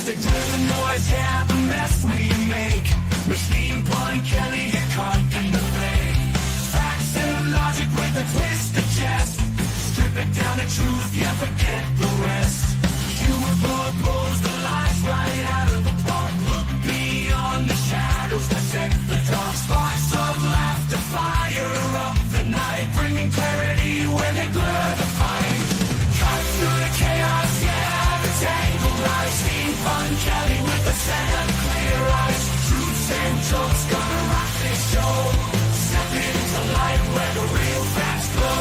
music to the noise, yeah, the mess we make. Machine Pun Kelly, get caught in the fray. Facts and logic with a twist of jest. Strip it down to truth, yeah, forget the rest. Humor pulls the lies right out of the park. Look beyond the shadows that set the dark. Sparks of laughter fire up the night, bringing clarity when they blur the fight. Cut through the chaos, yeah, the tangled lies. Machine Pun Kelly with a set of clear eyes. Truths and jokes gonna rock this show. Step into light where the real facts glow.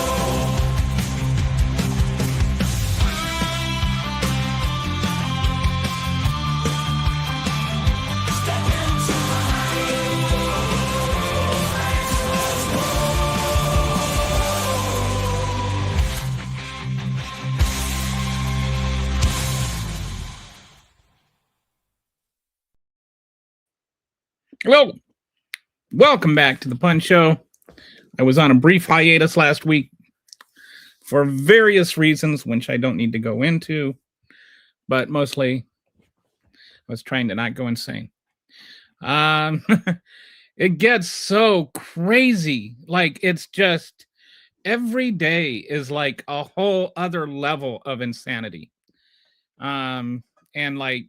Well, welcome back to the Pun Show. I was on a brief hiatus last week for various reasons, which I don't need to go into, but mostly I was trying to not go insane. It gets so crazy. Like, it's just every day is like a whole other level of insanity. And like,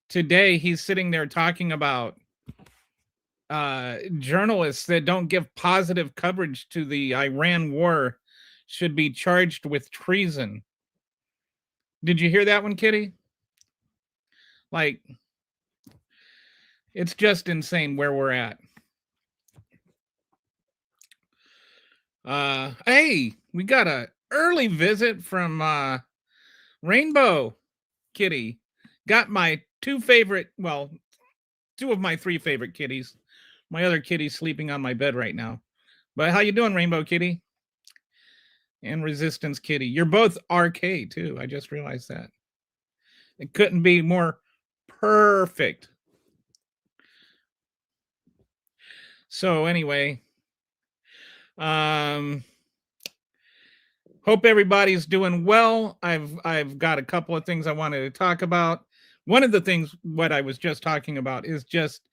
today he's sitting there talking about journalists that don't give positive coverage to the Iran war should be charged with treason. Did you hear that one, Kitty? Like, it's just insane where we're at. Hey, we got a early visit from Rainbow Kitty. Got my two of my three favorite kitties. My other kitty's sleeping on my bed right now. But how you doing, Rainbow Kitty? And Resistance Kitty. You're both RK too. I just realized that. It couldn't be more perfect. So anyway, hope everybody's doing well. I've got a couple of things I wanted to talk about. One of the things what I was just talking about is just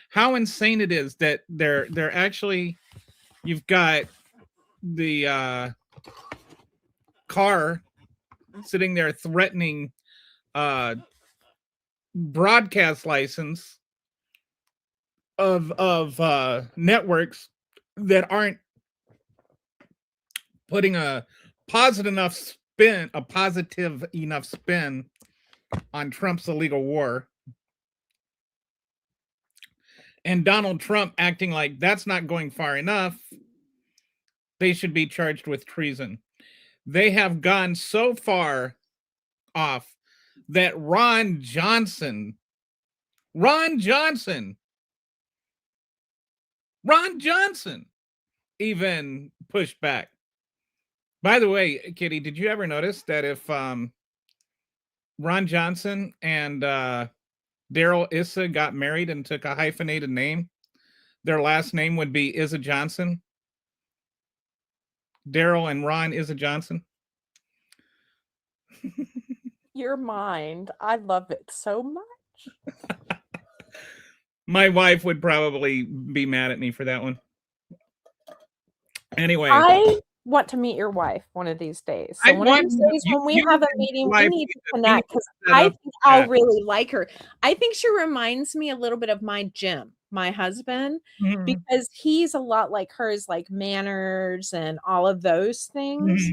how insane it is that they're actually, you've got the car sitting there threatening broadcast license of networks that aren't putting a positive enough spin on Trump's illegal war. And Donald Trump acting like that's not going far enough. They should be charged with treason. They have gone so far off that Ron Johnson even pushed back. By the way, Kitty, did you ever notice that if Ron Johnson and Daryl Issa got married and took a hyphenated name, their last name would be Issa Johnson? Daryl and Ron Issa Johnson. Your mind. I love it so much. My wife would probably be mad at me for that one. Anyway. I want to meet your wife one of these days. So one of these days when we have a meeting, we need to connect because I think I'll really like her. I think she reminds me a little bit of my Jim, my husband, because he's a lot like hers, like manners and all of those things.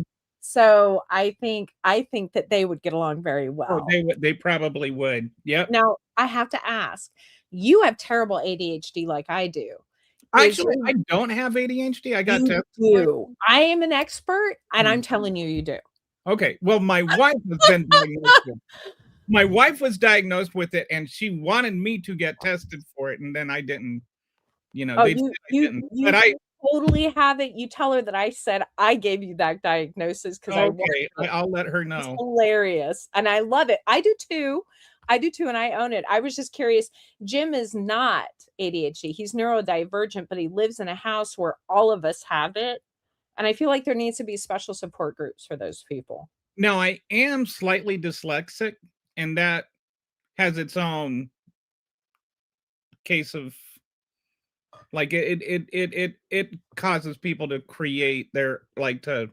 So I think that they would get along very well. Oh, they probably would. Yep. Now I have to ask, you have terrible ADHD like I do. Actually, I don't have ADHD. I got tested. I am an expert, and I'm telling you, you do. Okay. Well, my wife has been diagnosed with it. My wife was diagnosed with it, and she wanted me to get tested for it, and then I didn't. You know, you totally have it. You tell her that I said I gave you that diagnosis because I'll let her know. It's hilarious, and I love it. I do too, and I own it. I was just curious. Jim is not ADHD. He's neurodivergent, but he lives in a house where all of us have it. And I feel like there needs to be special support groups for those people. Now, I am slightly dyslexic, and that has its own case of like it causes people to create their like to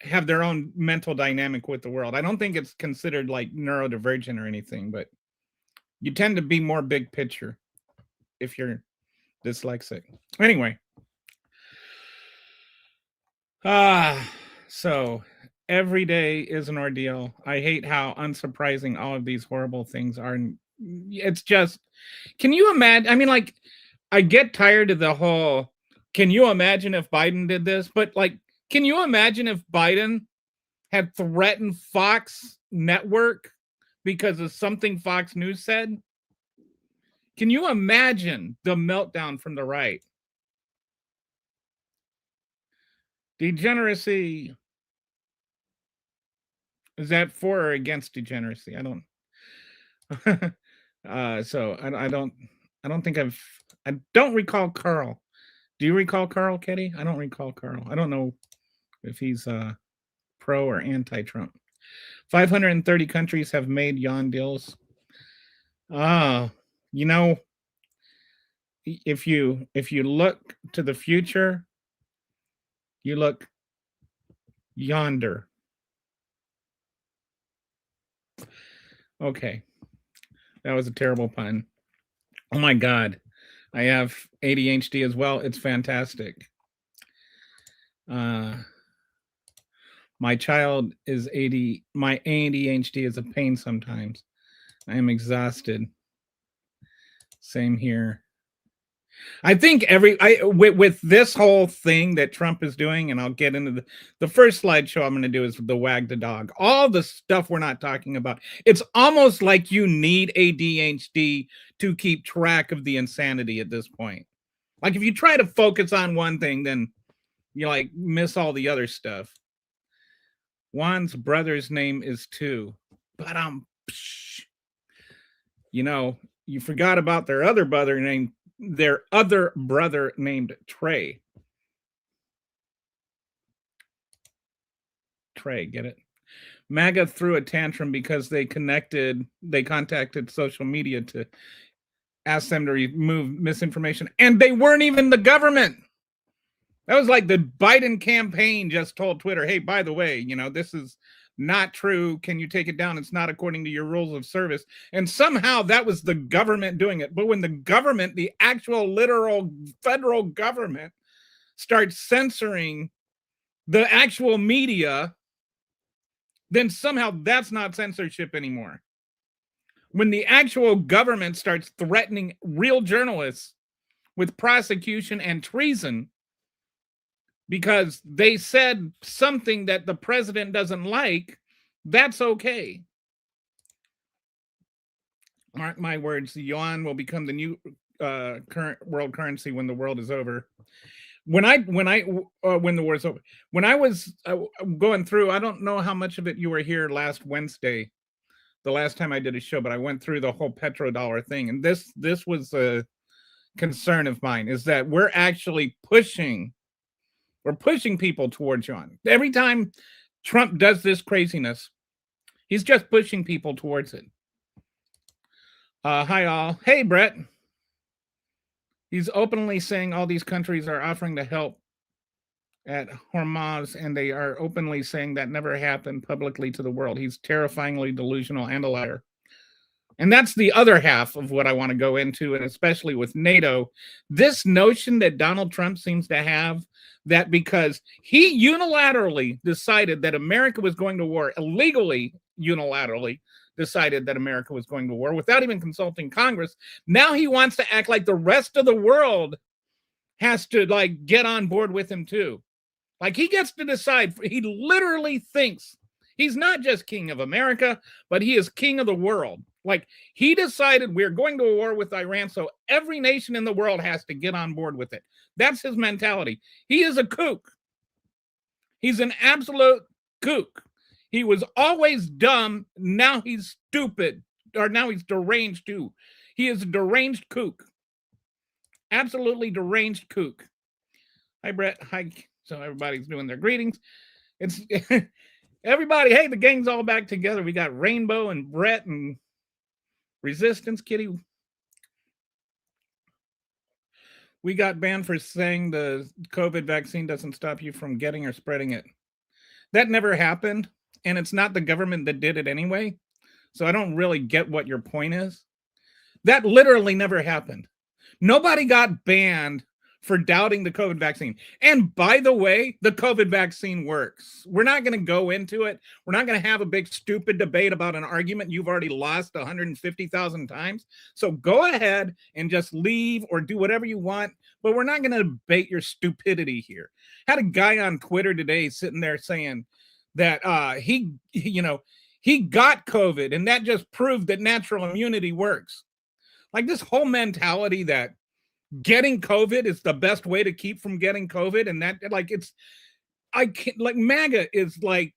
have their own mental dynamic with the world. I don't think it's considered like neurodivergent or anything, but you tend to be more big picture if you're dyslexic. Anyway. So every day is an ordeal. I hate how unsurprising all of these horrible things are. It's just, can you imagine? I mean, like, I get tired of the whole, can you imagine if Biden did this? But like, can you imagine if Biden had threatened Fox Network because of something Fox News said? Can you imagine the meltdown from the right? Degeneracy. Is that for or against degeneracy? I don't. So I don't think I don't recall Carl. Do you recall Carl, Kitty? I don't recall Carl. I don't know if he's pro or anti-Trump. 530 countries have made yawn deals. You know, if you look to the future, you look yonder. Okay. That was a terrible pun. Oh my God. I have ADHD as well. It's fantastic. My child is AD. My ADHD is a pain sometimes. I am exhausted. Same here. I think with this whole thing that Trump is doing, and I'll get into the first slideshow I'm going to do is the wag the dog. All the stuff we're not talking about. It's almost like you need ADHD to keep track of the insanity at this point. Like if you try to focus on one thing, then you like miss all the other stuff. Juan's brother's name is too, but you know, you forgot about their other brother named Trey. Trey, get it? MAGA threw a tantrum because they contacted social media to ask them to remove misinformation, and they weren't even the government. That was like the Biden campaign just told Twitter, hey, by the way, you know, this is not true. Can you take it down? It's not according to your rules of service. And somehow that was the government doing it. But when the government, the actual literal federal government, starts censoring the actual media, then somehow that's not censorship anymore. When the actual government starts threatening real journalists with prosecution and treason because they said something that the president doesn't like, that's okay. Mark my words, the yuan will become the new current world currency when the world is over. When the war is over. When I was going through, I don't know how much of it you were here last Wednesday, the last time I did a show, but I went through the whole petrodollar thing, and this was a concern of mine, is that we're actually pushing people towards yuan. Every time Trump does this craziness, he's just pushing people towards it. Hi all. Hey Brett. He's openly saying all these countries are offering to help at Hormuz, and they are openly saying that never happened publicly to the world. He's terrifyingly delusional and a liar. And that's the other half of what I want to go into, and especially with NATO. This notion that Donald Trump seems to have, that because he unilaterally decided that America was going to war, illegally, unilaterally decided that America was going to war without even consulting Congress, now he wants to act like the rest of the world has to like get on board with him too. Like he gets to decide. He literally thinks he's not just king of America, but he is king of the world. Like he decided we're going to war with Iran, so every nation in the world has to get on board with it. That's his mentality. He is a kook. He's an absolute kook. He was always dumb. Now he's stupid, or now he's deranged too. He is a deranged kook. Absolutely deranged kook. Hi, Brett. Hi. So everybody's doing their greetings. It's everybody. Hey, the gang's all back together. We got Rainbow and Brett and Resistance, kitty. We got banned for saying the COVID vaccine doesn't stop you from getting or spreading it. That never happened, and it's not the government that did it anyway. So I don't really get what your point is. That literally never happened. Nobody got banned for doubting the COVID vaccine. And by the way, the COVID vaccine works. We're not going to go into it. We're not going to have a big stupid debate about an argument you've already lost 150,000 times. So go ahead and just leave or do whatever you want, but we're not going to debate your stupidity here. Had a guy on Twitter today sitting there saying that he got COVID and that just proved that natural immunity works. Like this whole mentality that getting COVID is the best way to keep from getting COVID. And that like, MAGA is like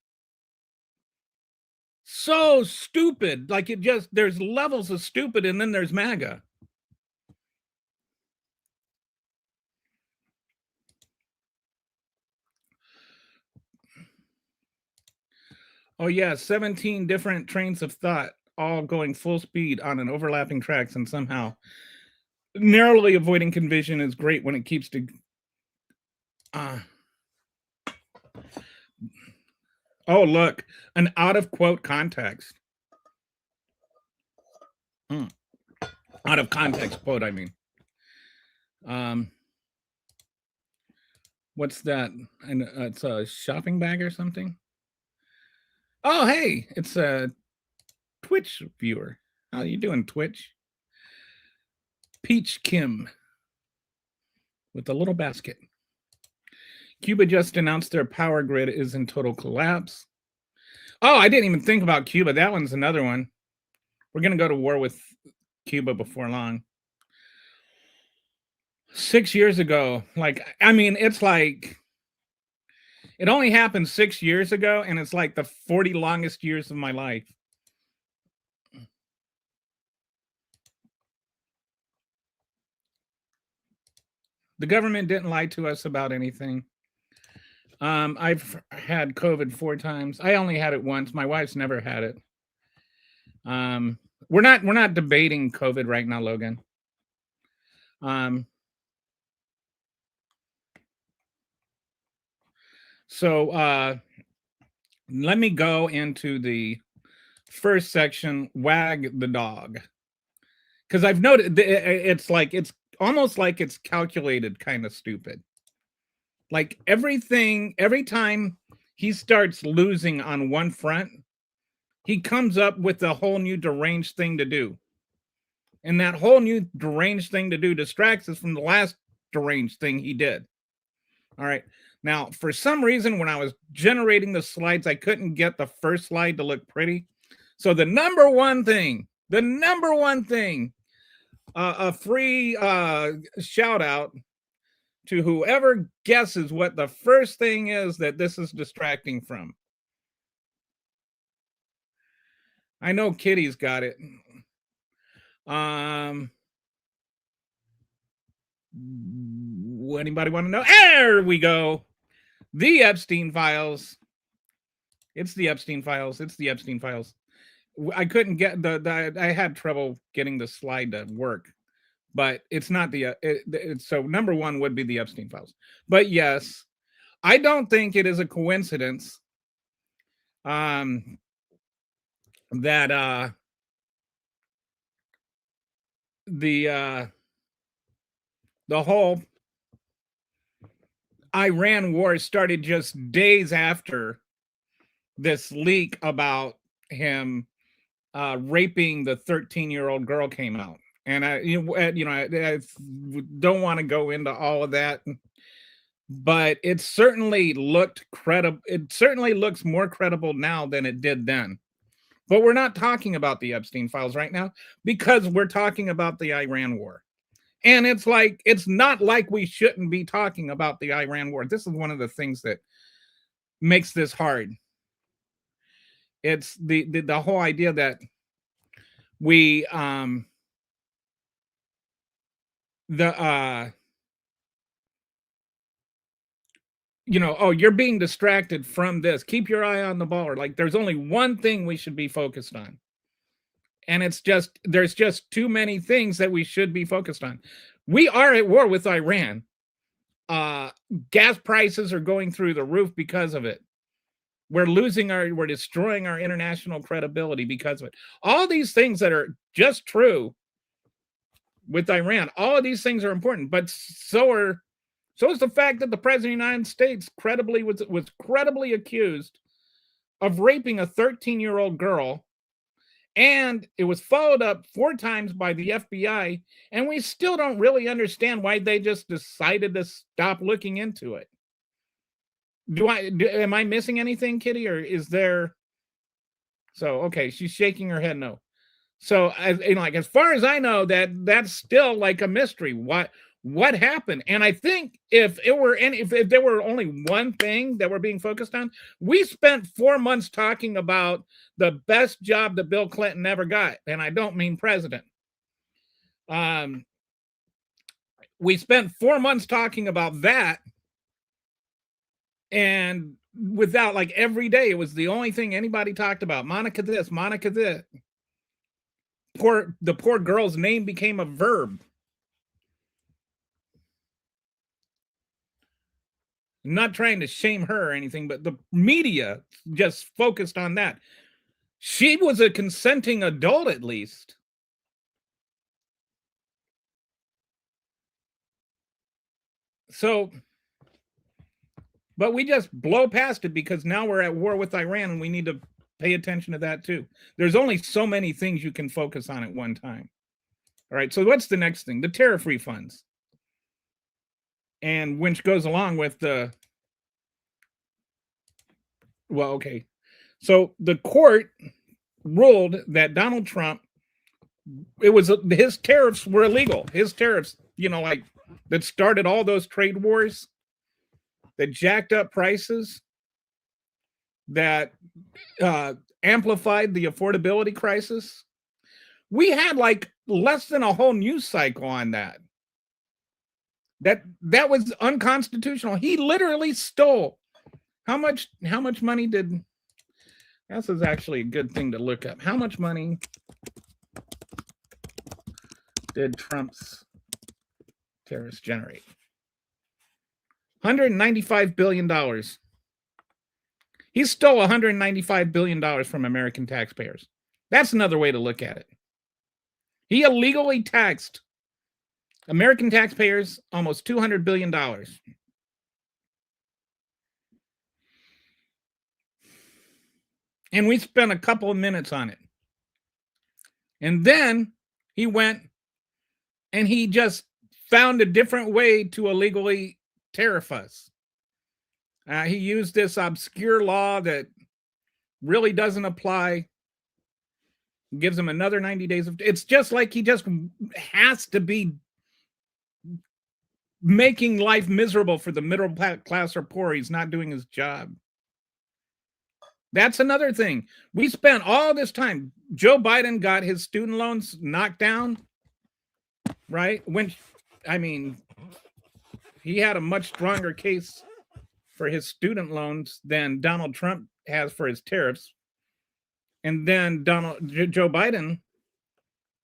so stupid. Like there's levels of stupid and then there's MAGA. Oh yeah, 17 different trains of thought, all going full speed on an overlapping tracks, and somehow narrowly avoiding confusion is great when it keeps to oh look, an out of quote context. Out of context quote, I mean. What's that? And it's a shopping bag or something. Oh hey, it's a Twitch viewer. How you doing, Twitch? Peach Kim with a little basket. Cuba just announced their power grid is in total collapse. Oh, I didn't even think about Cuba. That one's another one. We're going to go to war with Cuba before long. 6 years ago, it's like it only happened 6 years ago, and it's like the 40 longest years of my life. The government didn't lie to us about anything. I've had COVID 4 times. I only had it once. My wife's never had it. We're not debating COVID right now, Logan. So let me go into the first section, wag the dog. Because I've noted it's almost like it's calculated kind of stupid. Like every time he starts losing on one front, he comes up with a whole new deranged thing to do. And that whole new deranged thing to do distracts us from the last deranged thing he did. All right. Now, for some reason, when I was generating the slides, I couldn't get the first slide to look pretty. So the number one thing, a free shout out to whoever guesses what the first thing is that this is distracting from. I know Kitty's got it. Anybody want to know? There we go. The Epstein files. It's the Epstein files. I couldn't get I had trouble getting the slide to work, but it's not so number one would be the Epstein files. But yes, I don't think it is a coincidence that the whole Iran war started just days after this leak about him raping the 13-year-old girl came out. And I don't want to go into all of that, but it certainly looked credible. It certainly looks more credible now than it did then. But we're not talking about the Epstein files right now because we're talking about the Iran war. And it's not like we shouldn't be talking about the Iran war. This is one of the things that makes this hard. It's the whole idea that we you're being distracted from this. Keep your eye on the ball. Or like there's only one thing we should be focused on. And there's just too many things that we should be focused on. We are at war with Iran. Gas prices are going through the roof because of it. We're destroying our international credibility because of it. All these things that are just true with Iran, all of these things are important, but so is the fact that the president of the United States was credibly accused of raping a 13-year-old girl, and it was followed up 4 times by the FBI, and we still don't really understand why they just decided to stop looking into it. Am I missing anything, Kitty, or is there? So, okay, she's shaking her head no. So, as far as I know, that's still like a mystery. What happened? And I think if there were only one thing that we're being focused on, we spent 4 months talking about the best job that Bill Clinton ever got, and I don't mean president. We spent 4 months talking about that, and without, like, every day, it was the only thing anybody talked about. Monica this, Monica this. The poor girl's name became a verb. I'm not trying to shame her or anything, but the media just focused on that. She was a consenting adult, at least. So, but we just blow past it because now we're at war with Iran and we need to pay attention to that too. There's only so many things you can focus on at one time. All right, so what's the next thing? The tariff refunds. And which goes along with the, well, okay. So the court ruled that Donald Trump, his tariffs were illegal. His tariffs, like that started all those trade wars, that jacked up prices, that amplified the affordability crisis. We had like less than a whole news cycle on that. That was unconstitutional. He literally stole. How much money did, this is actually a good thing to look up. How much money did Trump's tariffs generate? $195 billion. He stole $195 billion from American taxpayers. That's another way to look at it. He illegally taxed American taxpayers almost $200 billion. And we spent a couple of minutes on it. And then he went and he just found a different way to illegally tariff us. He used this obscure law that really doesn't apply. Gives him another 90 days. It's just like he just has to be making life miserable for the middle class or poor. He's not doing his job. That's another thing. We spent all this time. Joe Biden got his student loans knocked down, right? He had a much stronger case for his student loans than Donald Trump has for his tariffs. And then Joe Biden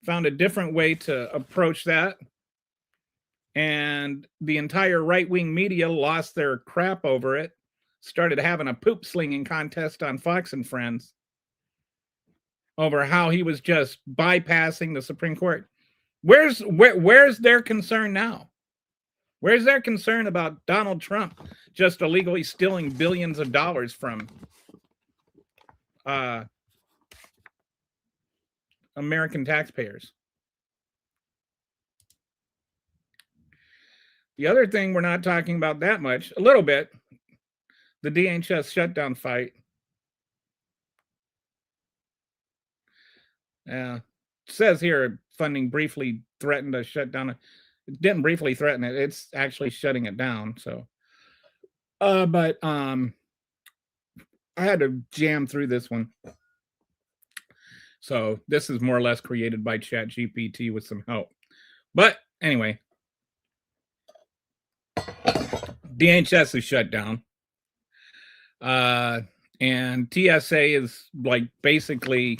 found a different way to approach that. And the entire right-wing media lost their crap over it. Started having a poop slinging contest on Fox and Friends over how he was just bypassing the Supreme Court. Where's their concern now? Where's their concern about Donald Trump just illegally stealing billions of dollars from American taxpayers? The other thing we're not talking about that much, a little bit, the DHS shutdown fight. It says here funding briefly threatened to shut down. It didn't briefly threaten it. It's actually shutting it down. So, but I had to jam through this one. So this is more or less created by ChatGPT with some help. But anyway, DHS is shut down. And TSA is like basically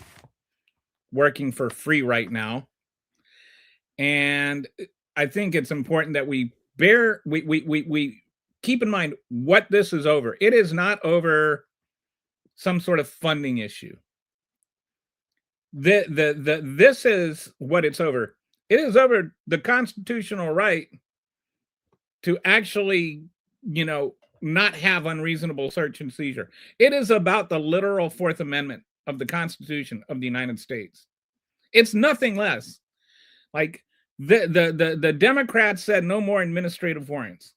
working for free right now. And I think it's important that we keep in mind what this is over. It is not over some sort of funding issue. This is what it's over. It is over the constitutional right to actually, not have unreasonable search and seizure. It is about the literal Fourth Amendment of the Constitution of the United States. It's nothing less. Like the Democrats said no more administrative warrants.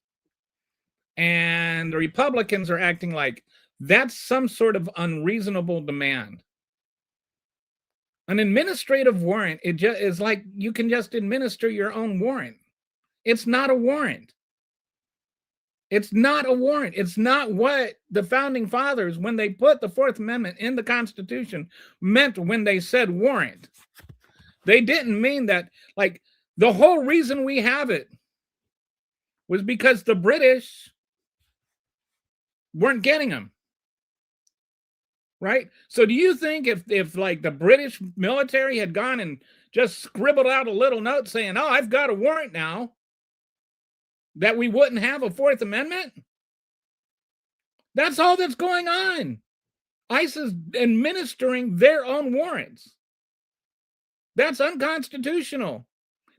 And the Republicans are acting like that's some sort of unreasonable demand. An administrative warrant, it just is like you can just administer your own warrant. It's not a warrant. It's not a warrant. It's not what the founding fathers, when they put the Fourth Amendment in the Constitution, meant when they said warrant. They didn't mean that, like, the whole reason we have it was because the British weren't getting them. Right? So do you think if like the British military had gone and just scribbled out a little note saying, "Oh, I've got a warrant now," that we wouldn't have a Fourth Amendment? That's all that's going on. ICE is administering their own warrants. That's unconstitutional.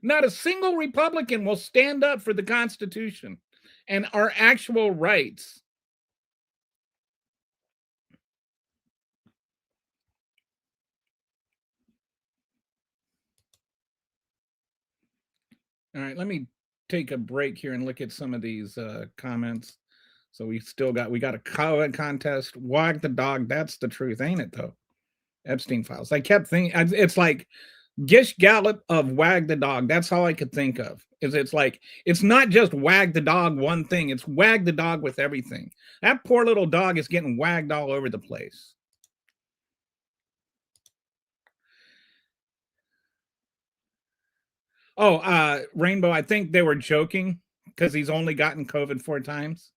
Not a single Republican will stand up for the Constitution and our actual rights. All right, let me take a break here and look at some of these comments. So we got a comment contest. Wag the dog. That's the truth, ain't it, though? Epstein files. I kept thinking, it's like Gish Gallop of Wag the dog. That's all I could think of. It's like, it's not just wag the dog one thing. It's wag the dog with everything. That poor little dog is getting wagged all over the place. Oh, Rainbow, I think they were joking because he's only gotten COVID 4 times.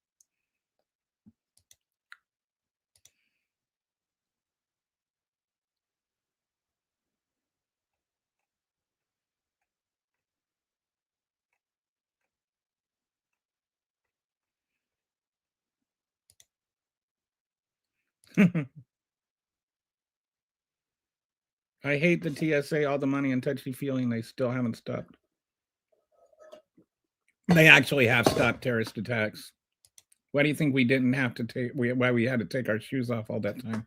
I hate the TSA, all the money and touchy feeling. They still haven't stopped. They actually have stopped terrorist attacks. Why do you think we didn't have to take, why we had to take our shoes off all that time?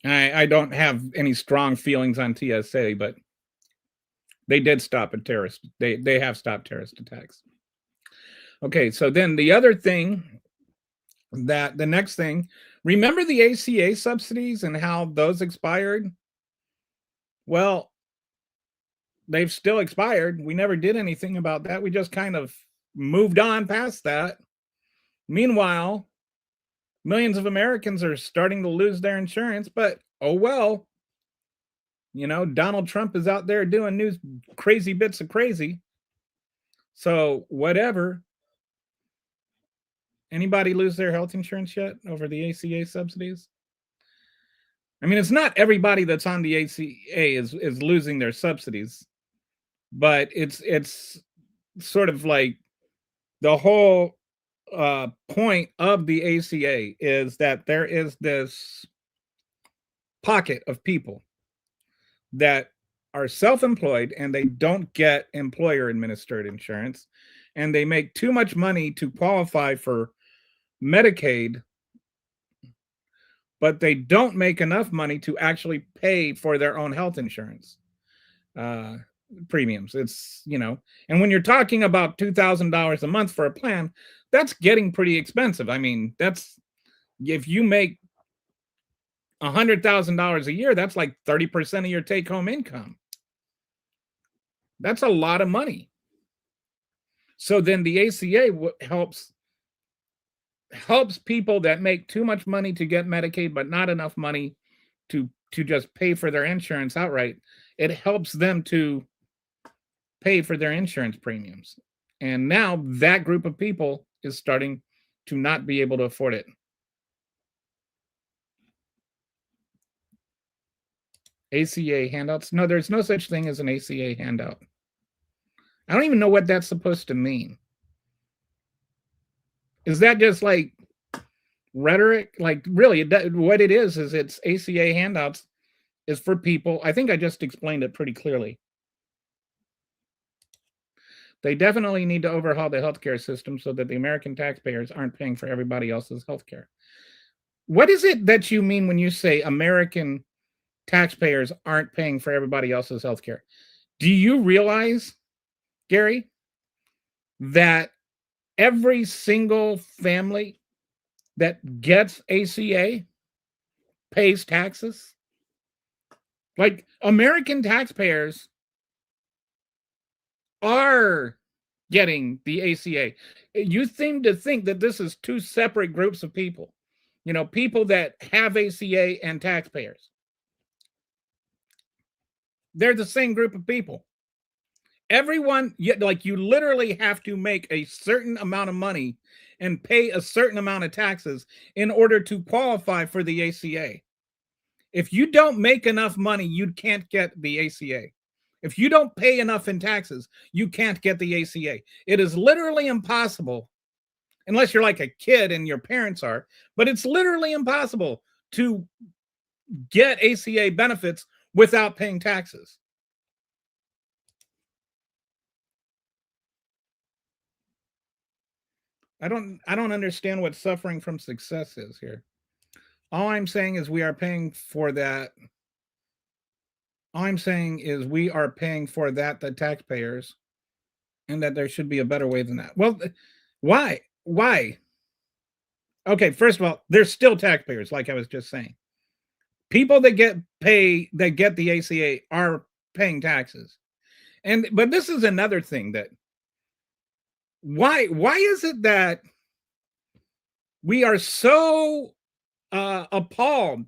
I don't have any strong feelings on TSA, but they did stop a terrorist. They have stopped terrorist attacks. Okay, so then the other thing, the next thing, remember the ACA subsidies and how those expired? Well, they've still expired. We never did anything about that. We just kind of moved on past that. Meanwhile, millions of Americans are starting to lose their insurance, but oh well. Donald Trump is out there doing crazy bits of crazy. So whatever. Anybody lose their health insurance yet over the ACA subsidies? I mean, it's not everybody that's on the ACA is losing their subsidies, but it's sort of like the whole point of the ACA is that there is this pocket of people that are self-employed and they don't get employer administered insurance, and they make too much money to qualify for Medicaid, but they don't make enough money to actually pay for their own health insurance premiums. It's, and when you're talking about $2,000 a month for a plan, that's getting pretty expensive. I mean, that's, if you make $100,000 a year, that's like 30% of your take-home income. That's a lot of money. So then the ACA helps people that make too much money to get Medicaid, but not enough money to just pay for their insurance outright. It helps them to pay for their insurance premiums. And now that group of people is starting to not be able to afford it. ACA handouts? No, there's no such thing as an ACA handout. I don't even know what that's supposed to mean. Is that just like rhetoric? Like, really, what it is it's ACA handouts is for people. I think I just explained it pretty clearly. They definitely need to overhaul the healthcare system so that the American taxpayers aren't paying for everybody else's healthcare. What is it that you mean when you say American taxpayers aren't paying for everybody else's healthcare? Do you realize, Gary, that every single family that gets ACA pays taxes? Like, American taxpayers are getting the ACA. You seem to think that this is two separate groups of people. You know, people that have ACA and taxpayers. They're the same group of people. Everyone, like, you literally have to make a certain amount of money and pay a certain amount of taxes in order to qualify for the ACA. If you don't make enough money, you can't get the ACA. If you don't pay enough in taxes, you can't get the ACA. It is literally impossible, unless you're like a kid and your parents are, but it's literally impossible to get ACA benefits without paying taxes. I don't understand what suffering from success is here. All I'm saying is we are paying for that. All I'm saying is we are paying for that, the taxpayers, and that there should be a better way than that. Well, why? Why? Okay, first of all, there's still taxpayers, like I was just saying. People that get the ACA are paying taxes. But this is another thing that why is it that we are so appalled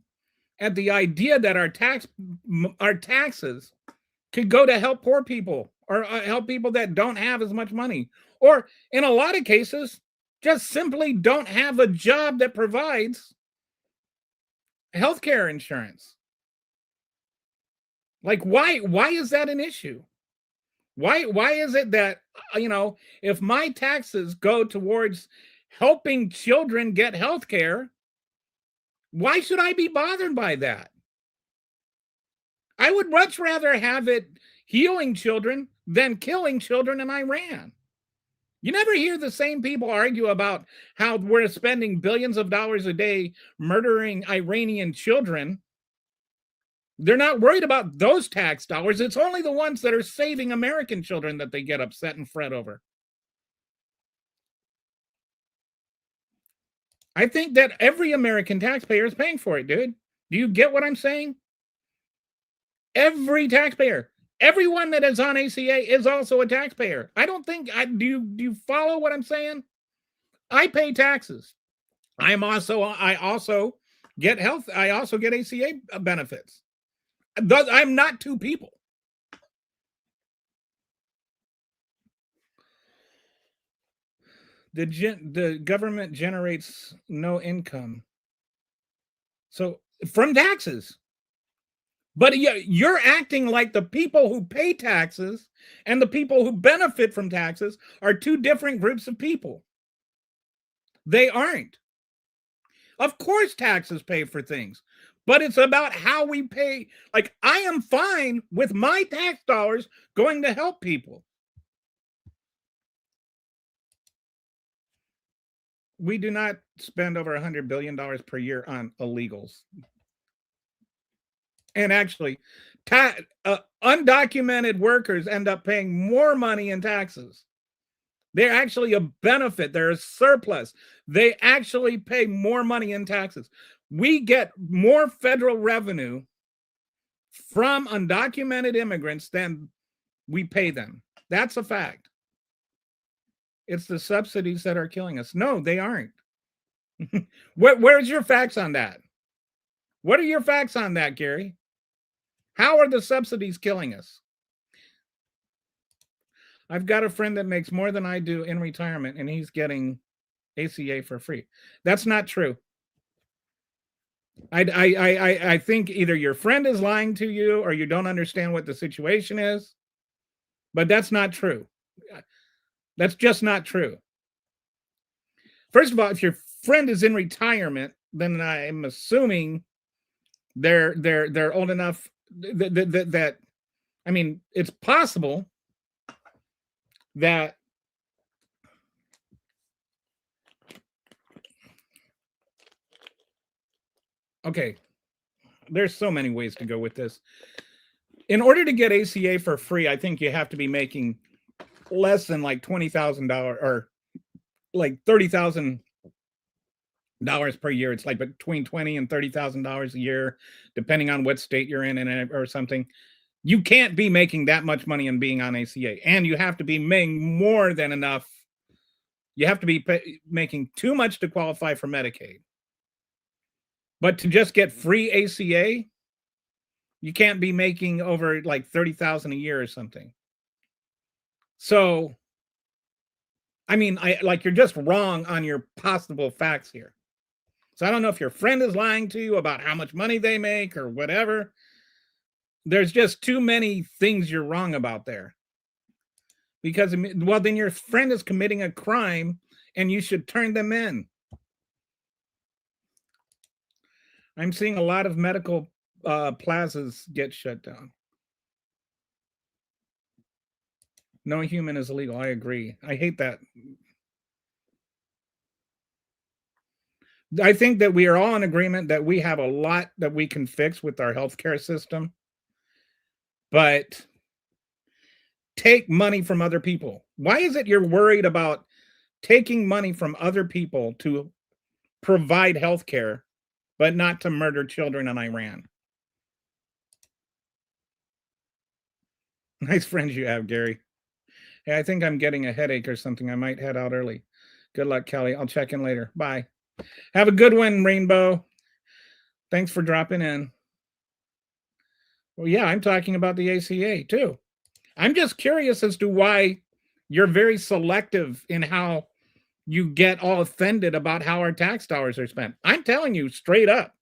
at the idea that our taxes could go to help poor people or help people that don't have as much money, or in a lot of cases just simply don't have a job that provides healthcare insurance. Like, why is that an issue? Why is it that, if my taxes go towards helping children get healthcare, why should I be bothered by that? I would much rather have it healing children than killing children in Iran. You never hear the same people argue about how we're spending billions of dollars a day murdering Iranian children. They're not worried about those tax dollars. It's only the ones that are saving American children that they get upset and fret over. I think that every American taxpayer is paying for it, dude. Do you get what I'm saying? Every taxpayer, everyone that is on ACA is also a taxpayer. I don't think do you follow what I'm saying? I pay taxes. I also get health. I also get ACA benefits. I'm not two people. The government generates no income. So from taxes. But you're acting like the people who pay taxes and the people who benefit from taxes are two different groups of people. They aren't. Of course, taxes pay for things, but it's about how we pay. Like, I am fine with my tax dollars going to help people. We do not spend over $100 billion per year on illegals. And actually, undocumented workers end up paying more money in taxes. They're actually a benefit. They're a surplus. They actually pay more money in taxes. We get more federal revenue from undocumented immigrants than we pay them. That's a fact. It's the subsidies that are killing us. No, they aren't. Where's your facts on that? What are your facts on that, Gary? How are the subsidies killing us? I've got a friend that makes more than I do in retirement, and he's getting ACA for free. That's not true. I think either your friend is lying to you or you don't understand what the situation is, but that's not true. That's just not true. First of all, if your friend is in retirement, then I'm assuming they're old enough that I mean, it's possible that okay, there's so many ways to go with this. In order to get ACA for free, I think you have to be making less than like $20,000 or like $30,000 per year. It's like between $20,000 and $30,000 a year, depending on what state you're in and or something. You can't be making that much money and being on ACA, and you have to be making more than enough. You have to be making too much to qualify for Medicaid. But to just get free ACA, you can't be making over like 30,000 a year or something. So, I mean, you're just wrong on your possible facts here. So I don't know if your friend is lying to you about how much money they make or whatever. There's just too many things you're wrong about there. Because, well, then your friend is committing a crime and you should turn them in. I'm seeing a lot of medical plazas get shut down. No human is illegal. I agree. I hate that. I think that we are all in agreement that we have a lot that we can fix with our healthcare system. But take money from other people. Why is it you're worried about taking money from other people to provide healthcare, but not to murder children in Iran? Nice friends you have, Gary. Hey, I think I'm getting a headache or something. I might head out early. Good luck, Kelly. I'll check in later. Bye. Have a good one, Rainbow. Thanks for dropping in. Well, yeah, I'm talking about the ACA too. I'm just curious as to why you're very selective in how you get all offended about how our tax dollars are spent. I'm telling you straight up,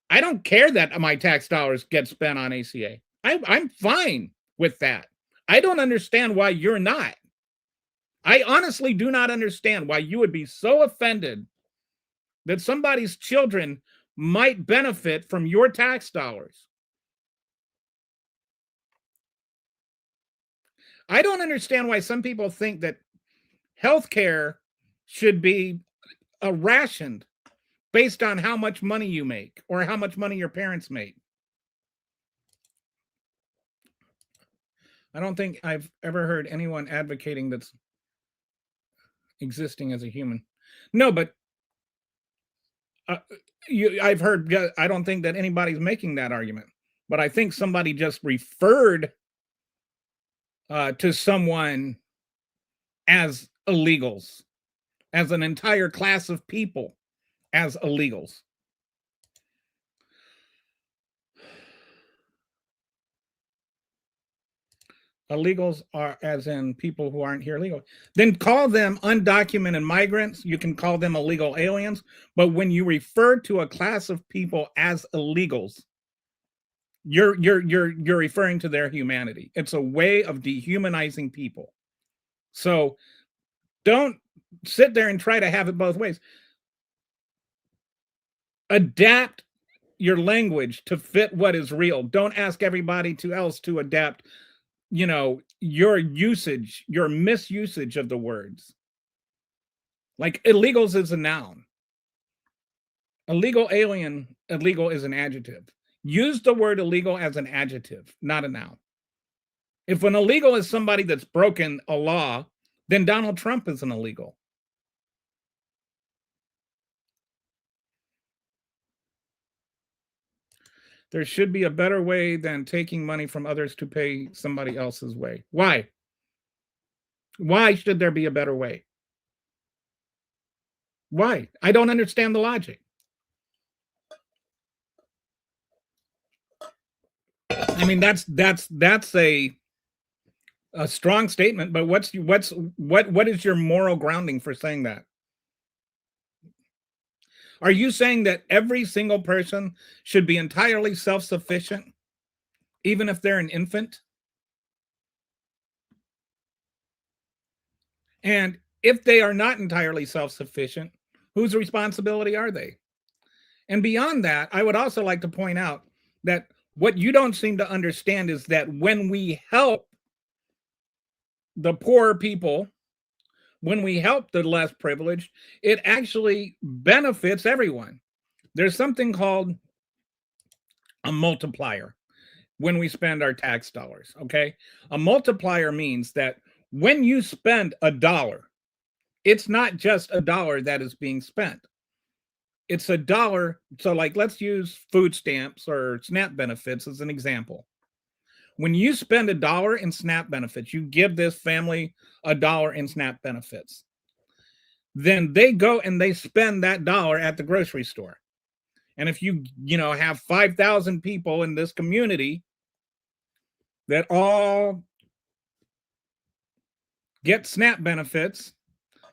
I don't care that my tax dollars get spent on ACA. I'm fine with that. I don't understand why you're not. I honestly do not understand why you would be so offended that somebody's children might benefit from your tax dollars. I don't understand why some people think that healthcare should be rationed based on how much money you make or how much money your parents make. I don't think I've ever heard anyone advocating that's existing as a human. No, but I've heard, I don't think that anybody's making that argument, but I think somebody just referred to someone as illegals, as an entire class of people as illegals. Illegals are as in people who aren't here legally. Then call them undocumented migrants. You can call them illegal aliens. But when you refer to a class of people as illegals, you're referring to their humanity. It's a way of dehumanizing people. So don't sit there and try to have it both ways. Adapt your language to fit what is real. Don't ask everybody else to adapt, your usage, your misusage of the words. Like illegals is a noun. Illegal alien, illegal is an adjective. Use the word illegal as an adjective, not a noun. If an illegal is somebody that's broken a law, then Donald Trump is an illegal. There should be a better way than taking money from others to pay somebody else's way. Why? Why should there be a better way? Why? I don't understand the logic. I mean, that's a A strong statement, but what is your moral grounding for saying that? Are you saying that every single person should be entirely self-sufficient, even if they're an infant? And if they are not entirely self-sufficient, whose responsibility are they? And beyond that, I would also like to point out that what you don't seem to understand is that when we help the poor people, when we help the less privileged, it actually benefits everyone. There's something called a multiplier when we spend our tax dollars, okay? A multiplier means that when you spend $1, it's not just $1 that is being spent. It's $1. So, like, let's use food stamps or SNAP benefits as an example. When you spend $1 in SNAP benefits, you give this family $1 in SNAP benefits. Then they go and they spend that dollar at the grocery store. And if you have 5,000 people in this community that all get SNAP benefits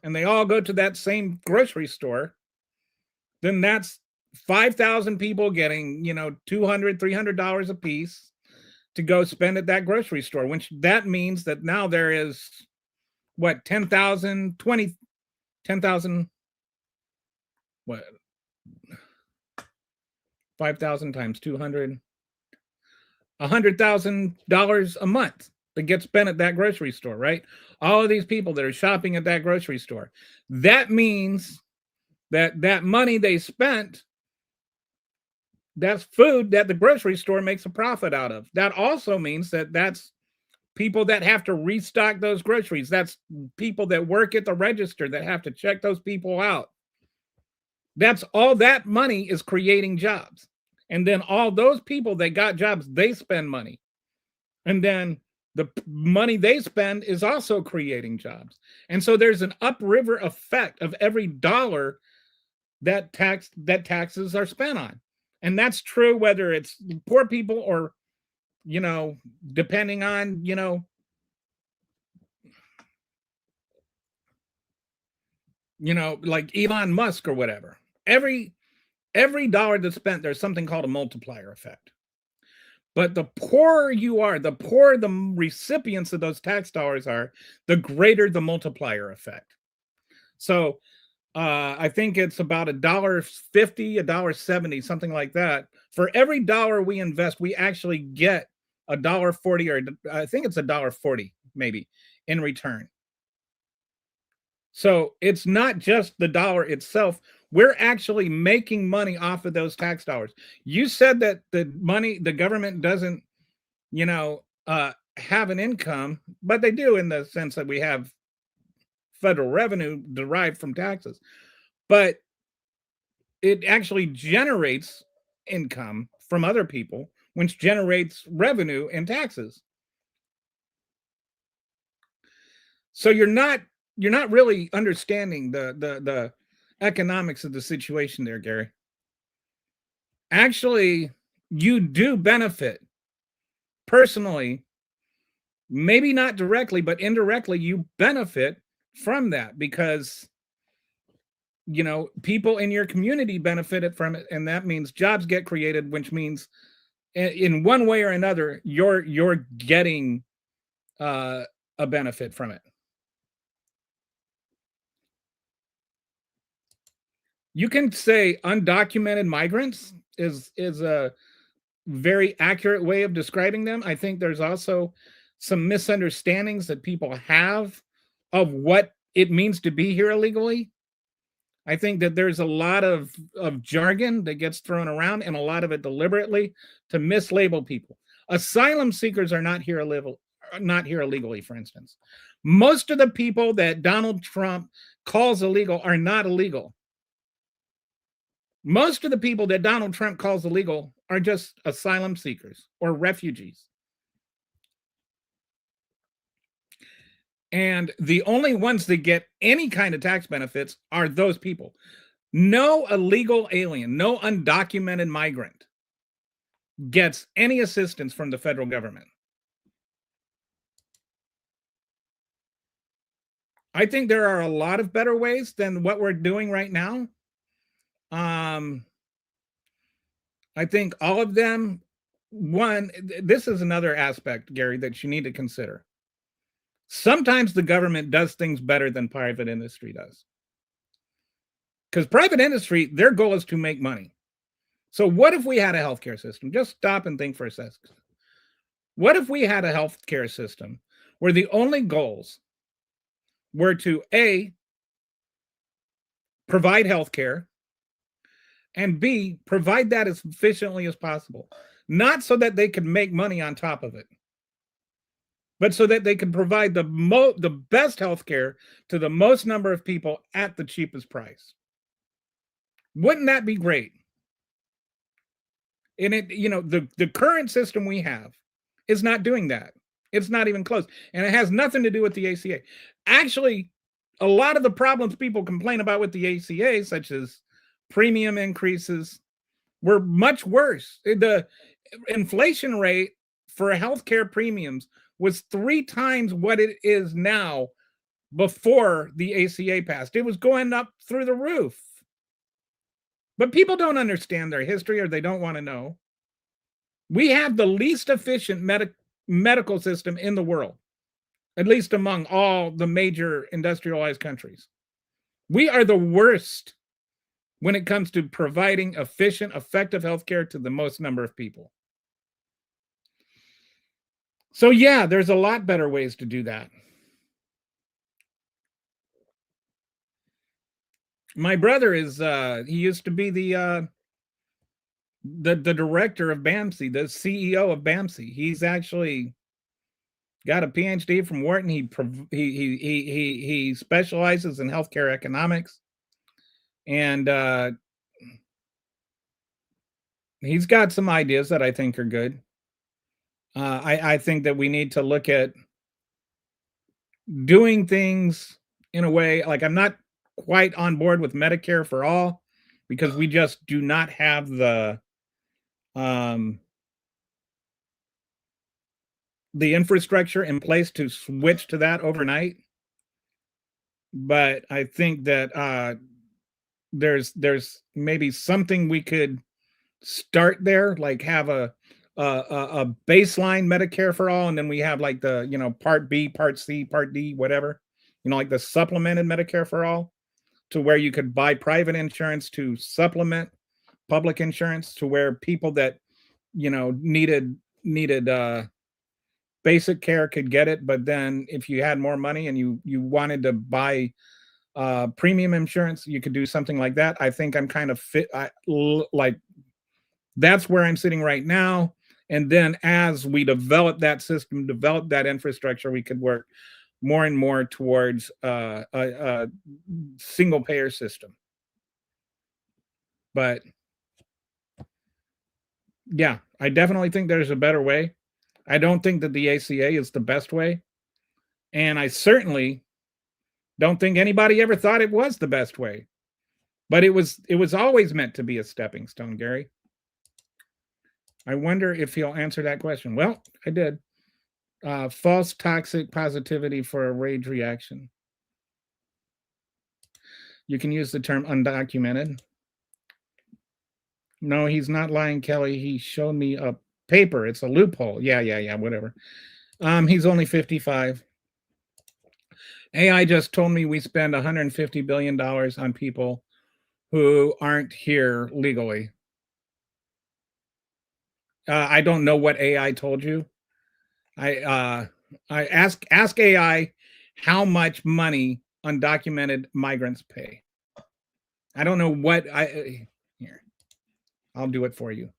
and they all go to that same grocery store, then that's 5,000 people getting, $200, $300 a piece to go spend at that grocery store, which that means that now there is what, 10,000, 10,000, what, 5,000 times 200, $100,000 a month that gets spent at that grocery store, right? All of these people that are shopping at that grocery store. That means that money they spent, that's food that the grocery store makes a profit out of. That also means that's people that have to restock those groceries. That's people that work at the register that have to check those people out. That's all that money is creating jobs. And then all those people that got jobs, they spend money. And then the money they spend is also creating jobs. And so there's an upriver effect of every dollar that taxes are spent on. And that's true whether it's poor people or, depending on, like Elon Musk or whatever. Every dollar that's spent, there's something called a multiplier effect. But the poorer you are, the poorer the recipients of those tax dollars are, the greater the multiplier effect. So I think it's about $1.50, $1.70, something like that. For every dollar we invest, we actually get $1.40, or I think it's $1.40 maybe in return. So it's not just the dollar itself. We're actually making money off of those tax dollars. You said that the government doesn't, have an income, but they do in the sense that we have federal revenue derived from taxes. But it actually generates income from other people, which generates revenue and taxes. So you're not really understanding the economics of the situation there, Gary. Actually, you do benefit personally, maybe not directly, but indirectly, you benefit from that because people in your community benefited from it, and that means jobs get created, which means in one way or another you're getting a benefit from it. You can say undocumented migrants is a very accurate way of describing them. I think there's also some misunderstandings that people have of what it means to be here illegally. I think that there's a lot of jargon that gets thrown around, and a lot of it deliberately to mislabel people. Asylum seekers are not here illegally, for instance. Most of the people that Donald Trump calls illegal are not illegal. Most of the people that Donald Trump calls illegal are just asylum seekers or refugees. And the only ones that get any kind of tax benefits are those people. No illegal alien, no undocumented migrant gets any assistance from the federal government. I think there are a lot of better ways than what we're doing right now. I think all of them, one, this is another aspect, Gary, that you need to consider. Sometimes the government does things better than private industry does. Because private industry, their goal is to make money. So what if we had a healthcare system? Just stop and think for a second. What if we had a healthcare system where the only goals were to A, provide healthcare, and B, provide that as efficiently as possible. Not so that they could make money on top of it, but so that they could provide the best healthcare to the most number of people at the cheapest price. Wouldn't that be great? And the current system we have is not doing that. It's not even close. And it has nothing to do with the ACA. Actually, a lot of the problems people complain about with the ACA, such as premium increases, were much worse. The inflation rate for healthcare premiums was 3 times what it is now before the ACA passed. It was going up through the roof. But people don't understand their history, or they don't want to know. We have the least efficient medical system in the world, at least among all the major industrialized countries. We are the worst when it comes to providing efficient, effective healthcare to the most number of people. So yeah, there's a lot better ways to do that. My brother is he used to be the director of BAMC, the CEO of BAMC. He's actually got a PhD from Wharton. He specializes in healthcare economics, and he's got some ideas that I think are good. I think that we need to look at doing things in a way, like, I'm not quite on board with Medicare for all, because we just do not have the infrastructure in place to switch to that overnight. But I think that there's maybe something we could start there, like have a baseline Medicare for all, and then we have like the Part B, Part C, Part D, whatever, like the supplemented Medicare for all, to where you could buy private insurance to supplement public insurance, to where people that needed basic care could get it. But then if you had more money and you wanted to buy premium insurance, you could do something like that. I think I'm kind of like that's where I'm sitting right now. And then as we develop that system, develop that infrastructure, we could work more and more towards a single payer system. But yeah, I definitely think there's a better way. I don't think that the ACA is the best way. And I certainly don't think anybody ever thought it was the best way. But it was always meant to be a stepping stone, Gary. I wonder if he'll answer that question. Well, I did. False toxic positivity for a rage reaction. You can use the term undocumented. No, he's not lying, Kelly. He showed me a paper. It's a loophole. Yeah, whatever. He's only 55. AI just told me we spend $150 billion on people who aren't here legally. I don't know what AI told you. I ask AI how much money undocumented migrants pay. I don't know what here. I'll do it for you.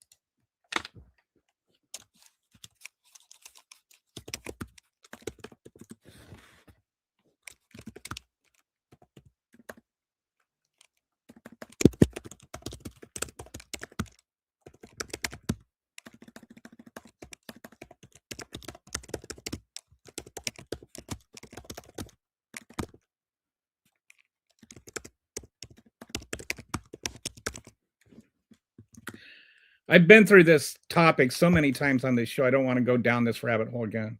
I've been through this topic so many times on this show. I don't want to go down this rabbit hole again.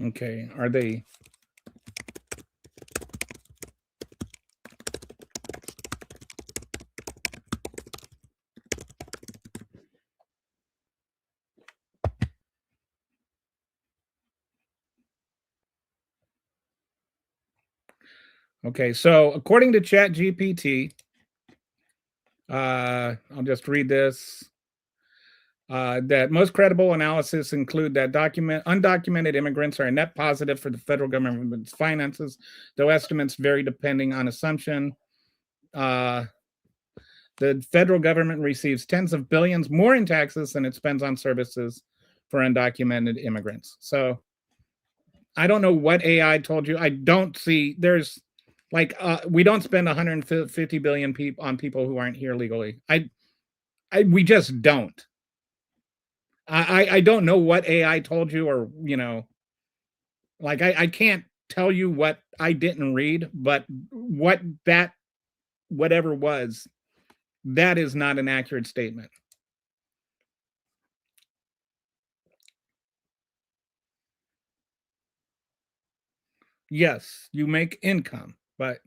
Okay, are they? Okay, so according to ChatGPT, I'll just read this. That most credible analysis include that undocumented immigrants are a net positive for the federal government's finances, though estimates vary depending on assumption. The federal government receives tens of billions more in taxes than it spends on services for undocumented immigrants. So I don't know what AI told you. I don't see there's like we don't spend 150 billion on people who aren't here legally. We just don't. I don't know what AI told you, or like I can't tell you what I didn't read, but what that whatever was, that is not an accurate statement. Yes, you make income, but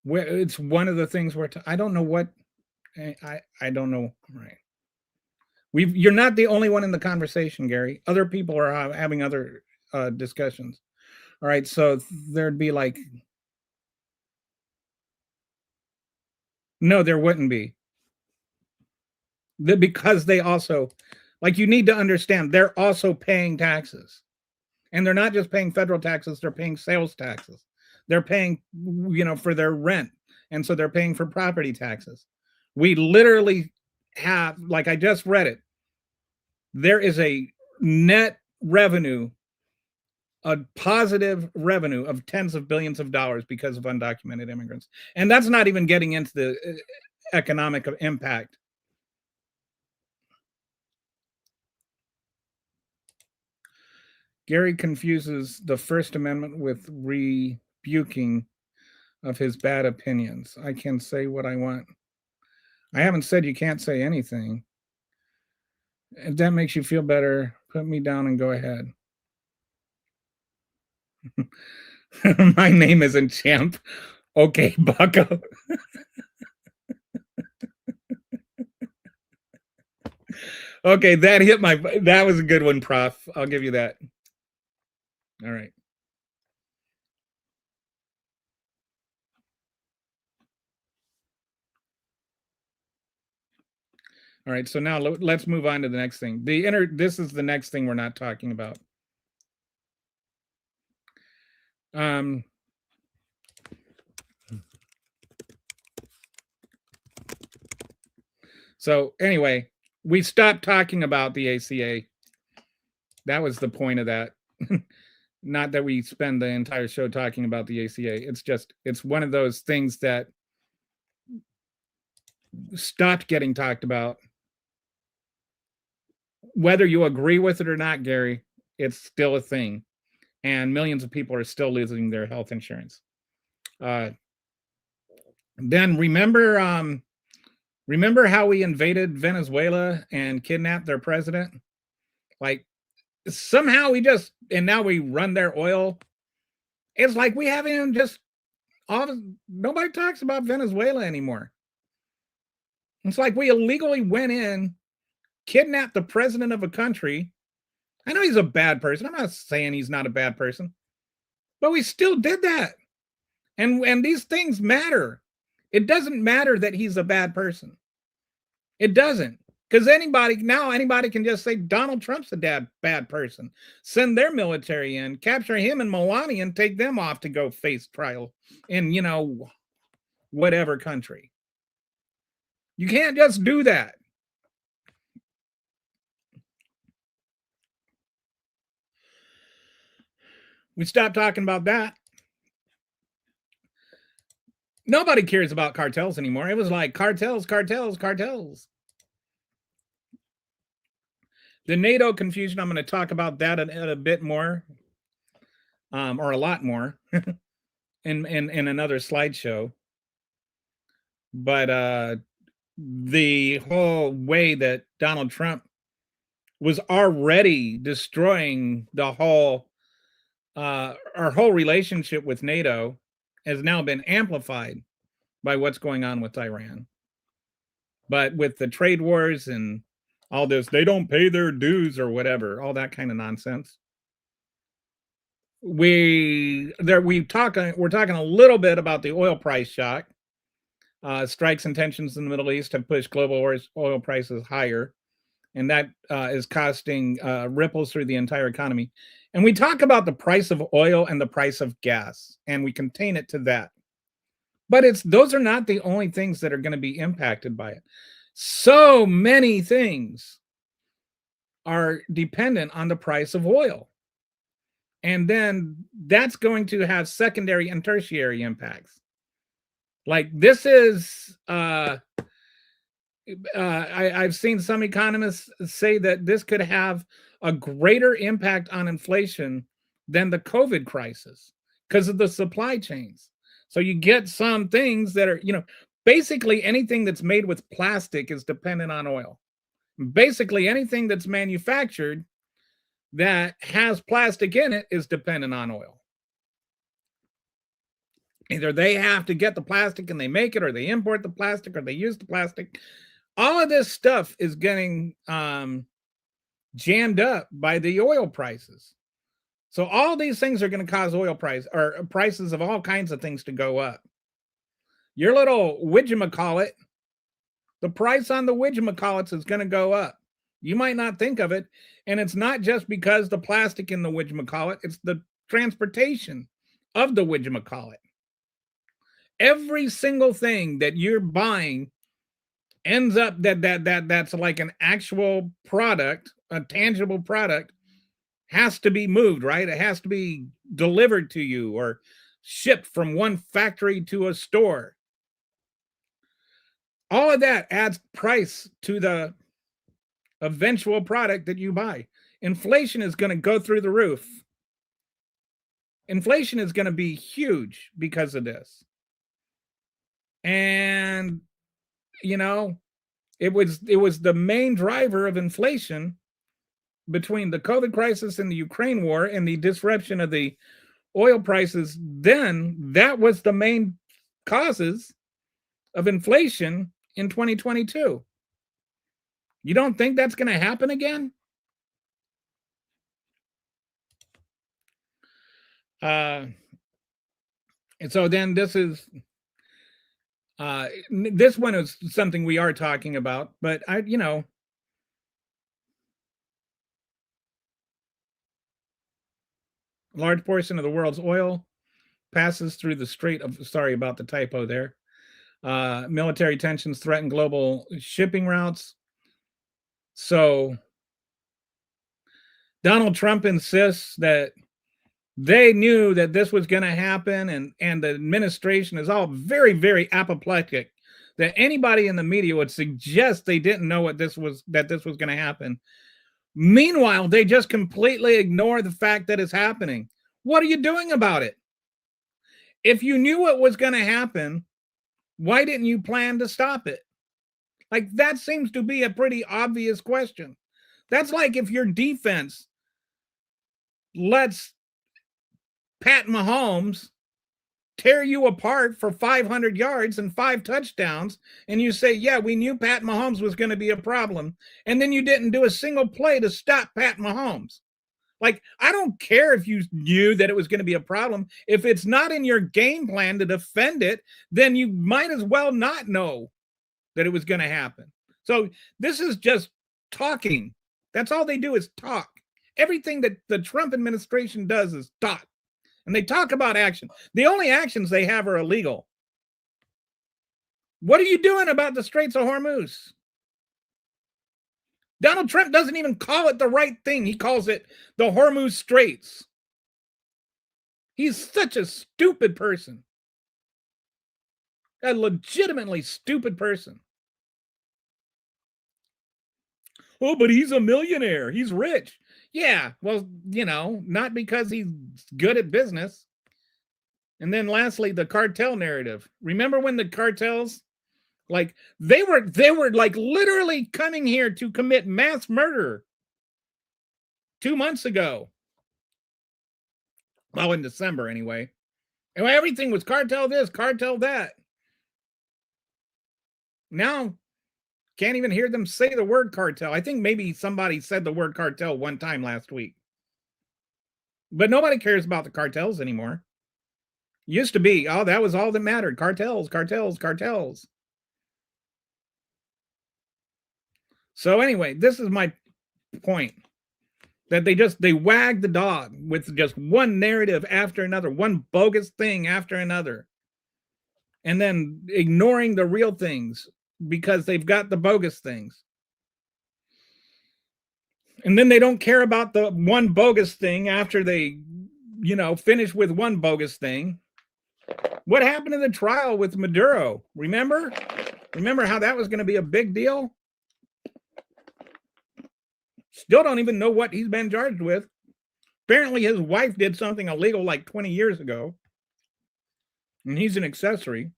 it's one of the things where I don't know what I don't know. Right. You're not the only one in the conversation, Gary. Other people are having other discussions. All right, so there'd be like, no, there wouldn't be. Because they also, like, you need to understand, they're also paying taxes. And they're not just paying federal taxes, they're paying sales taxes. They're paying, for their rent. And so they're paying for property taxes. We literally have, like I just read it, there is a net revenue, a positive revenue of tens of billions of dollars because of undocumented immigrants. And that's not even getting into the economic impact. Gary confuses the First Amendment with rebuking of his bad opinions. I can say what I want. I haven't said you can't say anything. If that makes you feel better, put me down and go ahead. My name isn't Champ. Okay, Bucko. Okay, that was a good one, Prof. I'll give you that. All right. All right, so now let's move on to the next thing. This is the next thing we're not talking about. So anyway, we stopped talking about the ACA. That was the point of that. Not that we spend the entire show talking about the ACA. It's one of those things that stopped getting talked about. Whether you agree with it or not, Gary, it's still a thing. And millions of people are still losing their health insurance. Then remember how we invaded Venezuela and kidnapped their president? Like, somehow and now we run their oil. It's like we haven't even nobody talks about Venezuela anymore. It's like we illegally went in, kidnapped the president of a country. I know he's a bad person. I'm not saying he's not a bad person, but we still did that. And these things matter. It doesn't matter that he's a bad person. It doesn't. Because anybody can just say Donald Trump's a bad person. Send their military in, capture him and Melania, and take them off to go face trial in, whatever country. You can't just do that. We stopped talking about that. Nobody cares about cartels anymore. It was like cartels. The NATO confusion, I'm going to talk about that a bit more, or a lot more, in another slideshow. But the whole way that Donald Trump was already destroying the whole our whole relationship with NATO has now been amplified by what's going on with Iran. But with the trade wars and all this, they don't pay their dues or whatever, all that kind of nonsense. We're talking a little bit about the oil price shock. Strikes and tensions in the Middle East have pushed global oil prices higher, and that is costing ripples through the entire economy. And we talk about the price of oil and the price of gas, and we contain it to that. But those are not the only things that are going to be impacted by it. So many things are dependent on the price of oil. And then that's going to have secondary and tertiary impacts. Like this is, I've seen some economists say that this could have a greater impact on inflation than the COVID crisis because of the supply chains. So you get some things that are, basically anything that's made with plastic is dependent on oil. Basically anything that's manufactured that has plastic in it is dependent on oil. Either they have to get the plastic and they make it, or they import the plastic, or they use the plastic. All of this stuff is getting jammed up by the oil prices. So all these things are going to cause prices of all kinds of things to go up. Your little whatchamacallit, the price on the whatchamacallits is going to go up. You might not think of it, and it's not just because the plastic in the whatchamacallit, it's the transportation of the whatchamacallit. Every single thing that you're buying ends up that's like an actual product, a tangible product, has to be moved, right? It has to be delivered to you or shipped from one factory to a store. All of that adds price to the eventual product that you buy. Inflation is going to go through the roof. Inflation is going to be huge because of this. And it was the main driver of inflation between the COVID crisis and the Ukraine war and the disruption of the oil prices. Then that was the main causes of inflation in 2022. You don't think that's going to happen again? And so then this one is something we are talking about, but a large portion of the world's oil passes through the Strait of, sorry about the typo there. Military tensions threaten global shipping routes. So Donald Trump insists that they knew that this was going to happen, and the administration is all very, very apoplectic that anybody in the media would suggest they didn't know that this was going to happen. Meanwhile, they just completely ignore the fact that it's happening. What are you doing about it? If you knew what was going to happen, why didn't you plan to stop it? Like, that seems to be a pretty obvious question. That's like if your defense lets Pat Mahomes tear you apart for 500 yards and 5 touchdowns, and you say, yeah, we knew Pat Mahomes was going to be a problem, and then you didn't do a single play to stop Pat Mahomes. Like, I don't care if you knew that it was going to be a problem. If it's not in your game plan to defend it, then you might as well not know that it was going to happen. So this is just talking. That's all they do is talk. Everything that the Trump administration does is talk. And they talk about action. The only actions they have are illegal. What are you doing about the Straits of Hormuz? Donald Trump doesn't even call it the right thing. He calls it the Hormuz Straits. He's such a stupid person. A legitimately stupid person. Oh, but he's a millionaire. He's rich. Yeah, well, not because he's good at business. And then lastly, the cartel narrative. Remember when the cartels Like they were like literally coming here to commit mass murder 2 months ago. Well, in December anyway. And everything was cartel this, cartel that. Now, can't even hear them say the word cartel. I think maybe somebody said the word cartel one time last week. But nobody cares about the cartels anymore. Used to be, oh, that was all that mattered. Cartels, cartels, cartels. So anyway, this is my point. That they wag the dog with just one narrative after another, one bogus thing after another. And then ignoring the real things because they've got the bogus things. And then they don't care about the one bogus thing after they, finish with one bogus thing. What happened in the trial with Maduro? Remember how that was going to be a big deal? Still don't even know what he's been charged with. Apparently his wife did something illegal like 20 years ago. And he's an accessory.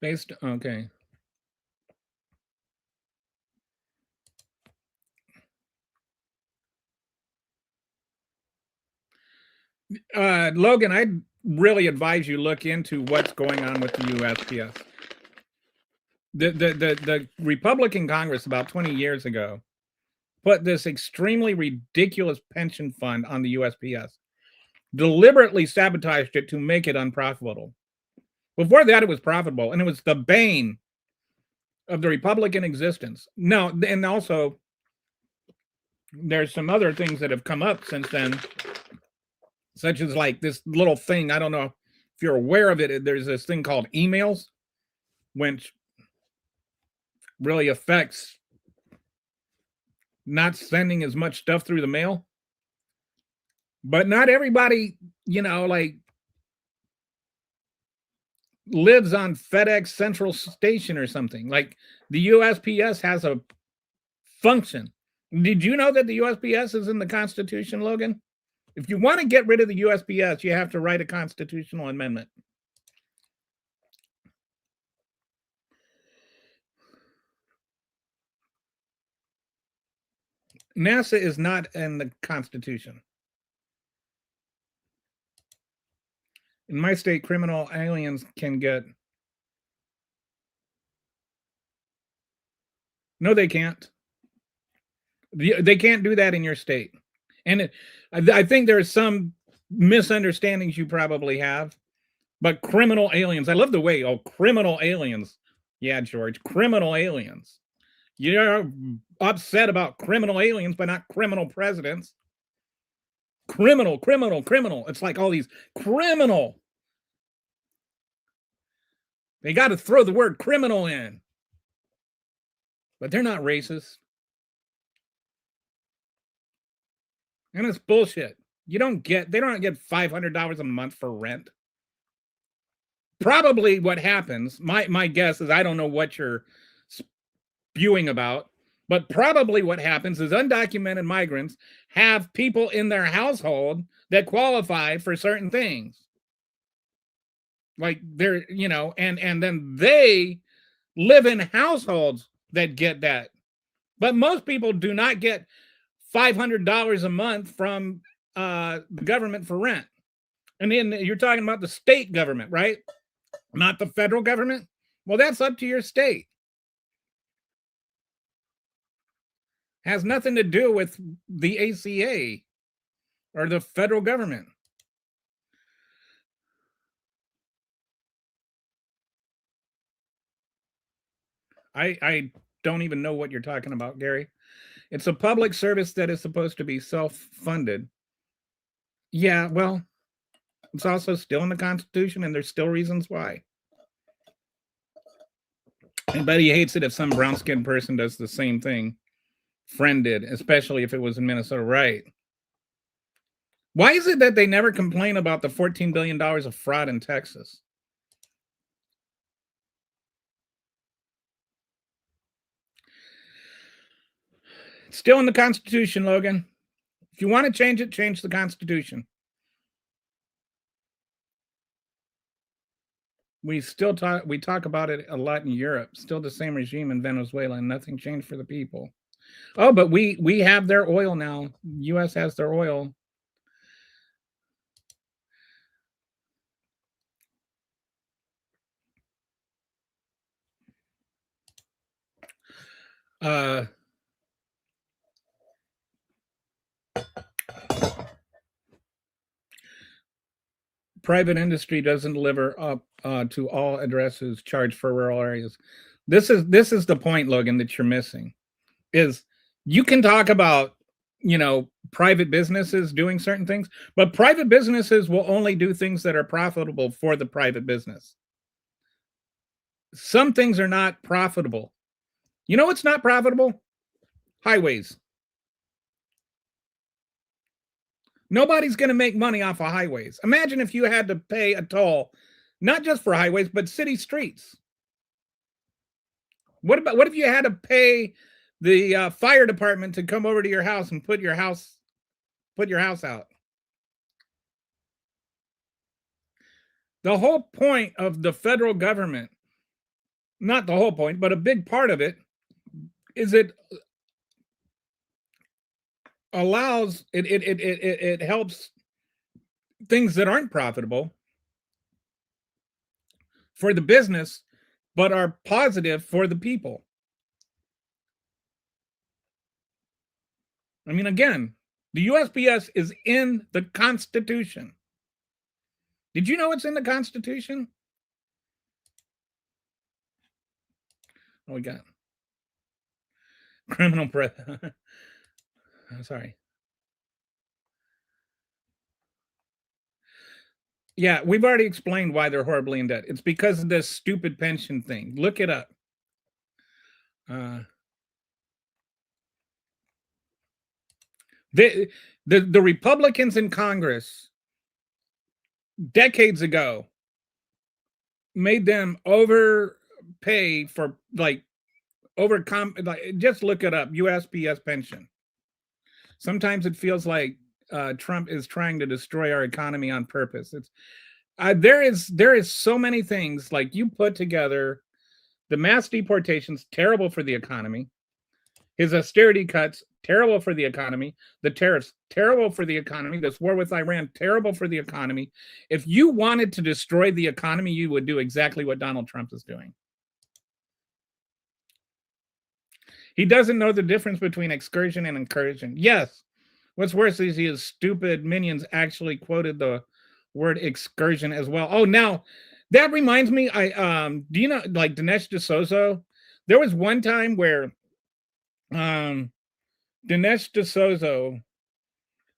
Okay. Logan, I'd really advise you look into what's going on with the USPS. The Republican Congress about 20 years ago put this extremely ridiculous pension fund on the USPS, deliberately sabotaged it to make it unprofitable. Before that, it was profitable, and it was the bane of the Republican existence. No, and also there's some other things that have come up since then, such as like this little thing. I don't know if you're aware of it. There's this thing called emails, which really affects not sending as much stuff through the mail. But not everybody, like lives on FedEx Central Station or something. Like the USPS has a function. Did you know that the USPS is in the Constitution, Logan? If you want to get rid of the USPS, you have to write a constitutional amendment. NASA is not in the Constitution. In my state, criminal aliens can get... No, they can't. They can't do that in your state. And I think there's some misunderstandings you probably have. But criminal aliens, I love the way, criminal aliens. Yeah, George, criminal aliens. You're upset about criminal aliens, but not criminal presidents. Criminal. It's like all these criminal. They got to throw the word criminal in. But they're not racist. And it's bullshit. They don't get $500 a month for rent. Probably what happens, my guess is, I don't know what you're spewing about, but probably what happens is undocumented migrants have people in their household that qualify for certain things. Like they're, and then they live in households that get that. But most people do not get $500 a month from the government for rent. And then you're talking about the state government, right? Not the federal government. Well, that's up to your state. Has nothing to do with the ACA or the federal government. I don't even know what you're talking about, Gary. It's a public service that is supposed to be self-funded. Yeah, well, it's also still in the Constitution, and there's still reasons why. And Betty hates it if some brown-skinned person does the same thing Friend did, especially if it was in Minnesota, right? Why is it that they never complain about the $14 billion of fraud in Texas? Still in the Constitution, Logan. If you want to change it, change the Constitution. We talk about it a lot in Europe. Still the same regime in Venezuela, and nothing changed for the people. Oh, but we have their oil now. U.S. has their oil. Private industry doesn't deliver up to all addresses charged for rural areas. This is the point, Logan, that you're missing. Is you can talk about, private businesses doing certain things, but private businesses will only do things that are profitable for the private business. Some things are not profitable. You know what's not profitable? Highways. Nobody's going to make money off of highways. Imagine if you had to pay a toll, not just for highways, but city streets. What if you had to pay the fire department to come over to your house and put your house out? The whole point of the federal government, not the whole point, but a big part of it, is it allows it helps things that aren't profitable for the business but are positive for the people. I mean, again, the USPS is in the Constitution. Did you know it's in the Constitution? Oh, we got criminal press. I'm sorry. Yeah, we've already explained why they're horribly in debt. It's because of this stupid pension thing. Look it up. The Republicans in Congress decades ago made them overpay for just look it up, USPS pension. Sometimes it feels like Trump is trying to destroy our economy on purpose. It's there is so many things, like you put together the mass deportations, terrible for the economy. His austerity cuts, terrible for the economy. The tariffs, terrible for the economy. This war with Iran, terrible for the economy. If you wanted to destroy the economy, you would do exactly what Donald Trump is doing. He doesn't know the difference between excursion and incursion. Yes. What's worse is his stupid minions actually quoted the word excursion as well. Oh, now that reminds me, do you know, like Dinesh D'Souza? There was one time where Dinesh D'Souza,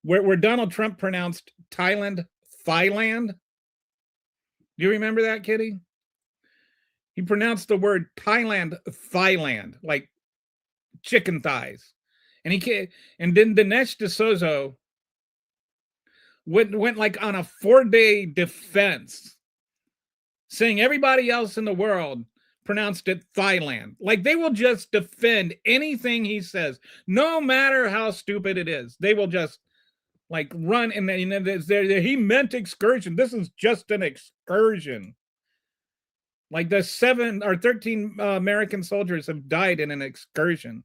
where Donald Trump pronounced Thailand, Thailand. Do you remember that, Kitty? He pronounced the word Thailand, Thailand, like chicken thighs. And then Dinesh D'Souza went like on a 4-day defense, saying everybody else in the world pronounced it Thailand. Like they will just defend anything he says, no matter how stupid it is. They will just like run and he meant excursion. This is just an excursion. Like the 7 or 13 American soldiers have died in an excursion.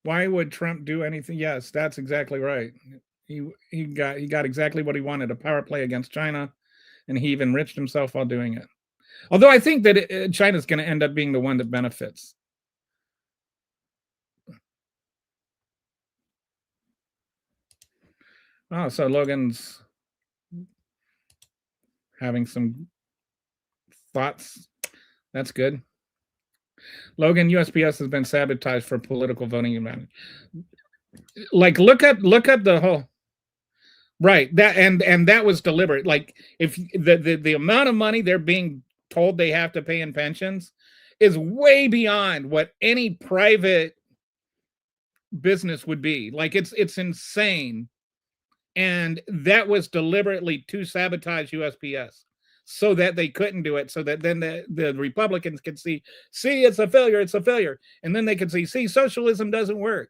Why would Trump do anything? Yes, that's exactly right. He got exactly what he wanted, a power play against China, and he even enriched himself while doing it. Although I think that China's going to end up being the one that benefits. Oh, so Logan's having some thoughts. That's good. Logan, USPS has been sabotaged for political voting advantage. Like look up the whole right, that and that was deliberate. Like if the amount of money they're being told they have to pay in pensions is way beyond what any private business would be. Like it's insane. And that was deliberately to sabotage USPS. so that they couldn't do it, so that then the Republicans could see it's a failure, it's a failure. And then they could see socialism doesn't work.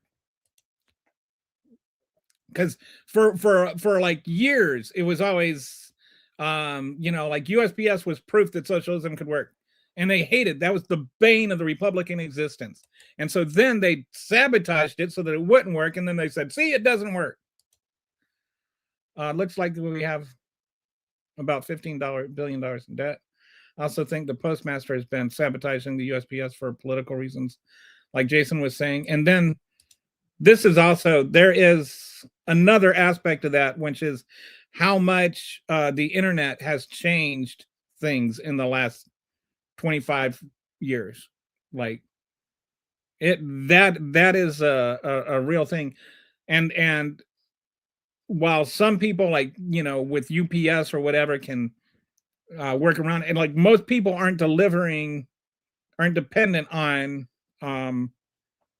Because for like years, it was always, like USPS was proof that socialism could work. And they hated, that was the bane of the Republican existence. And so then they sabotaged it so that it wouldn't work. And then they said, see, it doesn't work. Looks like we have about $15 billion in debt. I also think the postmaster has been sabotaging the USPS for political reasons, like Jason was saying. And then this is also, there is another aspect of that, which is how much the internet has changed things in the last 25 years. Like that is a real thing. And while some people, like, with UPS or whatever, can work around, and like most people aren't dependent on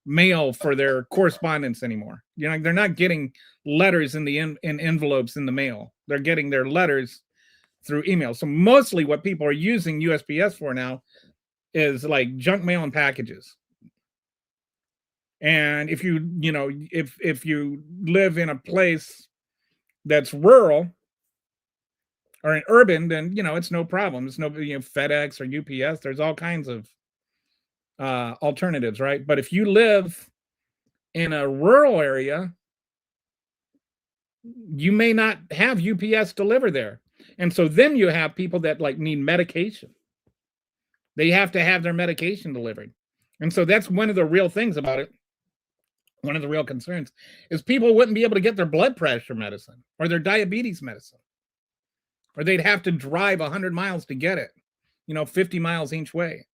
mail for their correspondence anymore. They're not getting letters in envelopes in the mail. They're getting their letters through email. So mostly what people are using USPS for now is like junk mail and packages. And if if you live in a place that's rural or an urban, then it's no problem. It's no FedEx or UPS. There's all kinds of alternatives, right? But if you live in a rural area, you may not have UPS deliver there. And so then you have people that like need medication. They have to have their medication delivered. And so that's one of the real things about it. One of the real concerns is people wouldn't be able to get their blood pressure medicine or their diabetes medicine, or they'd have to drive 100 miles to get it, 50 miles each way.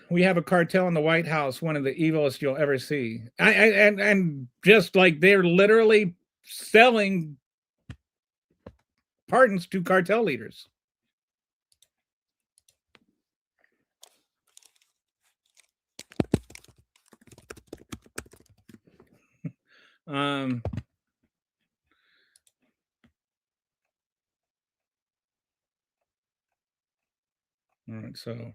We have a cartel in the White House, one of the evilest you'll ever see. And just like they're literally selling pardons to cartel leaders. All right, so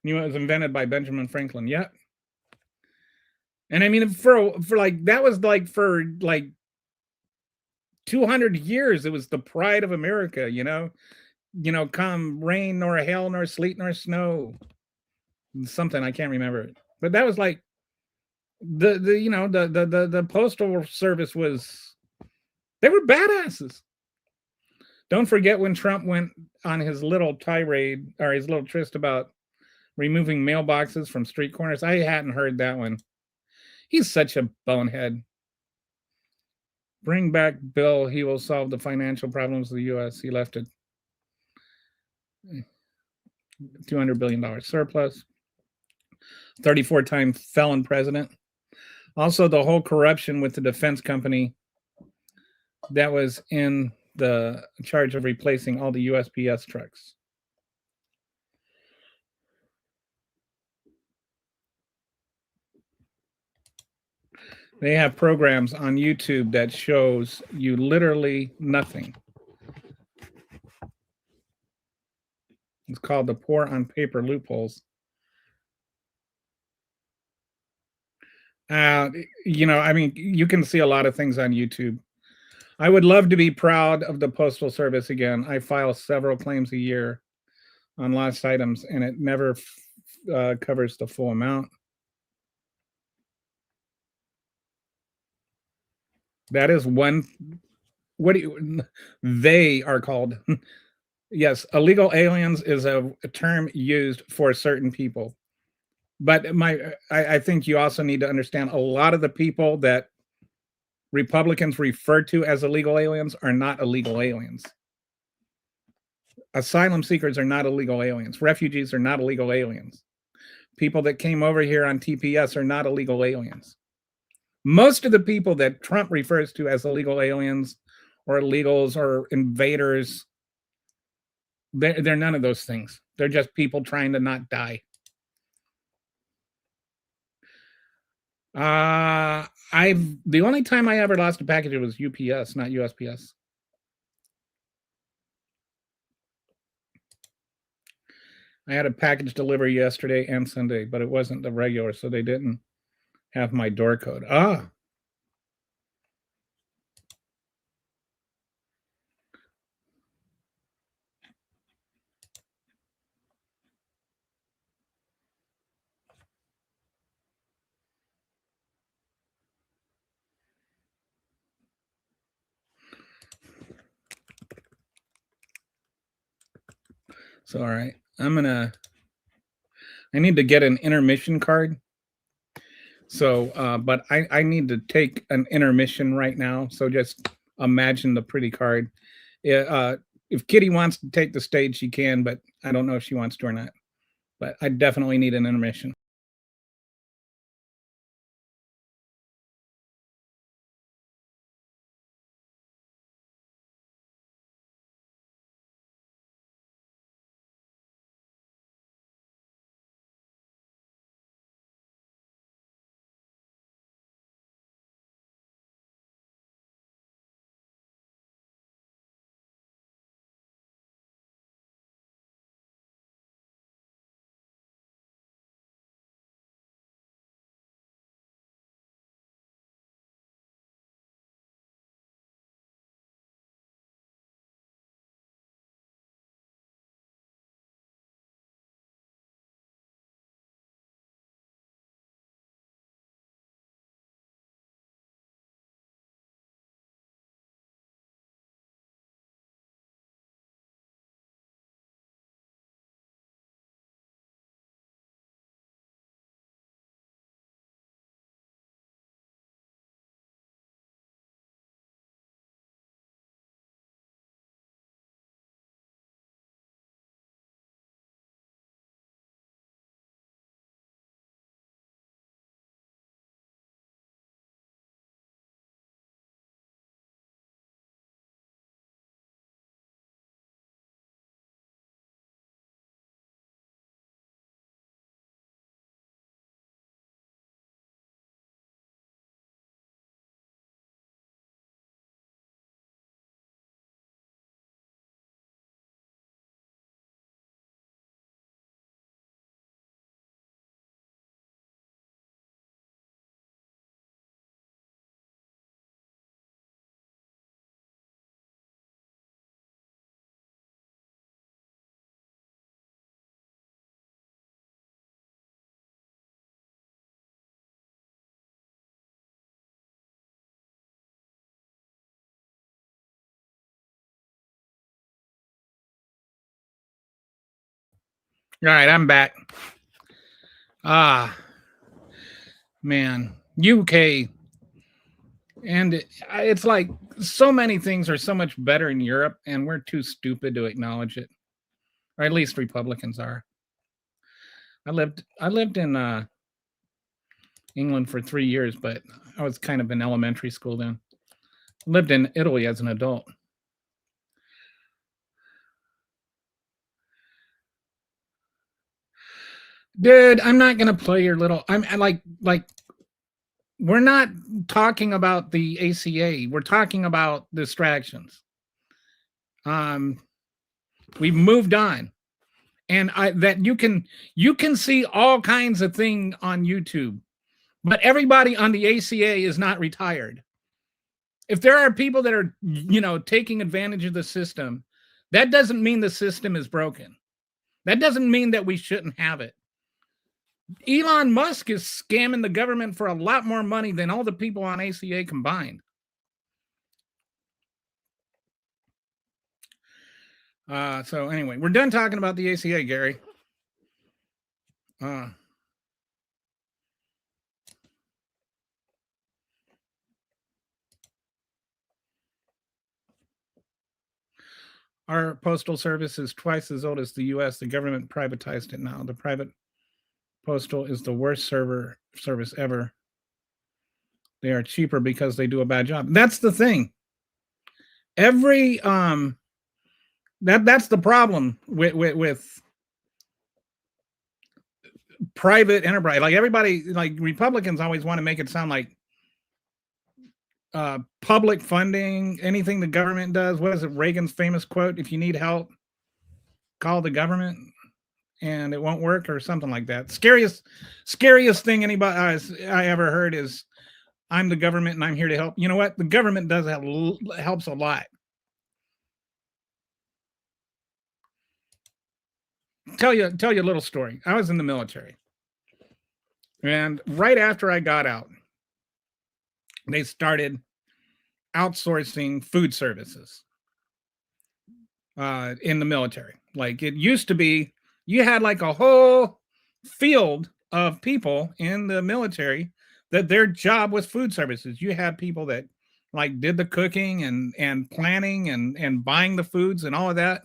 it was invented by Benjamin Franklin. Yeah. And I mean, for like, that was like for like 200 years, it was the pride of America, come rain nor hail nor sleet nor snow. Something I can't remember. But that was like the postal service was, they were badasses. Don't forget when Trump went on his little tirade or his little tryst about removing mailboxes from street corners. I hadn't heard that one. He's such a bonehead. Bring back Bill. He will solve the financial problems of the U.S. He left it $200 billion surplus. 34-time felon president. Also, the whole corruption with the defense company that was in the charge of replacing all the USPS trucks. They have programs on YouTube that shows you literally nothing. It's called the Poor on Paper Loopholes. I mean, you can see a lot of things on YouTube. I would love to be proud of the Postal Service again. I file several claims a year on lost items, and it never covers the full amount. That is one. They are called. Yes, illegal aliens is a term used for certain people. But I think you also need to understand a lot of the people that Republicans refer to as illegal aliens are not illegal aliens. Asylum seekers are not illegal aliens. Refugees are not illegal aliens. People that came over here on TPS are not illegal aliens. Most of the people that Trump refers to as illegal aliens or illegals or invaders, they're none of those things. They're just people trying to not die. The only time I ever lost a package was UPS, not USPS. I had a package delivery yesterday and Sunday, but it wasn't the regular, so they didn't have my door code. So, all right, I need to get an intermission card. So, but I need to take an intermission right now. So just imagine the pretty card. If Kitty wants to take the stage, she can, but I don't know if she wants to or not. But I definitely need an intermission. All right, I'm back. Man, UK. And it's like so many things are so much better in Europe, and we're too stupid to acknowledge it. Or at least Republicans are. I lived in England for 3 years, but I was kind of in elementary school then. Lived in Italy as an adult. Dude, I'm not gonna play your little. I'm like we're not talking about the ACA. We're talking about distractions. We've moved on, and that you can see all kinds of things on YouTube, but everybody on the ACA is not retired. If there are people that are taking advantage of the system, that doesn't mean the system is broken. That doesn't mean that we shouldn't have it. Elon Musk is scamming the government for a lot more money than all the people on ACA combined. So anyway, we're done talking about the ACA, Gary. Our postal service is twice as old as the U.S. The government privatized it now. The private postal is the worst service ever. They are cheaper because they do a bad job. That's the thing. Every that's the problem with private enterprise. Like everybody, like Republicans always want to make it sound like public funding, anything the government does. What is it? Reagan's famous quote: "If you need help, call the government, and it won't work," or something like that. Scariest thing anybody I ever heard is, "I'm the government and I'm here to help." You know what? The government does helps a lot. Tell you a little story. I was in the military, and right after I got out, they started outsourcing food services in the military. Like it used to be, you had like a whole field of people in the military that their job was food services. You had people that like did the cooking and planning and buying the foods and all of that.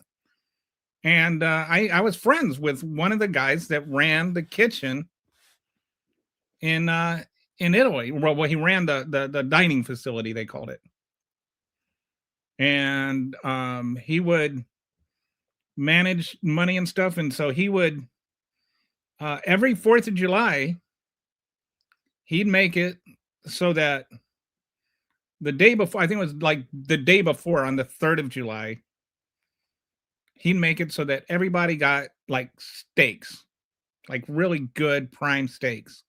And I was friends with one of the guys that ran the kitchen in Italy. Well, he ran the dining facility, they called it. And he would manage money and stuff. And so he would every 4th of July, he'd make it so that the day before, I think it was like the day before on the 3rd of July, he'd make it so that everybody got like steaks, like really good prime steaks.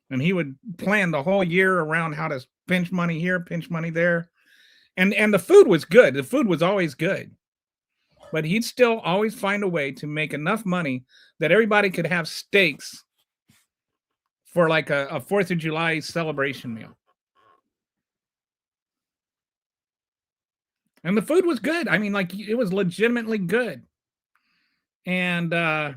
And he would plan the whole year around how to pinch money here, pinch money there. And the food was good. The food was always good. But he'd still always find a way to make enough money that everybody could have steaks for like a 4th of July celebration meal. And the food was good. I mean, like it was legitimately good. And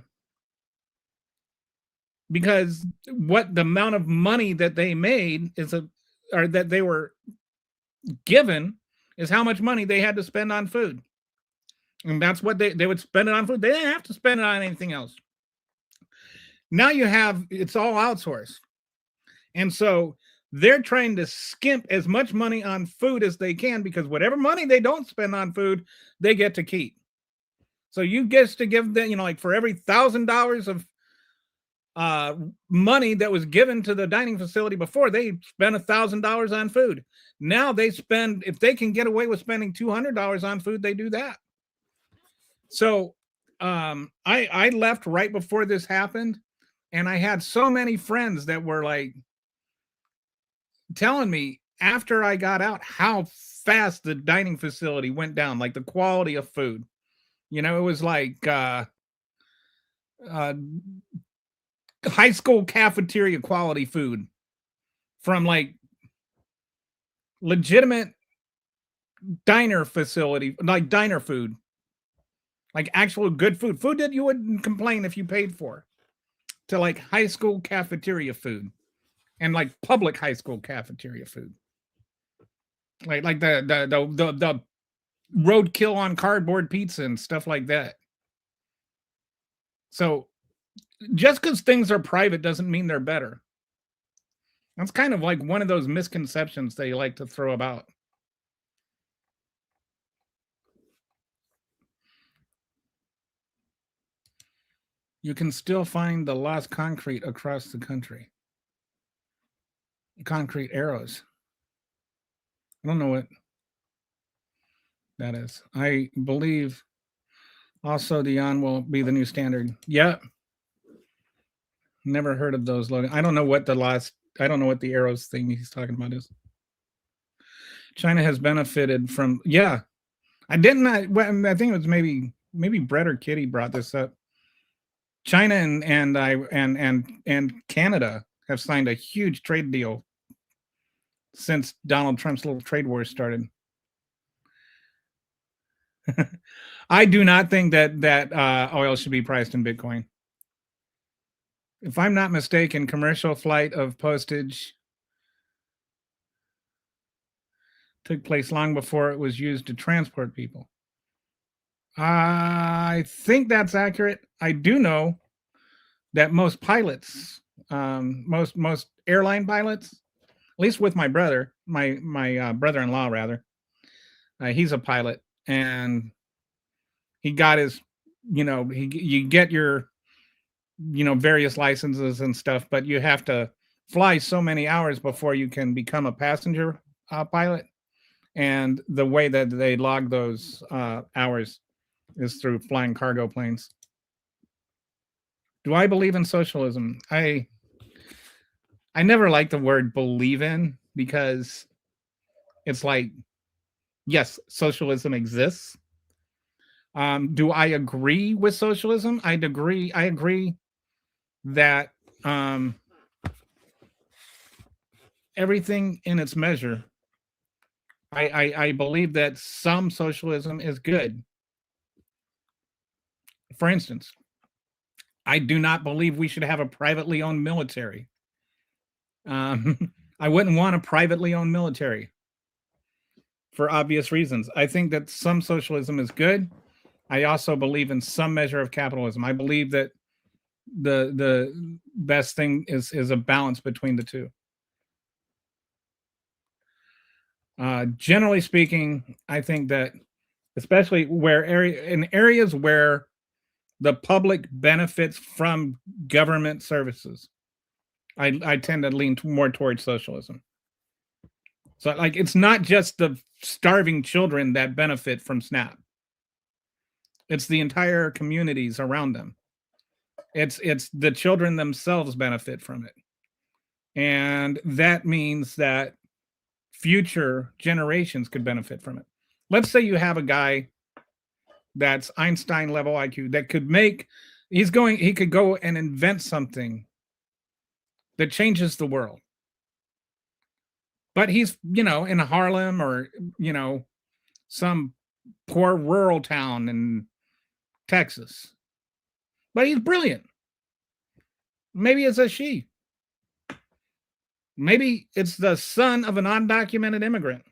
because what the amount of money that they made or that they were given is how much money they had to spend on food. And that's what they would spend it on food. They didn't have to spend it on anything else. Now it's all outsourced. And so they're trying to skimp as much money on food as they can, because whatever money they don't spend on food, they get to keep. So you get to give them, like for every $1,000 of money that was given to the dining facility before, they spent $1,000 on food. Now they spend, if they can get away with spending $200 on food, they do that. So I left right before this happened, and I had so many friends that were like telling me after I got out how fast the dining facility went down, like the quality of food. It was like high school cafeteria quality food from like legitimate diner facility, like diner food, like actual good food that you wouldn't complain if you paid for, to like high school cafeteria food and like public high school cafeteria food, like the roadkill on cardboard pizza and stuff like that. So just because things are private doesn't mean they're better. That's kind of like one of those misconceptions they like to throw about. You can still find the lost concrete across the country. Concrete arrows. I don't know what that is. I believe also the on will be the new standard. Yep. Never heard of those, Logan. I don't know what the arrows thing he's talking about is. China has benefited from, yeah. I think it was maybe Brett or Kitty brought this up. China and Canada have signed a huge trade deal since Donald Trump's little trade war started. I do not think that oil should be priced in Bitcoin. If I'm not mistaken, commercial flight of postage took place long before it was used to transport people. I think that's accurate. I do know that most pilots, most airline pilots, at least with my brother, my brother-in-law rather, he's a pilot, and he got his, you get your various licenses and stuff, but you have to fly so many hours before you can become a passenger pilot. And the way that they log those hours is through flying cargo planes. Do I believe in socialism? I never liked the word believe in, because it's like, yes, socialism exists. Do I agree with socialism? I agree that everything in its measure. I believe that some socialism is good. For instance, I do not believe we should have a privately owned military. I wouldn't want a privately owned military for obvious reasons. I think that some socialism is good. I also believe in some measure of capitalism. I believe that the best thing is a balance between the two. Generally speaking, I think that, especially in areas where the public benefits from government services, I tend to lean more towards socialism. So, like, it's not just the starving children that benefit from SNAP. It's the entire communities around them. It's the children themselves benefit from it. And that means that future generations could benefit from it. Let's say you have a guy that's Einstein level IQ that could he could go and invent something that changes the world. But he's, in Harlem or, some poor rural town in Texas. But he's brilliant. Maybe it's a she. Maybe it's the son of an undocumented immigrant.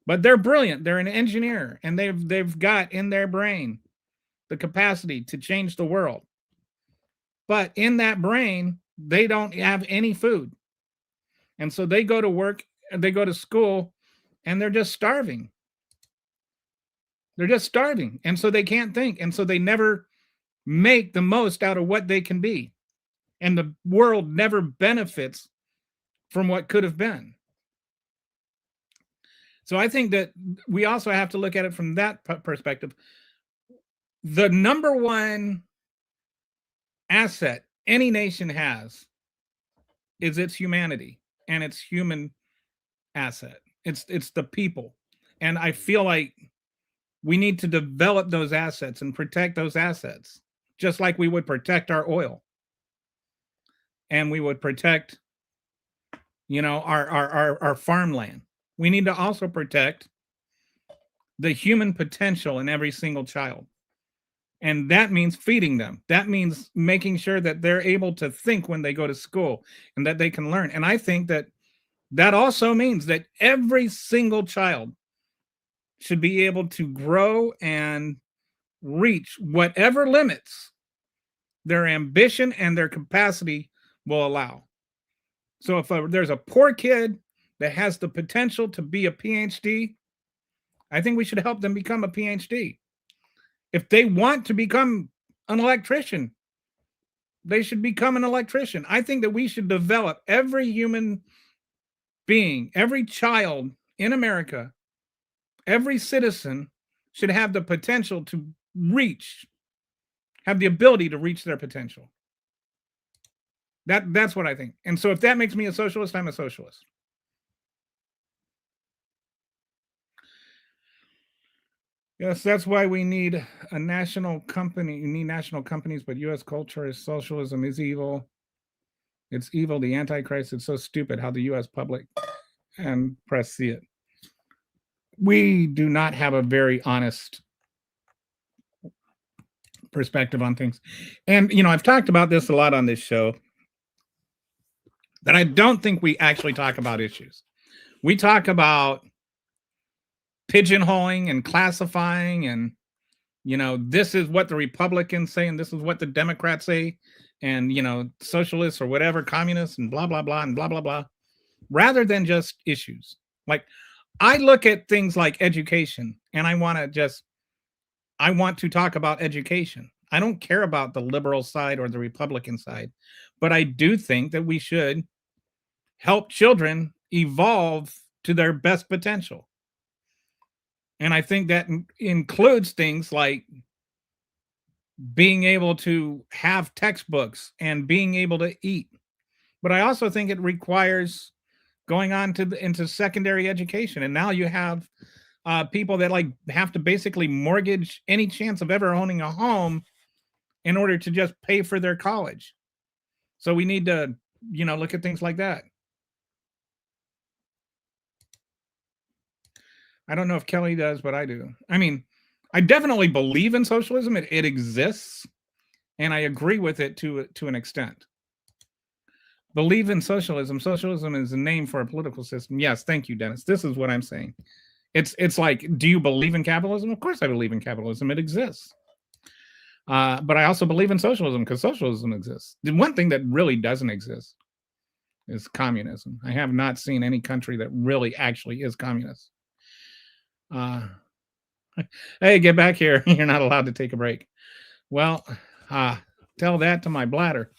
But they're brilliant. They're an engineer, and they've got in their brain the capacity to change the world. But in that brain, they don't have any food. And so they go to work, and they go to school, and they're just starving. They're just starving. And so they can't think. And so they never make the most out of what they can be. And the world never benefits from what could have been. So I think that we also have to look at it from that perspective. The number one asset any nation has is its humanity and its human asset. It's the people. And I feel like we need to develop those assets and protect those assets, just like we would protect our oil. And we would protect, our farmland. We need to also protect the human potential in every single child. And that means feeding them. That means making sure that they're able to think when they go to school and that they can learn. And I think that also means that every single child should be able to grow and reach whatever limits their ambition and their capacity will allow. So if there's a poor kid that has the potential to be a PhD, I think we should help them become a PhD. If they want to become an electrician, they should become an electrician. I think that we should develop every human being, every child in America, every citizen should have the potential to have the ability to reach their potential. That's what I think. And so if that makes me a socialist, I'm a socialist. Yes, that's why we need a national company. You need national companies, but U.S. culture is socialism is evil. It's evil, the Antichrist. It's so stupid how the U.S. public and press see it. We do not have a very honest perspective on things. And, I've talked about this a lot on this show, that I don't think we actually talk about issues. We talk about pigeonholing and classifying and, this is what the Republicans say and this is what the Democrats say and, socialists or whatever, communists and blah, blah, blah, and blah, blah, blah, rather than just issues. Like, I look at things like education and I want to talk about education. I don't care about the liberal side or the Republican side, but I do think that we should help children evolve to their best potential. And I think that includes things like being able to have textbooks and being able to eat. But I also think it requires going on to into secondary education. And now you have people that like have to basically mortgage any chance of ever owning a home in order to just pay for their college. So we need to, look at things like that. I don't know if Kelly does, but I do. I mean, I definitely believe in socialism. It exists, and I agree with it to an extent. Believe in socialism. Socialism is a name for a political system. Yes, thank you, Dennis. This is what I'm saying. It's like, do you believe in capitalism? Of course I believe in capitalism. It exists. But I also believe in socialism because socialism exists. The one thing that really doesn't exist is communism. I have not seen any country that really actually is communist. Hey, get back here. You're not allowed to take a break. Well, tell that to my bladder.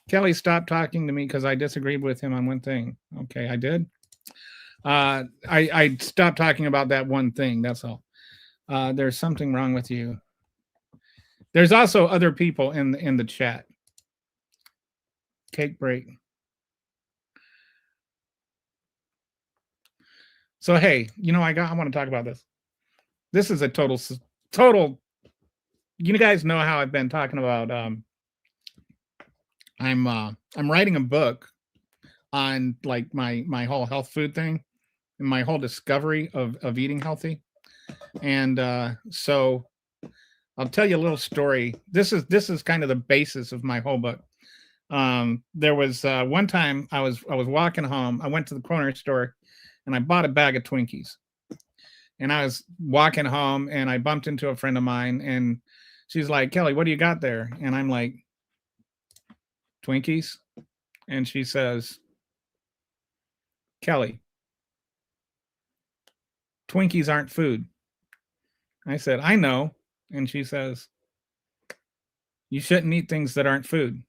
Kelly stopped talking to me because I disagreed with him on one thing. Okay, I did. I stopped talking about that one thing. That's all. There's something wrong with you. There's also other people in the chat. Cake break. So hey, I want to talk about this. This is a total. You guys know how I've been talking about. I'm writing a book on like my whole health food thing and my whole discovery of eating healthy. And so I'll tell you a little story. This is kind of the basis of my whole book. There was one time I was walking home. I went to the corner store and I bought a bag of Twinkies. And I was walking home and I bumped into a friend of mine and she's like, Kelly, what do you got there? And I'm like, Twinkies. And she says, Kelly, Twinkies aren't food. I said, I know. And she says, you shouldn't eat things that aren't food.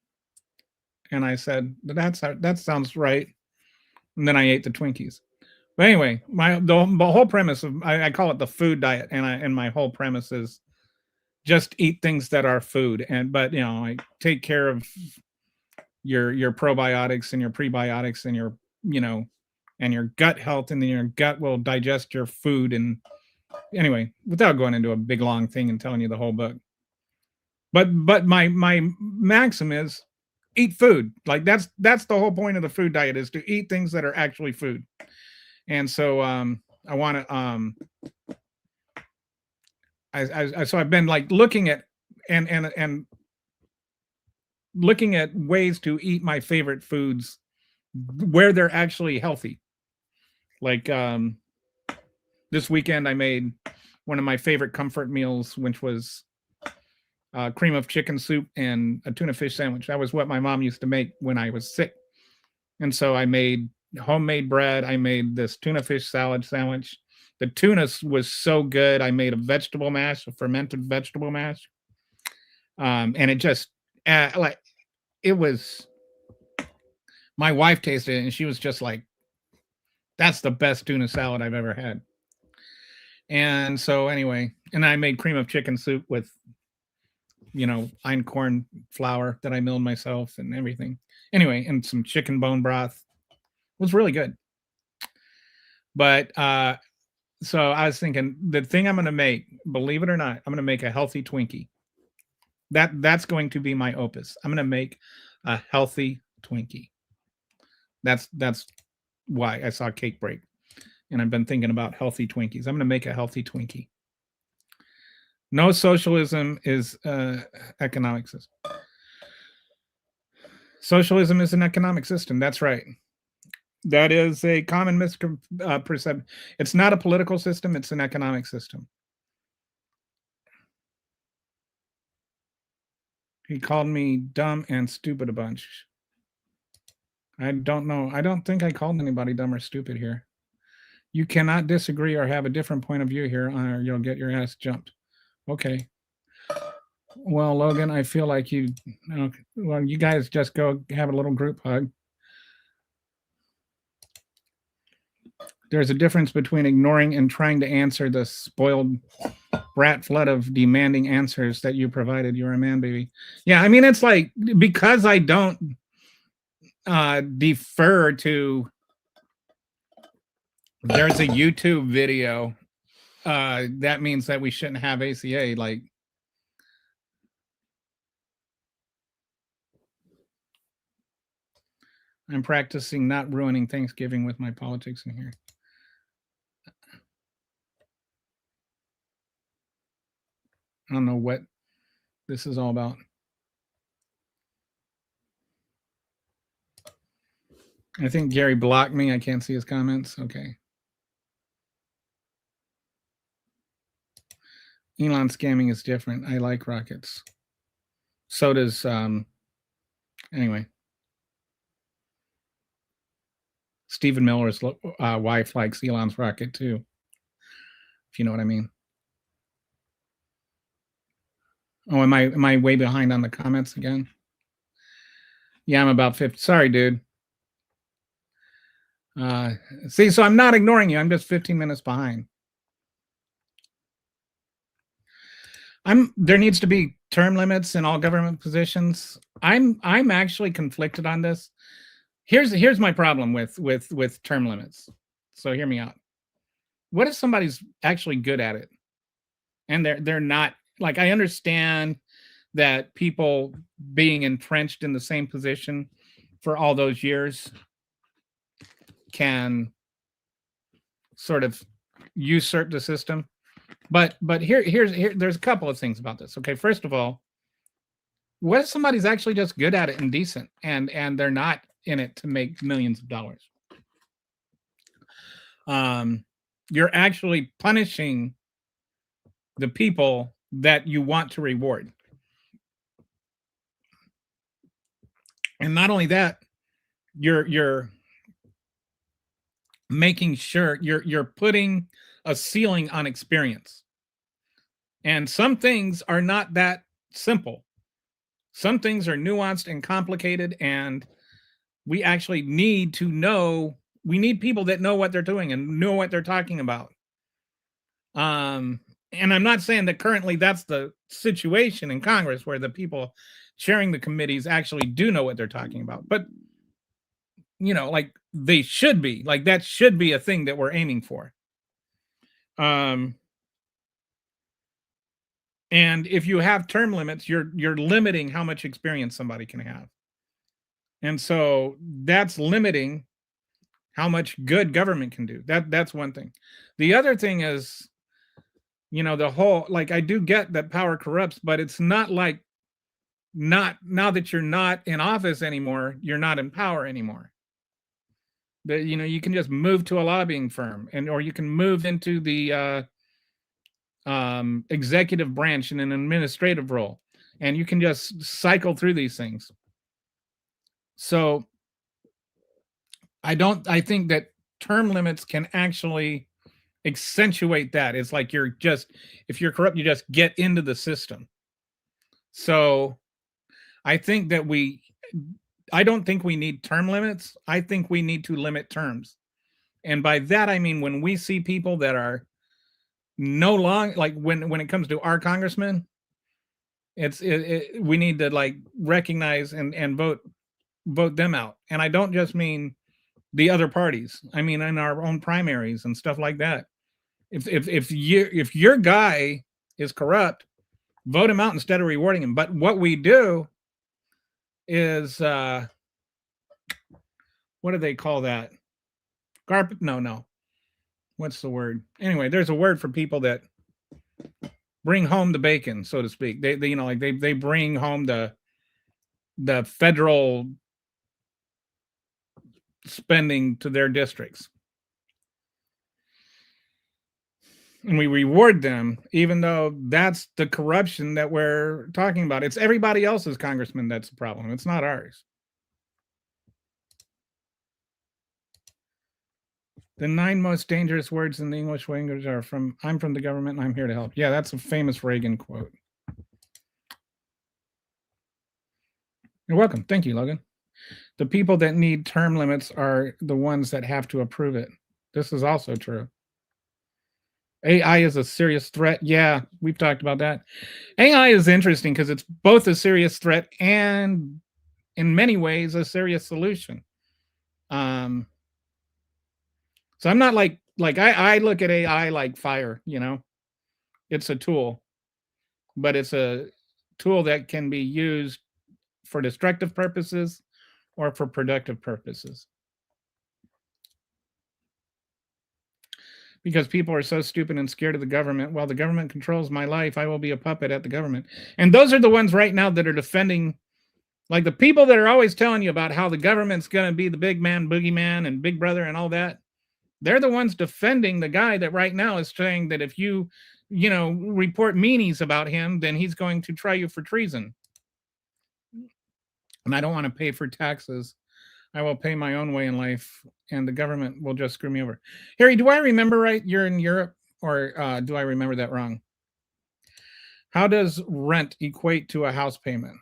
And I said, that sounds right. And then I ate the Twinkies. But anyway, the whole premise of I call it the food diet, and my whole premise is just eat things that are food. But I take care of your probiotics and your prebiotics and your and your gut health, and then your gut will digest your food. And anyway, without going into a big long thing and telling you the whole book. But my maxim is eat food. Like that's the whole point of the food diet, is to eat things that are actually food. And so I want to so I've been like looking at and looking at ways to eat my favorite foods where they're actually healthy. Like this weekend I made one of my favorite comfort meals, which was cream of chicken soup and a tuna fish sandwich. That was what my mom used to make when I was sick. And so I made homemade bread. I made this tuna fish salad sandwich. The tuna was so good. I made a vegetable mash, a fermented vegetable mash. And it just like it was, my wife tasted it and she was just like, that's the best tuna salad I've ever had. And so anyway, and I made cream of chicken soup with, einkorn flour that I milled myself and everything. Anyway, and some chicken bone broth. It was really good. But so I was thinking, the thing I'm going to make, believe it or not, I'm going to make a healthy Twinkie. That's going to be my opus. I'm going to make a healthy Twinkie. That's why I saw Cake Break. And I've been thinking about healthy Twinkies. I'm going to make a healthy Twinkie. No, socialism is economic system. Socialism is an economic system. That's right. That is a common misperception. It's not a political system. It's an economic system. He called me dumb and stupid a bunch. I don't know. I don't think I called anybody dumb or stupid here. You cannot disagree or have a different point of view here, or you'll get your ass jumped. Okay. Well, Logan, I feel like you guys just go have a little group hug. There's a difference between ignoring and trying to answer the spoiled brat flood of demanding answers that you provided. You're a man, baby. Yeah, I mean, it's like, because I don't defer to, there's a YouTube video, that means that we shouldn't have ACA. Like, I'm practicing not ruining Thanksgiving with my politics in here. I don't know what this is all about. I think Gary blocked me. I can't see his comments. Okay. Elon scamming is different. I like rockets. So does, anyway. Stephen Miller's wife likes Elon's rocket too, if you know what I mean. Oh, am I way behind on the comments again? Yeah, I'm about 50. Sorry, dude. See, so I'm not ignoring you. I'm just 15 minutes behind. There needs to be term limits in all government positions. I'm actually conflicted on this. Here's my problem with term limits. So hear me out. What if somebody's actually good at it and they're not? Like, I understand that people being entrenched in the same position for all those years can sort of usurp the system. But here there's a couple of things about this. Okay, first of all, what if somebody's actually just good at it and decent and they're not in it to make millions of dollars? You're actually punishing the people that you want to reward. And not only that, you're making sure you're putting a ceiling on experience. And some things are not that simple. Some things are nuanced and complicated, and we actually need to know. We need people that know what they're doing and know what they're talking about. And I'm not saying that currently that's the situation in Congress where the people chairing the committees actually do know what they're talking about. But, you know, like, they should be. Like, that should be a thing that we're aiming for. And if you have term limits, you're limiting how much experience somebody can have. And so that's limiting how much good government can do. That's one thing. The other thing is, you know, the whole, like, I do get that power corrupts, but it's not like, not now that you're not in office anymore, you're not in power anymore. That, you know, you can just move to a lobbying firm, or you can move into the executive branch in an administrative role, and you can just cycle through these things. So I think that term limits can actually accentuate that. It's like, if you're corrupt, you just get into the system. So I think that I don't think we need term limits. I think we need to limit terms. And by that, I mean, when we see people that are no long, like when it comes to our congressmen, we need to, like, recognize and vote them out. And I don't just mean the other parties. I mean, in our own primaries and stuff like that. If your guy is corrupt, vote him out instead of rewarding him. But what we do is, what do they call that? No. What's the word? Anyway, there's a word for people that bring home the bacon, so to speak. They you know, like, they bring home the federal spending to their districts. And we reward them, even though that's the corruption that we're talking about. It's everybody else's congressman that's the problem. It's not ours. The 9 most dangerous words in the English language are I'm from the government and I'm here to help. Yeah, that's a famous Reagan quote. You're welcome. Thank you, Logan. The people that need term limits are the ones that have to approve it. This is also true. AI is a serious threat. Yeah, we've talked about that. AI is interesting because it's both a serious threat and, in many ways, a serious solution. So I'm not like I look at AI like fire. It's a tool, but it's a tool that can be used for destructive purposes or for productive purposes. Because people are so stupid and scared of the government. While the government controls my life, I will be a puppet at the government. And those are the ones right now that are defending, like the people that are always telling you about how the government's going to be the big man, boogeyman, and big brother and all that. They're the ones defending the guy that right now is saying that if you report meanies about him, then he's going to try you for treason. And I don't want to pay for taxes. I will pay my own way in life, and the government will just screw me over. Harry, do I remember right? You're in Europe, or do I remember that wrong? How does rent equate to a house payment?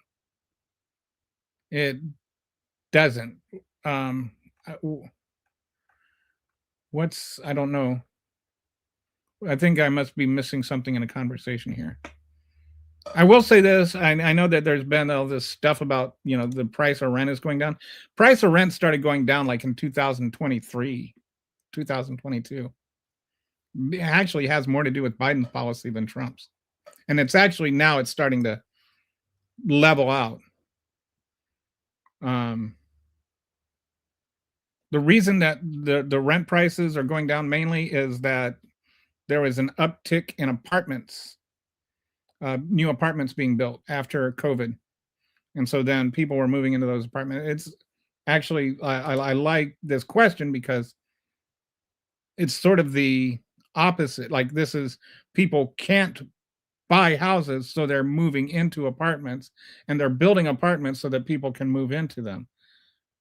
It doesn't. I don't know. I think I must be missing something in a conversation here. I will say this. I know that there's been all this stuff about, the price of rent is going down. Price of rent started going down like in 2023, 2022. It actually has more to do with Biden's policy than Trump's. And it's actually now it's starting to level out. The reason that the rent prices are going down mainly is that there was an uptick in apartments, new apartments being built after COVID. And so then people were moving into those apartments. It's actually, I like this question because it's sort of the opposite. Like this is people can't buy houses, so they're moving into apartments, and they're building apartments so that people can move into them.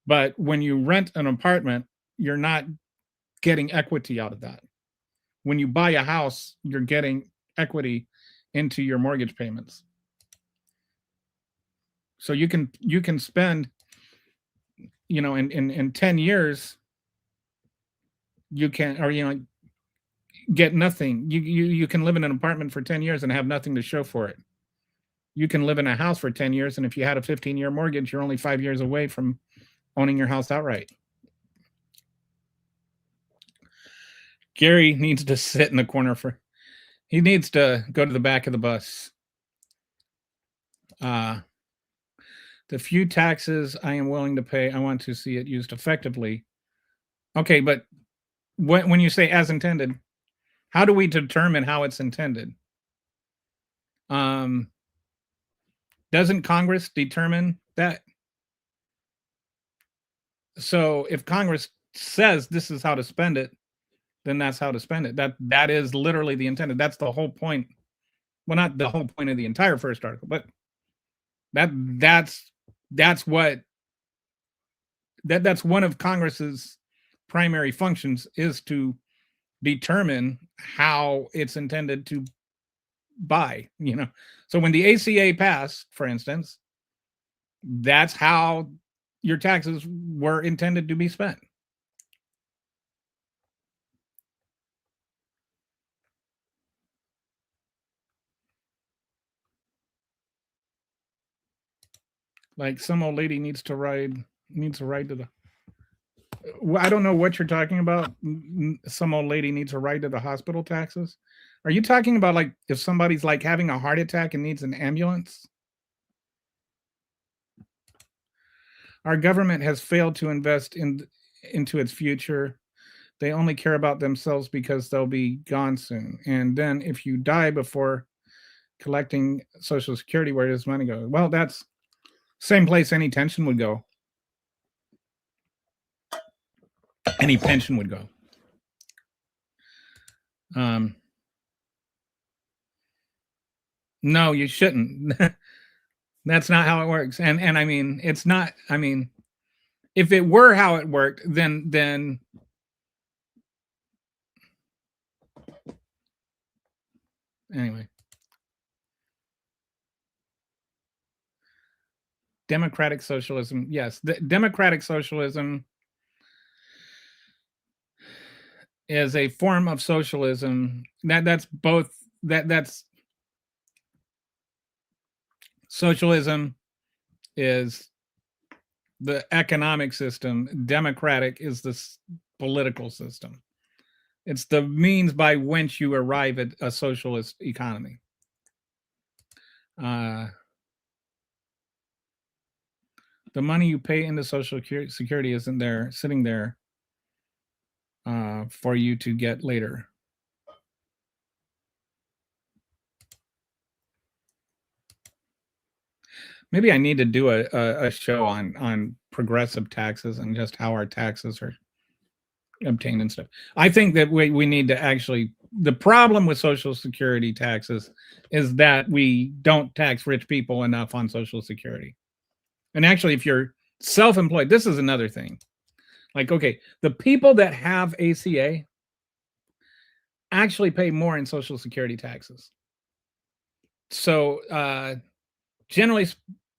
But when you rent an apartment, you're not getting equity out of that. When you buy a house, you're getting equity into your mortgage payments. So you can spend, in 10 years, you can, or get nothing. You can live in an apartment for 10 years and have nothing to show for it. You can live in a house for 10 years, and if you had a 15-year mortgage, you're only 5 years away from owning your house outright. Gary needs to sit in the corner he needs to go to the back of the bus. The few taxes I am willing to pay, I want to see it used effectively. Okay, but when you say as intended, how do we determine how it's intended? Doesn't Congress determine that? So if Congress says this is how to spend it, then that's how to spend it. That is literally the intended. That's the whole point. Well, not the whole point of the entire first article, but that's one of Congress's primary functions, is to determine how it's intended to buy. So when the ACA passed, for instance, that's how your taxes were intended to be spent. Like some old lady needs a ride to the. I don't know what you're talking about. Some old lady needs a ride to the hospital taxes. Are you talking about like if somebody's like having a heart attack and needs an ambulance? Our government has failed to invest into its future. They only care about themselves because they'll be gone soon. And then if you die before collecting Social Security, where does money go? Well, that's same place any pension would go. Any pension would go. No, you shouldn't. That's not how it works. And I mean, it's not. I mean, if it were how it worked, then anyway. Democratic socialism. Yes, the democratic socialism is a form of socialism that's both that's socialism is the economic system, democratic is the political system. It's the means by which you arrive at a socialist economy. The money you pay into Social Security isn't there, sitting there for you to get later. Maybe I need to do a show on progressive taxes and just how our taxes are obtained and stuff. I think that we need to actually, the problem with Social Security taxes is that we don't tax rich people enough on Social Security. And actually, if you're self-employed, this is another thing. Like, okay, the people that have ACA actually pay more in Social Security taxes. So generally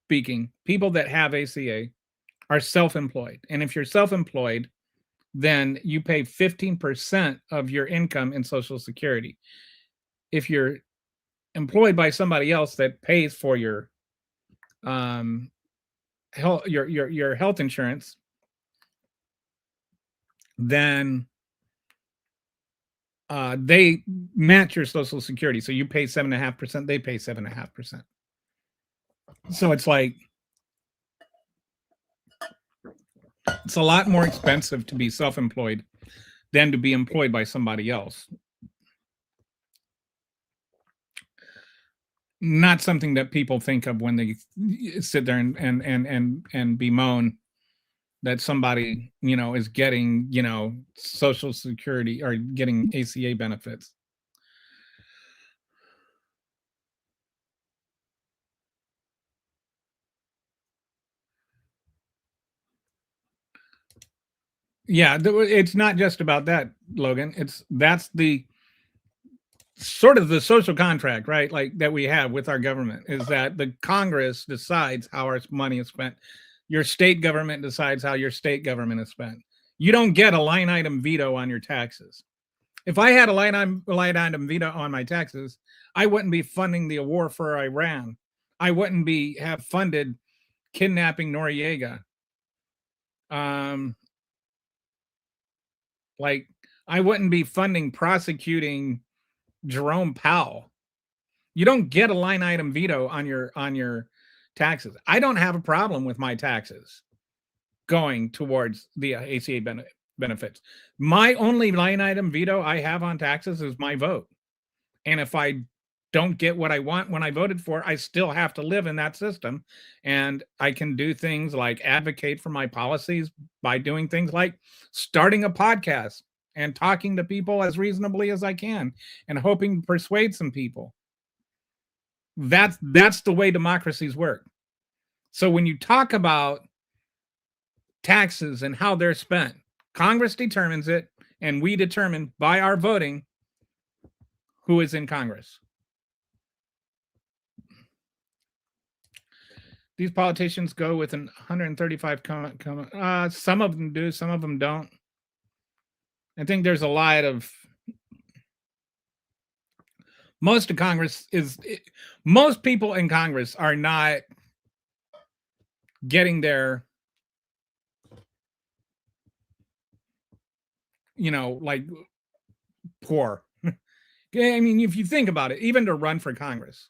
speaking, people that have ACA are self-employed. And if you're self-employed, then you pay 15% of your income in Social Security. If you're employed by somebody else that pays for your health, your health insurance, then they match your Social Security. So you pay 7.5%, they pay 7.5%. So it's like, it's a lot more expensive to be self-employed than to be employed by somebody else. Not something that people think of when they sit there and bemoan that somebody, is getting, Social Security or getting ACA benefits. Yeah, it's not just about that, Logan. That's the sort of the social contract, right? Like that we have with our government is that the Congress decides how our money is spent. Your state government decides how your state government is spent. You don't get a line item veto on your taxes. If I had a line item veto on my taxes, I wouldn't be funding the war for Iran. I wouldn't have funded kidnapping Noriega. Like I wouldn't be funding prosecuting Jerome Powell. You don't get a line item veto on your taxes. I don't have a problem with my taxes going towards the ACA benefits. My only line item veto I have on taxes is my vote. And if I don't get what I want when I voted for, I still have to live in that system. And I can do things like advocate for my policies by doing things like starting a podcast and talking to people as reasonably as I can and hoping to persuade some people. That's the way democracies work. So when you talk about taxes and how they're spent, Congress determines it, and we determine by our voting who is in Congress. These politicians go with an 135 some of them do, some of them don't. I think there's a lot of most people in Congress are not getting their, like poor. I mean, if you think about it, even to run for Congress,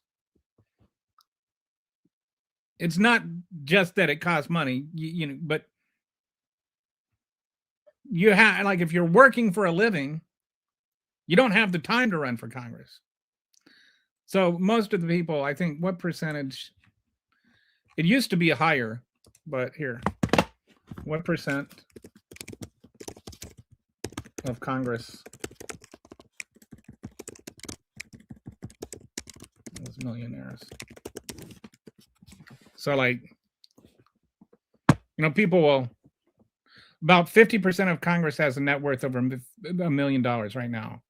it's not just that it costs money, but you have, like, if you're working for a living, you don't have the time to run for Congress. So most of the people, I think, what percentage? It used to be higher, but here, what percent of Congress was millionaires? So, like, people will, about 50% of Congress has a net worth over $1 million right now.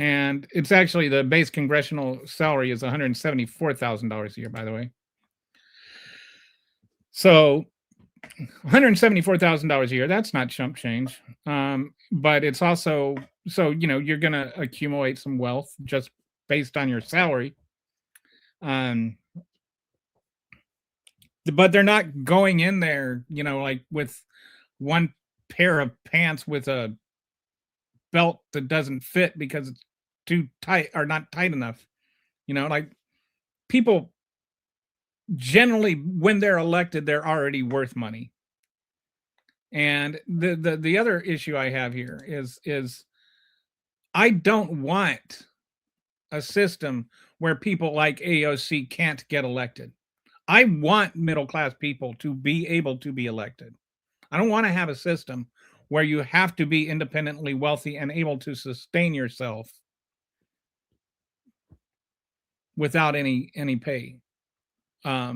And it's actually the base congressional salary is $174,000 a year, by the way. So $174,000 a year, that's not chump change. But it's also, so, you're going to accumulate some wealth just based on your salary. But they're not going in there, like with one pair of pants with a belt that doesn't fit because it's too tight or not tight enough. Like people generally, when they're elected, they're already worth money. And the other issue I have here is I don't want a system where people like AOC can't get elected. I want middle class people to be able to be elected. I don't want to have a system where you have to be independently wealthy and able to sustain yourself without any pay. So I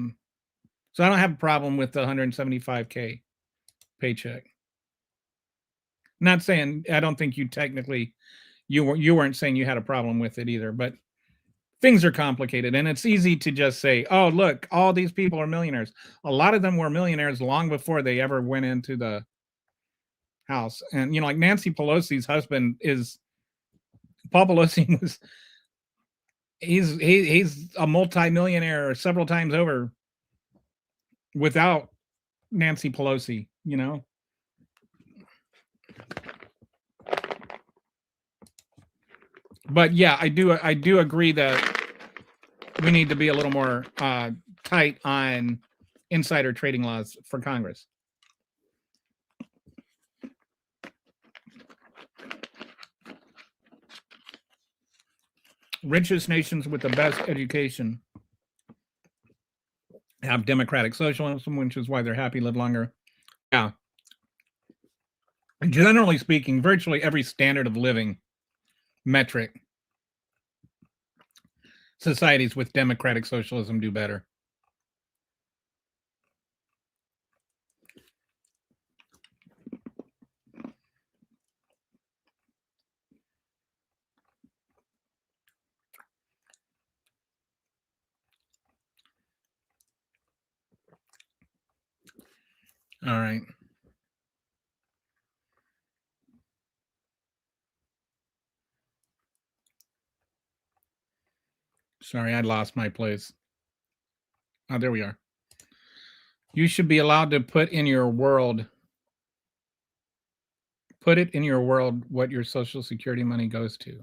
don't have a problem with the $175K paycheck. Not saying, I don't think you technically, you weren't saying you had a problem with it either, but things are complicated, and it's easy to just say, oh, look, all these people are millionaires. A lot of them were millionaires long before they ever went into the House. And, like Nancy Pelosi's husband is, Paul Pelosi was, he's a multi-millionaire several times over without Nancy Pelosi, But yeah, I do agree that we need to be a little more tight on insider trading laws for Congress. Richest nations with the best education have democratic socialism, which is why they're happy, live longer. Yeah. Generally speaking, virtually every standard of living metric, societies with democratic socialism do better. All right. Sorry, I lost my place. Oh, there we are. You should be allowed to put it in your world what your Social Security money goes to.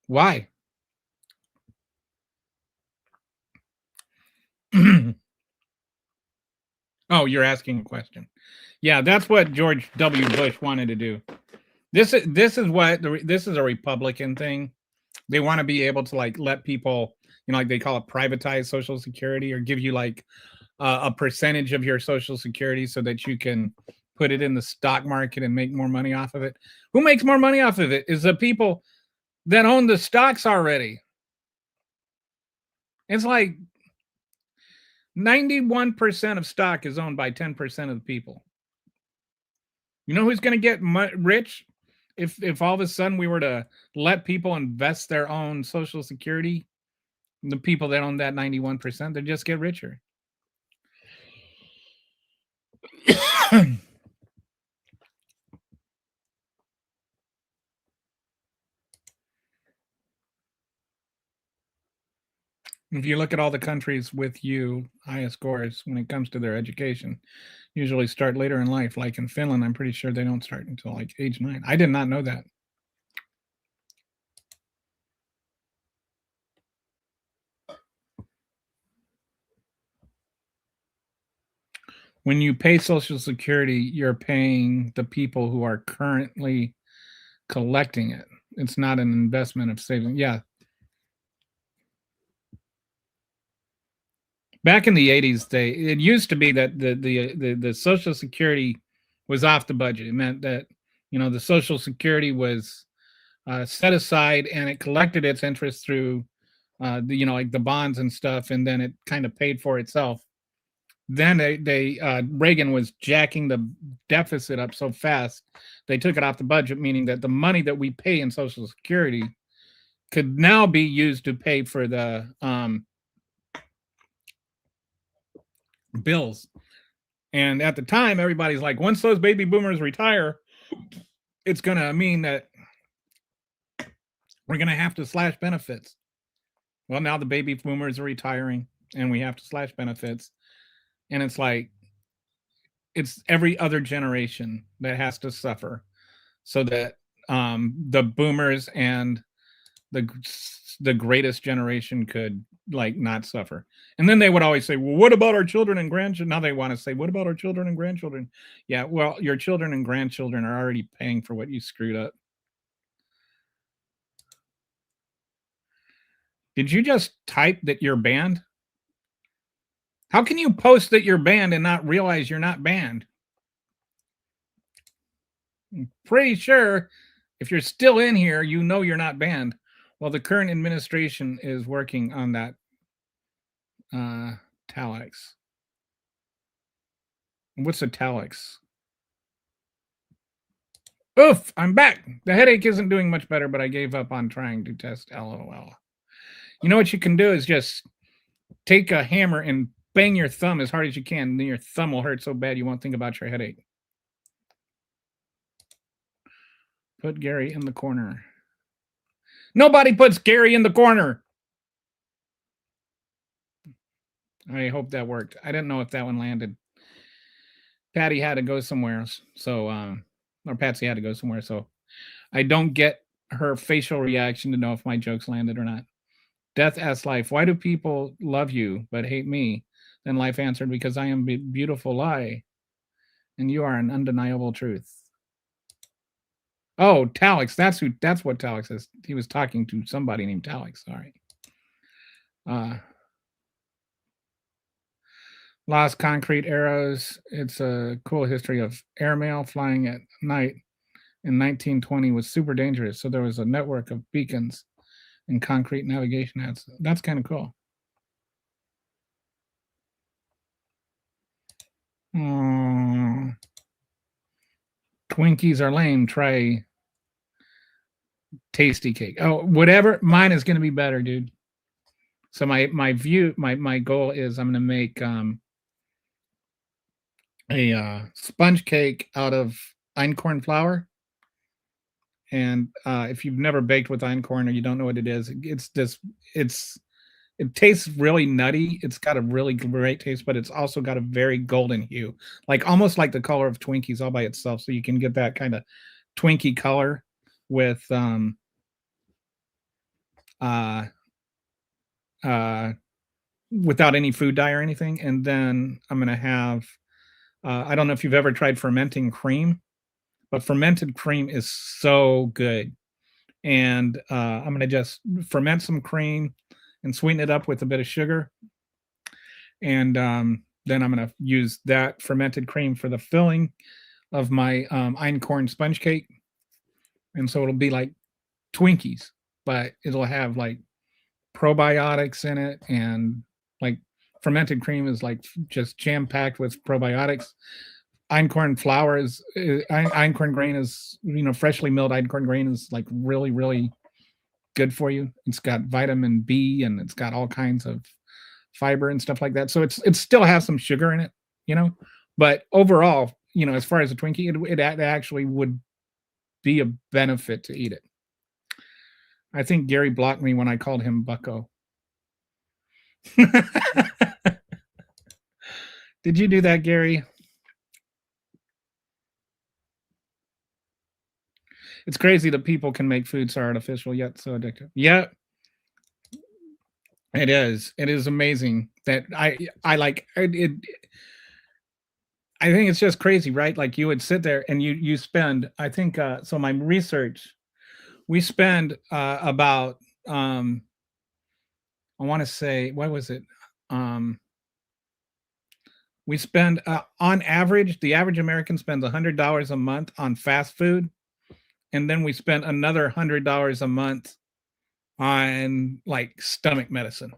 Why? Oh, you're asking a question. Yeah, that's what George W. Bush wanted to do. This is a Republican thing. They want to be able to let people, like they call it privatized Social Security, or give you a percentage of your Social Security so that you can put it in the stock market and make more money off of it. Who makes more money off of it is the people that own the stocks already. It's like 91% of stock is owned by 10% of the people. You know who's going to get rich if all of a sudden we were to let people invest their own Social Security? The people that own that 91%, they just get richer. If you look at all the countries with highest scores when it comes to their education, usually start later in life. Like in Finland, I'm pretty sure they don't start until age 9. I did not know that. When you pay Social Security, you're paying the people who are currently collecting it. It's not an investment of saving. Yeah. Back in the 80s, it used to be that the Social Security was off the budget. It meant that, the Social Security was set aside and it collected its interest through, the bonds and stuff, and then it kind of paid for itself. then Reagan was jacking the deficit up so fast, they took it off the budget, meaning that the money that we pay in Social Security could now be used to pay for the bills. And at the time, everybody's like, once those baby boomers retire, it's going to mean that we're going to have to slash benefits. Well, now the baby boomers are retiring and we have to slash benefits. And it's like, it's every other generation that has to suffer so that the boomers and the greatest generation could like not suffer. And then they would always say, well, what about our children and grandchildren? Now they want to say, what about our children and grandchildren? Yeah, well, your children and grandchildren are already paying for what you screwed up. Did you just type that you're banned? How can you post that you're banned and not realize you're not banned? I'm pretty sure if you're still in here, you know you're not banned. Well, the current administration is working on that Talix. What's a Talix? Oof, I'm back. The headache isn't doing much better, but I gave up on trying to test LOL. You know what you can do is just take a hammer and bang your thumb as hard as you can, and then your thumb will hurt so bad you won't think about your headache. Put Gary in the corner. Nobody puts Gary in the corner. I hope that worked. I didn't know if that one landed. Patty had to go somewhere, so or Patsy had to go somewhere, so I don't get her facial reaction to know if my jokes landed or not. Death asks Life, why do people love you but hate me? Then Life answered, because I am a beautiful lie, and you are an undeniable truth. Oh, Talix. That's what Talix is. He was talking to somebody named Talix. Sorry. Lost concrete arrows. It's a cool history of airmail flying at night in 1920 was super dangerous. So there was a network of beacons and concrete navigation ads. That's kind of cool. Twinkies are lame. Try tasty cake. Oh, whatever. Mine is going to be better, dude. So my goal is I'm going to make a sponge cake out of einkorn flour. And if you've never baked with einkorn or you don't know what it is, it tastes really nutty. It's got a really great taste, but it's also got a very golden hue, like almost like the color of Twinkies all by itself. So you can get that kind of Twinkie color with without any food dye or anything. And then I'm going to have, I don't know if you've ever tried fermenting cream, but fermented cream is so good. And I'm going to just ferment some cream and sweeten it up with a bit of sugar. And then I'm going to use that fermented cream for the filling of my einkorn sponge cake. And so it'll be like Twinkies, but it'll have like probiotics in it, and like fermented cream is like just jam-packed with probiotics. Einkorn flour is einkorn grain is, freshly milled einkorn grain is like really, really good for you. It's got vitamin B and it's got all kinds of fiber and stuff like that. So it still has some sugar in it, but overall, as far as a Twinkie, it actually would be a benefit to eat it. I think Gary blocked me when I called him Bucko. Did you do that, Gary? It's crazy that people can make food so artificial yet so addictive. Yeah, it is. It is amazing that I like it. I think it's just crazy, right? Like you would sit there and you spend, I think, so my research, we spend about, I want to say, what was it? We spend, on average, the average American spends $100 a month on fast food. And then we spend another $100 a month on like stomach medicine.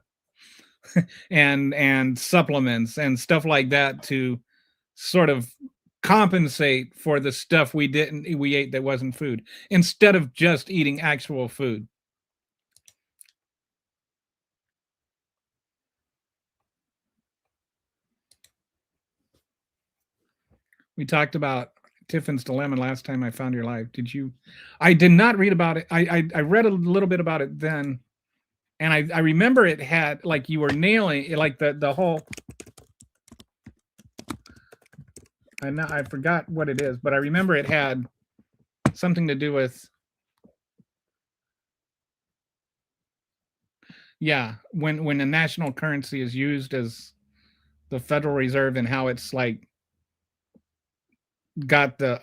and supplements and stuff like that to sort of compensate for the stuff we ate that wasn't food, instead of just eating actual food. We talked about Tiffin's Dilemma last time I found your live. Did you? I did not read about it. I read a little bit about it then, and I remember it had, like, you were nailing it, like the whole. I forgot what it is, but I remember it had something to do with. Yeah, when the national currency is used as the Federal Reserve, and how it's like got the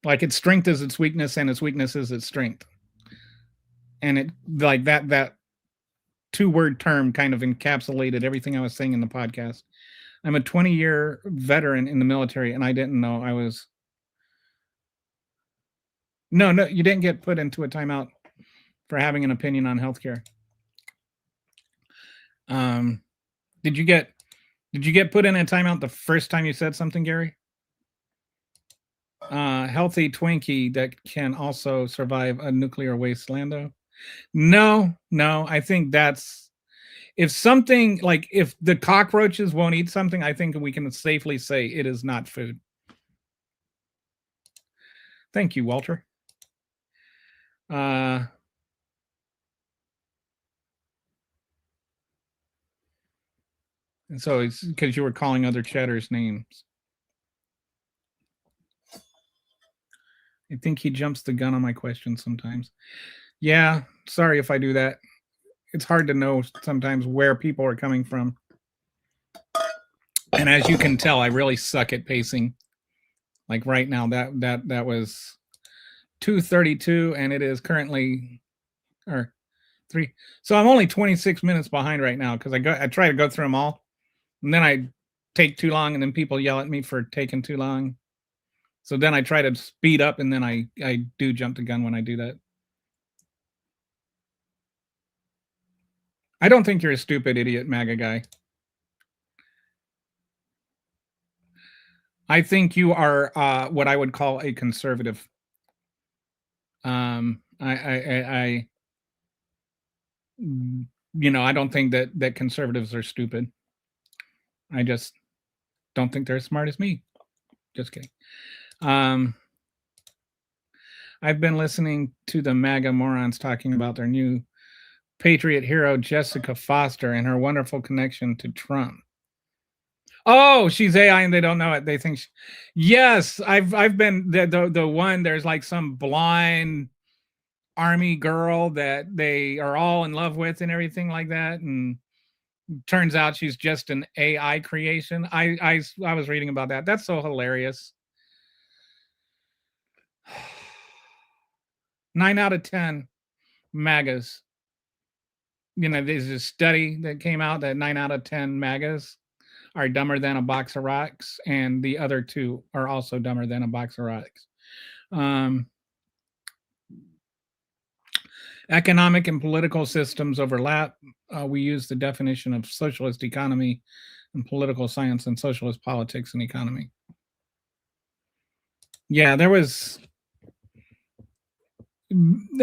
like its strength is its weakness and its weakness is its strength, and it, like, that 2-word term kind of encapsulated everything I was saying in the podcast. I'm a 20-year veteran in the military, and I didn't know I was. No, you didn't get put into a timeout for having an opinion on healthcare. Did you get put in a timeout the first time you said something, Gary? Healthy Twinkie that can also survive a nuclear wasteland. No, I think that's, if something, like, if the cockroaches won't eat something, I think we can safely say it is not food. Thank you, Walter. And so it's because you were calling other chatters names. I think he jumps the gun on my question sometimes. Yeah, sorry if I do that. It's hard to know sometimes where people are coming from. And as you can tell, I really suck at pacing. Like right now, that was 2:32, and it is currently, or 3. So I'm only 26 minutes behind right now, because I try to go through them all, and then I take too long, and then people yell at me for taking too long. So then I try to speed up, and then I do jump the gun when I do that. I don't think you're a stupid idiot MAGA guy. I think you are what I would call a conservative. I I don't think that conservatives are stupid. I just don't think they're as smart as me. Just kidding. I've been listening to the MAGA morons talking about their new patriot hero, Jessica Foster, and her wonderful connection to Trump. Oh, she's AI and they don't know it. They think yes, I've been the one. There's like some blind army girl that they are all in love with and everything like that, and turns out she's just an AI creation. I was reading about that. That's so hilarious. 9 out of 10 MAGAs. There's a study that came out that 9 out of 10 MAGAs are dumber than a box of rocks, and the other 2 are also dumber than a box of rocks. Economic and political systems overlap. We use the definition of socialist economy and political science and socialist politics and economy. Yeah, there was,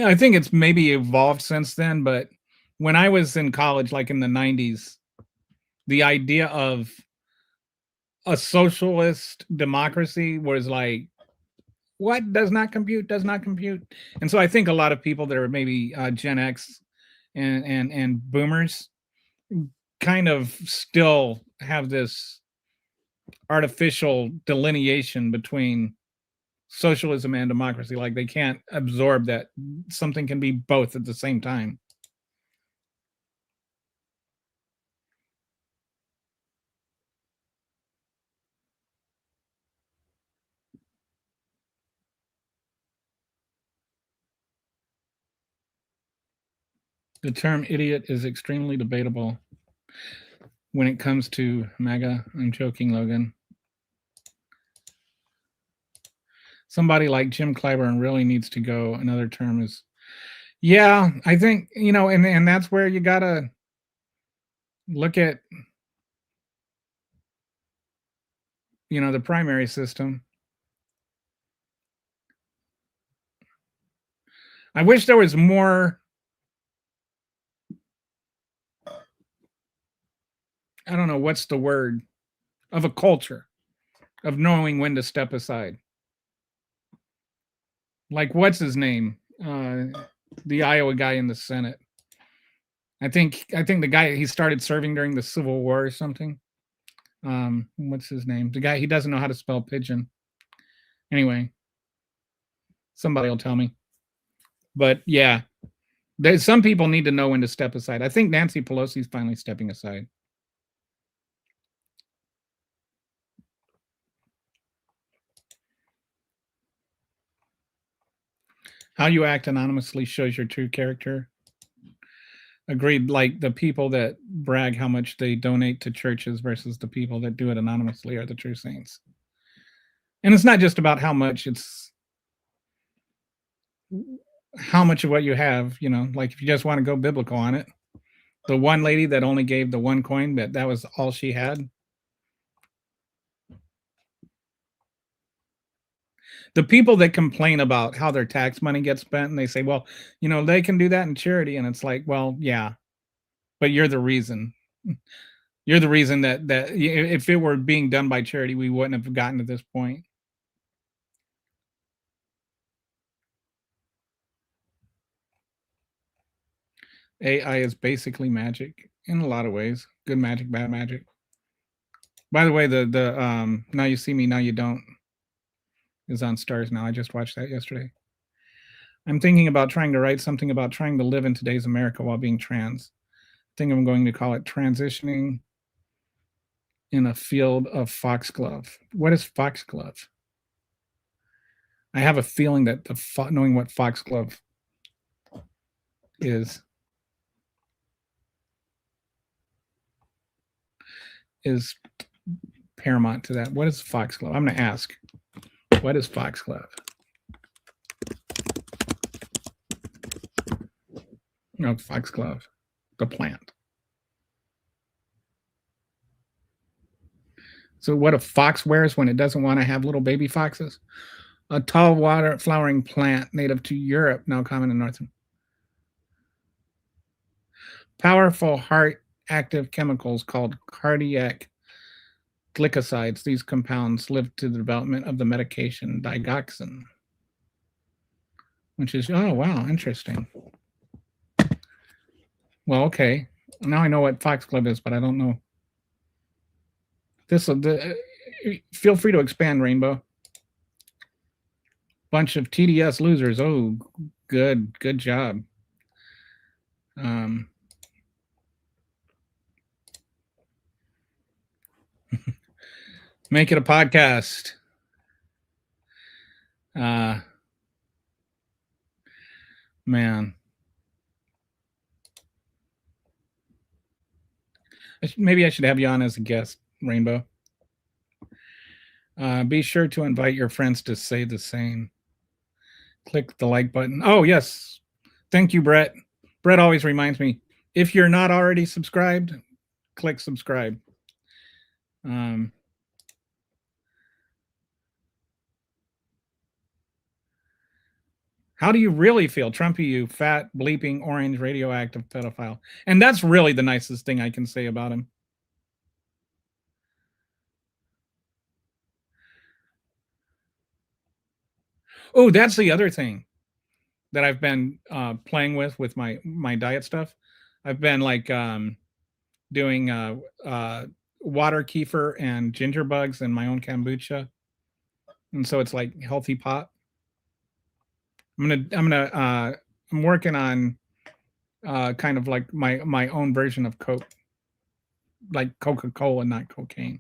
I think it's maybe evolved since then, but when I was in college, like in the 90s, the idea of a socialist democracy was like, what does not compute, does not compute. And so I think a lot of people that are maybe Gen X and boomers kind of still have this artificial delineation between socialism and democracy. Like they can't absorb that something can be both at the same time. The term idiot is extremely debatable when it comes to MAGA. I'm joking, Logan. Somebody like Jim Clyburn really needs to go. Another term is, Yeah, I think, and that's where you gotta look at, the primary system. I wish there was more, I don't know what's the word, of a culture of knowing when to step aside. Like, what's his name? The Iowa guy in the Senate. I think the guy, he started serving during the Civil War or something. What's his name? The guy, he doesn't know how to spell pigeon. Anyway, somebody will tell me. But yeah, some people need to know when to step aside. I think Nancy Pelosi's finally stepping aside. How you act anonymously shows your true character. Agreed. Like the people that brag how much they donate to churches versus the people that do it anonymously are the true saints. And it's not just about how much, it's how much of what you have, like if you just want to go biblical on it. The one lady that only gave the one coin, but that was all she had. The people that complain about how their tax money gets spent and they say, well, they can do that in charity. And it's like, well, yeah, but you're the reason. You're the reason that if it were being done by charity, we wouldn't have gotten to this point. AI is basically magic in a lot of ways. Good magic, bad magic. By the way, the Now You See Me, Now You Don't is on Stars now. I just watched that yesterday. I'm thinking about trying to write something about trying to live in today's America while being trans. I think I'm going to call it Transitioning in a Field of Foxglove. What is foxglove? I have a feeling that knowing what foxglove is paramount to that. What is foxglove? I'm going to ask. What is foxglove? No, foxglove, the plant. So what a fox wears when it doesn't want to have little baby foxes? A tall water flowering plant native to Europe, now common in North. Powerful heart active chemicals called cardiac glycosides. These compounds live to the development of the medication digoxin, which is, oh, wow, interesting. Well, okay. Now I know what foxglove is, but I don't know. Feel free to expand, Rainbow. Bunch of TDS losers. Oh, good job. Make it a podcast. Man. Maybe I should have you on as a guest, Rainbow. Be sure to invite your friends to say the same. Click the like button. Oh, yes. Thank you, Brett. Brett always reminds me, if you're not already subscribed, click subscribe. How do you really feel? Trumpy, you fat, bleeping, orange, radioactive pedophile. And that's really the nicest thing I can say about him. Oh, that's the other thing that I've been playing with my diet stuff. I've been like doing water kefir and ginger bugs and my own kombucha. And so it's like healthy pot. I'm working on kind of like my own version of Coke, like Coca-Cola, not cocaine.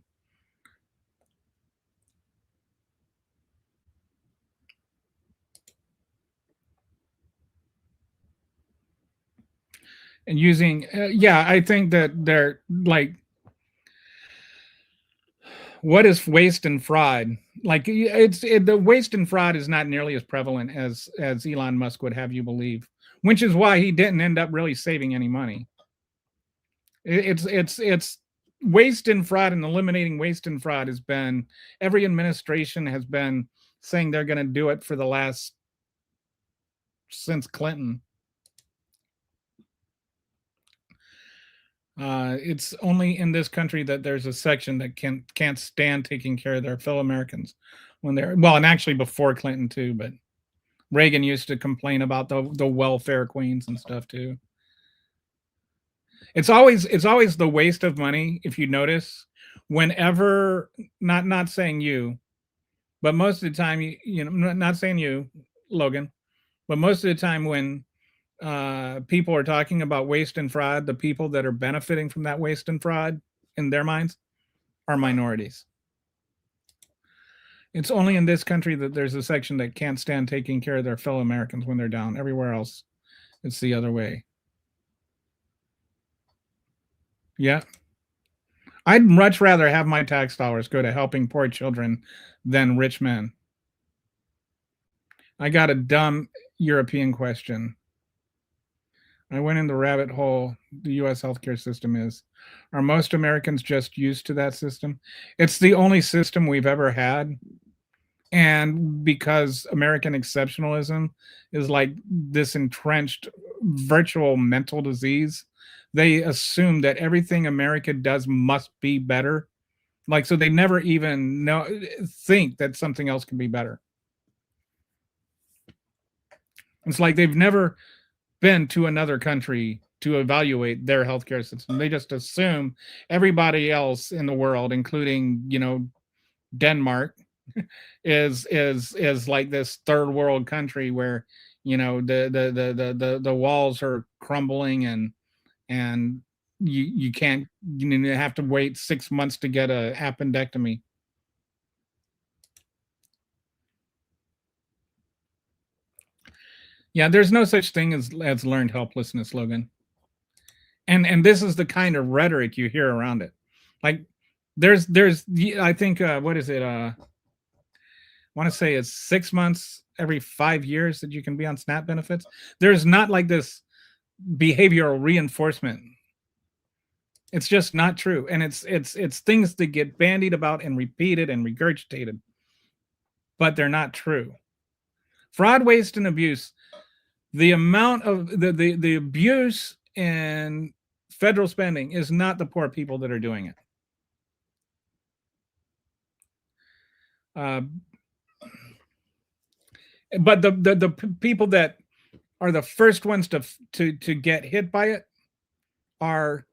And using, yeah, I think that they're like, what is waste and fraud? Like the waste and fraud is not nearly as prevalent as Elon Musk would have you believe. which is why he didn't end up really saving any money. It's waste and fraud, and eliminating waste and fraud has been, every administration has been saying they're going to do it for the last, since Clinton. It's only in this country that there's a section that can't stand taking care of their fellow Americans when they're, well, and actually before Clinton too, but Reagan used to complain about the welfare queens and stuff too. It's always the waste of money, if you notice, whenever, not saying you, but most of the time, you know, not saying you, Logan, but most of the time when people are talking about waste and fraud, the people that are benefiting from that waste and fraud in their minds are minorities. It's only in this country that there's a section that can't stand taking care of their fellow Americans when they're down. Everywhere else, it's the other way. Yeah. I'd much rather have my tax dollars go to helping poor children than rich men. I got a dumb European question. I went in the rabbit hole the US healthcare system is. Are most Americans just used to that system? It's the only system we've ever had. And because American exceptionalism is like this entrenched virtual mental disease, they assume that everything America does must be better. Like, so they never even think that something else can be better. It's like they've never been to another country to evaluate their healthcare system. They just assume everybody else in the world, including, you know, Denmark, is like this third world country where, you know, the walls are crumbling and you can't, you have to wait 6 months to get a appendectomy. Yeah, there's no such thing as learned helplessness, Logan. And this is the kind of rhetoric you hear around it. Like there's I think what is it? I want to say it's 6 months every 5 years that you can be on SNAP benefits. There's not like this behavioral reinforcement. It's just not true. And it's things that get bandied about and repeated and regurgitated, but they're not true. Fraud, waste, and abuse. The amount of the abuse in federal spending is not the poor people that are doing it. But the people that are the first ones to get hit by it are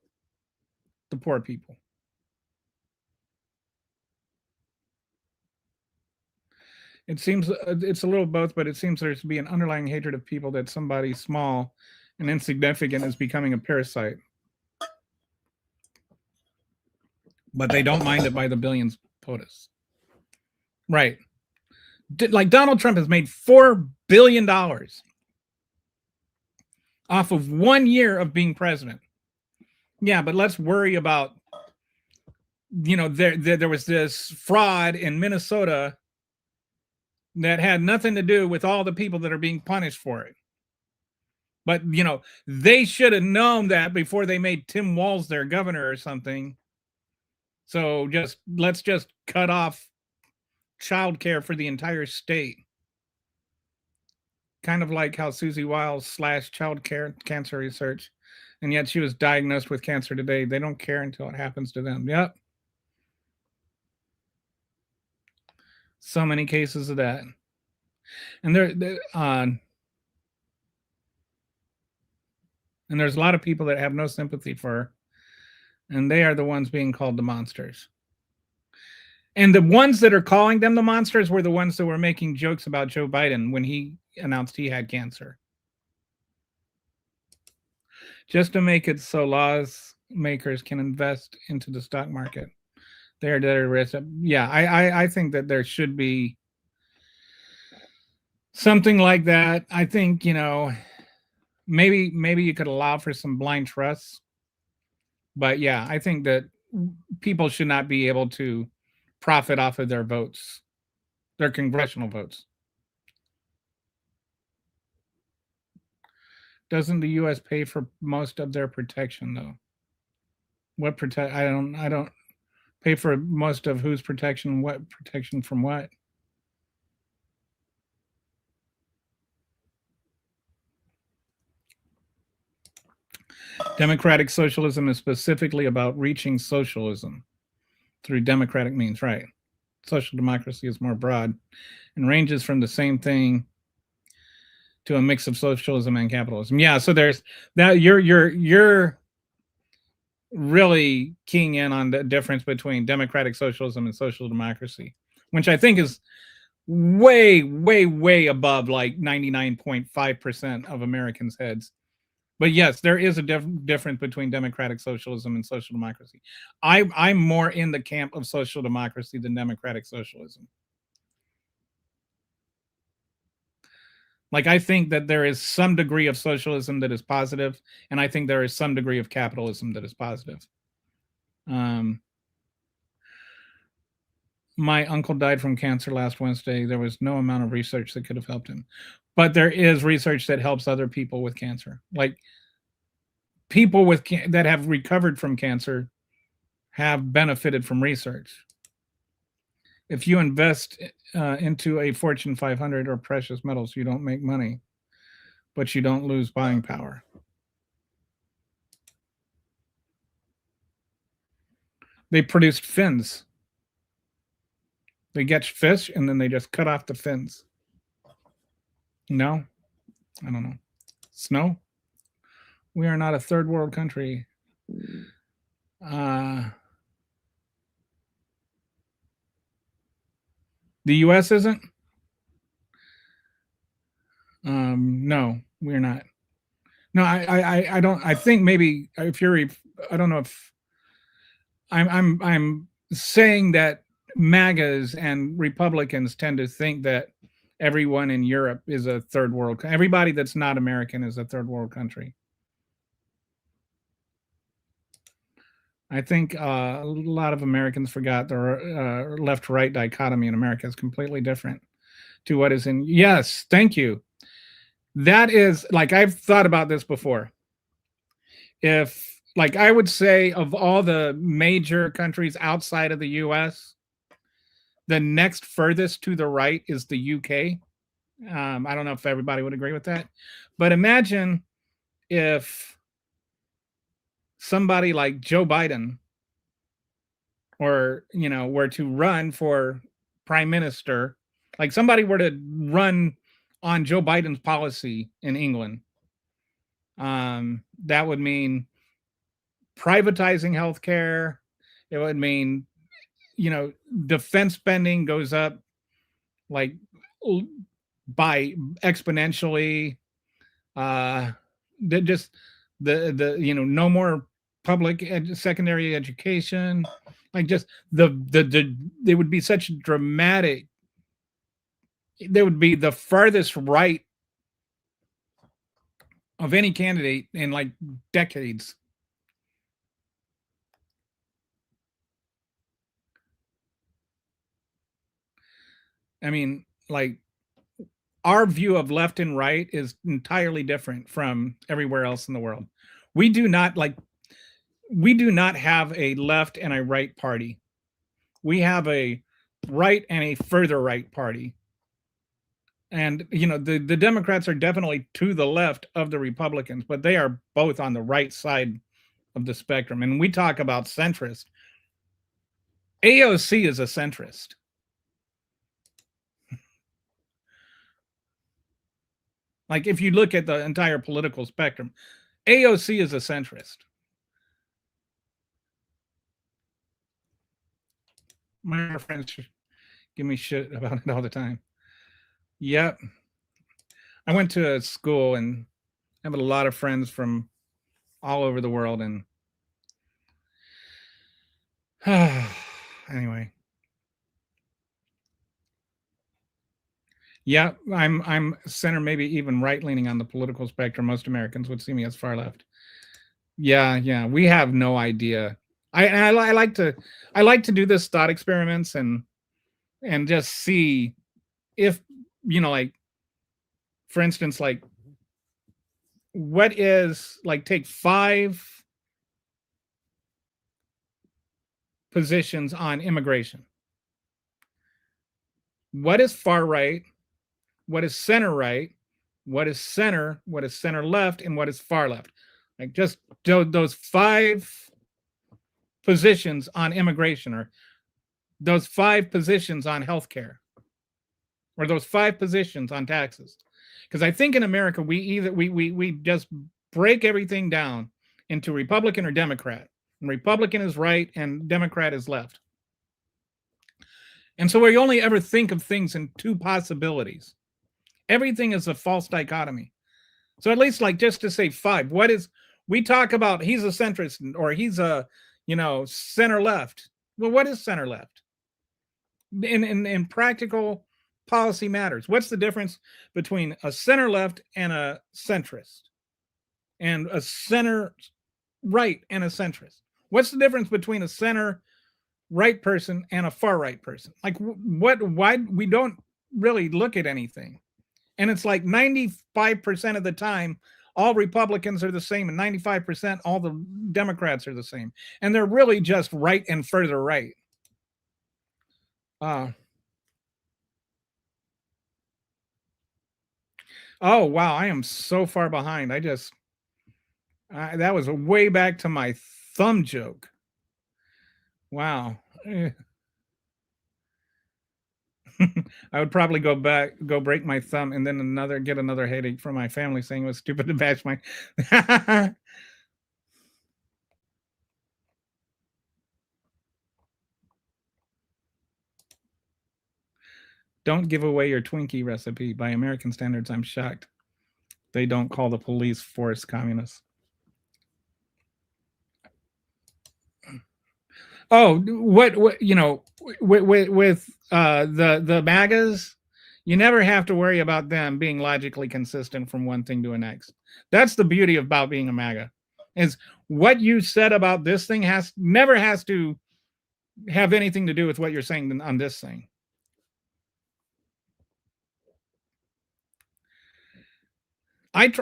the poor people. It seems it's a little both, but it seems there's to be an underlying hatred of people that somebody small and insignificant is becoming a parasite. But they don't mind it by the billions, POTUS. Right. Like Donald Trump has made $4 billion off of 1 year of being president. Yeah, but let's worry about, you know, there was this fraud in Minnesota that had nothing to do with all the people that are being punished for it. But, you know, they should have known that before they made Tim Walz their governor or something. So let's just cut off childcare for the entire state. Kind of like how Susie Wiles slashed child cancer research, and yet she was diagnosed with cancer today. They don't care until it happens to them. Yep. So many cases of that. And and there's a lot of people that have no sympathy for her, and they are the ones being called the monsters. And the ones that are calling them the monsters were the ones that were making jokes about Joe Biden when he announced he had cancer. Just to make it so lawmakers can invest into the stock market. They're at risk. Yeah, I think that there should be something like that. I think, you know, maybe you could allow for some blind trusts. But yeah, I think that people should not be able to profit off of their votes, their congressional votes. Doesn't the U.S. pay for most of their protection though? What protect? I don't pay for most of whose protection. What protection from what? Democratic socialism is specifically about reaching socialism through democratic means, right? Social democracy is more broad and ranges from the same thing to a mix of socialism and capitalism. Yeah, so there's that. You're really keying in on the difference between democratic socialism and social democracy, which I think is way above like 99.5% of Americans' heads. But yes, there is a difference between democratic socialism and social democracy. I'm more in the camp of social democracy than democratic socialism. Like, I think that there is some degree of socialism that is positive, and I think there is some degree of capitalism that is positive. My uncle died from cancer last Wednesday. There was no amount of research that could have helped him. But there is research that helps other people with cancer. Like, people with that have recovered from cancer have benefited from research. If you invest into a Fortune 500 or precious metals, you don't make money, but you don't lose buying power. They produced fins. They catch fish and then they just cut off the fins. No, I don't know. Snow? We are not a third world country. The U.S. isn't? No, we're not. No, I don't. I think maybe if you're, I don't know if I'm saying that MAGAs and Republicans tend to think that everyone in Europe is a third world. Everybody that's not American is a third world country. I think a lot of Americans forgot the left-right dichotomy in America is completely different to what is in. Yes, thank you. That is, like, I've thought about this before. If, like, I would say of all the major countries outside of the U.S., the next furthest to the right is the UK. I don't know if everybody would agree with that, but imagine if somebody like Joe Biden or, were to run for prime minister, like somebody were to run on Joe Biden's policy in England. That would mean privatizing healthcare. It would mean, defense spending goes up like by exponentially. Just the no more public secondary education. Like, just there would be such dramatic. There would be the farthest right of any candidate in like decades. I mean, like, our view of left and right is entirely different from everywhere else in the world. We do not have a left and a right party. We have a right and a further right party. And, the Democrats are definitely to the left of the Republicans, but they are both on the right side of the spectrum. And we talk about centrist. AOC is a centrist. Like, if you look at the entire political spectrum, AOC is a centrist. My friends give me shit about it all the time. Yep. I went to a school and I have a lot of friends from all over the world, and anyway. Yeah, I'm center, maybe even right leaning on the political spectrum. Most Americans would see me as far left. Yeah, we have no idea. I like to do this thought experiments and just see if, like, for instance, like what is, like, take 5 positions on immigration. What is far right? What is center right? What is center? What is center left? And what is far left? Like, just those 5 positions on immigration, or those 5 positions on healthcare, or those 5 positions on taxes. Because I think in America we just break everything down into Republican or Democrat. And Republican is right and Democrat is left. And so we only ever think of things in 2 possibilities. Everything is a false dichotomy. So at least, like, just to say 5, what is, we talk about he's a centrist or he's a, center left. Well, what is center left? In practical policy matters. What's the difference between a center left and a centrist? And a center right and a centrist? What's the difference between a center right person and a far right person? Like, why we don't really look at anything. And it's like 95% of the time, all Republicans are the same, and 95% all the Democrats are the same. And they're really just right and further right. Oh, wow. I am so far behind. That was way back to my thumb joke. Wow. I would probably go break my thumb, and then get another headache from my family saying it was stupid to bash my. Don't give away your Twinkie recipe. By American standards, I'm shocked they don't call the police force communists. Oh, what with the MAGAs, you never have to worry about them being logically consistent from one thing to the next. That's the beauty about being a MAGA, is what you said about this thing never has to have anything to do with what you're saying on this thing. I'm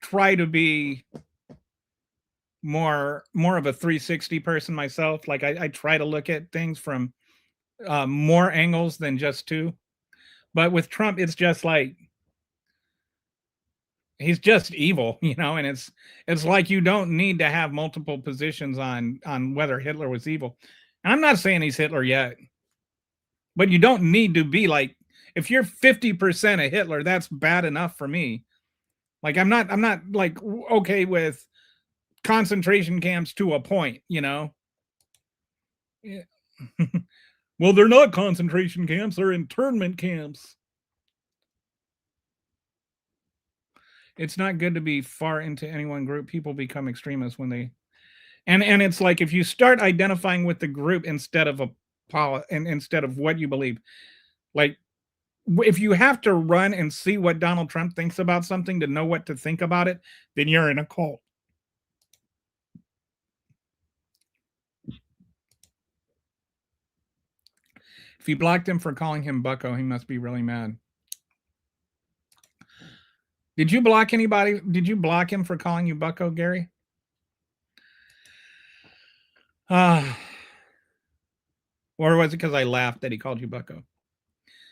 try to be more of a 360 person myself. Like, I try to look at things from more angles than just 2. But with Trump, it's just like he's just evil, and it's like you don't need to have multiple positions on whether Hitler was evil. And I'm not saying he's Hitler yet, but you don't need to be like, if you're 50% a Hitler, that's bad enough for me. Like, I'm not like okay with concentration camps to a point, Yeah. Well, they're not concentration camps, they're internment camps. It's not good to be far into any one group. People become extremists when they, and it's like, if you start identifying with the group instead of instead of what you believe, like, if you have to run and see what Donald Trump thinks about something to know what to think about it, then you're in a cult. If you blocked him for calling him Bucko, he must be really mad. Did you block anybody? Did you block him for calling you Bucko, Gary? Or was it because I laughed that he called you Bucko?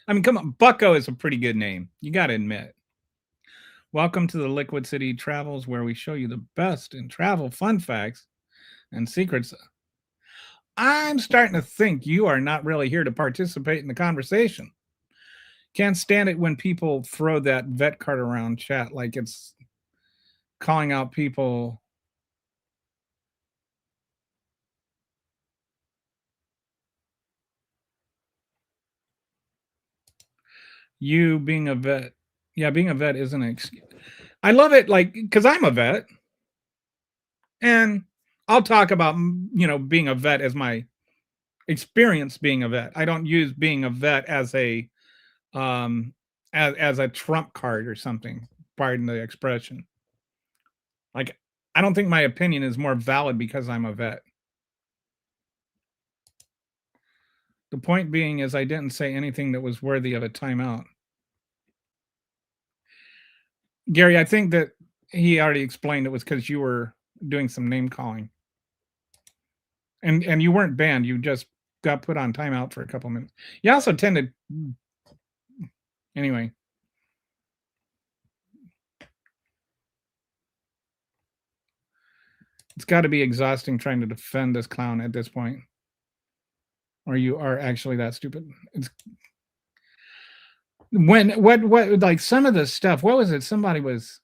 I mean, come on, Bucko is a pretty good name. You got to admit. Welcome to the Liquid City Travels, where we show you the best in travel fun facts and secrets. I'm starting to think you are not really here to participate in the conversation. Can't stand it when people throw that vet card around chat like it's calling out people. You being a vet. Yeah, being a vet isn't an excuse. I love it, like, because I'm a vet. And I'll talk about, being a vet as my experience being a vet. I don't use being a vet as a as a trump card or something, pardon the expression. Like, I don't think my opinion is more valid because I'm a vet. The point being is I didn't say anything that was worthy of a timeout. Gary, I think that he already explained it was because you were doing some name calling. And you weren't banned. You just got put on timeout for a couple minutes. You also tended anyway. It's got to be exhausting trying to defend this clown at this point. Or you are actually that stupid. It's when what like some of the stuff, what was it? Somebody was,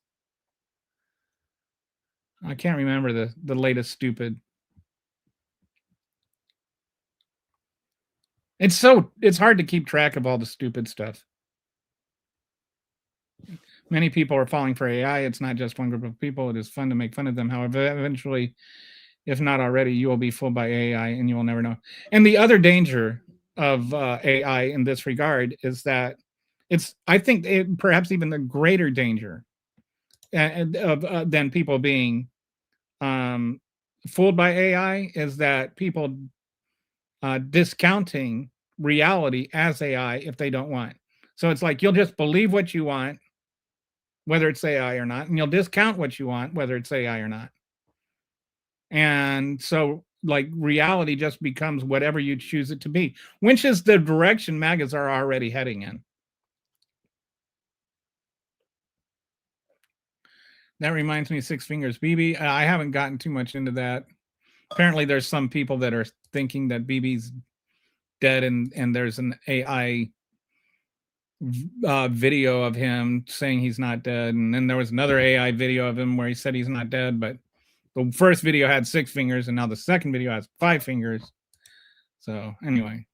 I can't remember the latest stupid. It's hard to keep track of all the stupid stuff. Many people are falling for AI. It's not just one group of people. It is fun to make fun of them. However, eventually, if not already, you will be fooled by AI and you will never know. And the other danger of AI in this regard is that I think perhaps even the greater danger than people being fooled by AI is that people discounting reality as AI if they don't want. So it's like you'll just believe what you want, whether it's AI or not, and you'll discount what you want, whether it's AI or not. And so, like, reality just becomes whatever you choose it to be, which is the direction MAGAs are already heading in. That reminds me of Six Fingers BB. I haven't gotten too much into that. Apparently, there's some people that are thinking that BB's dead, and there's an AI video of him saying he's not dead, and then there was another AI video of him where he said he's not dead, but the first video had 6 fingers, and now the second video has 5 fingers. So anyway,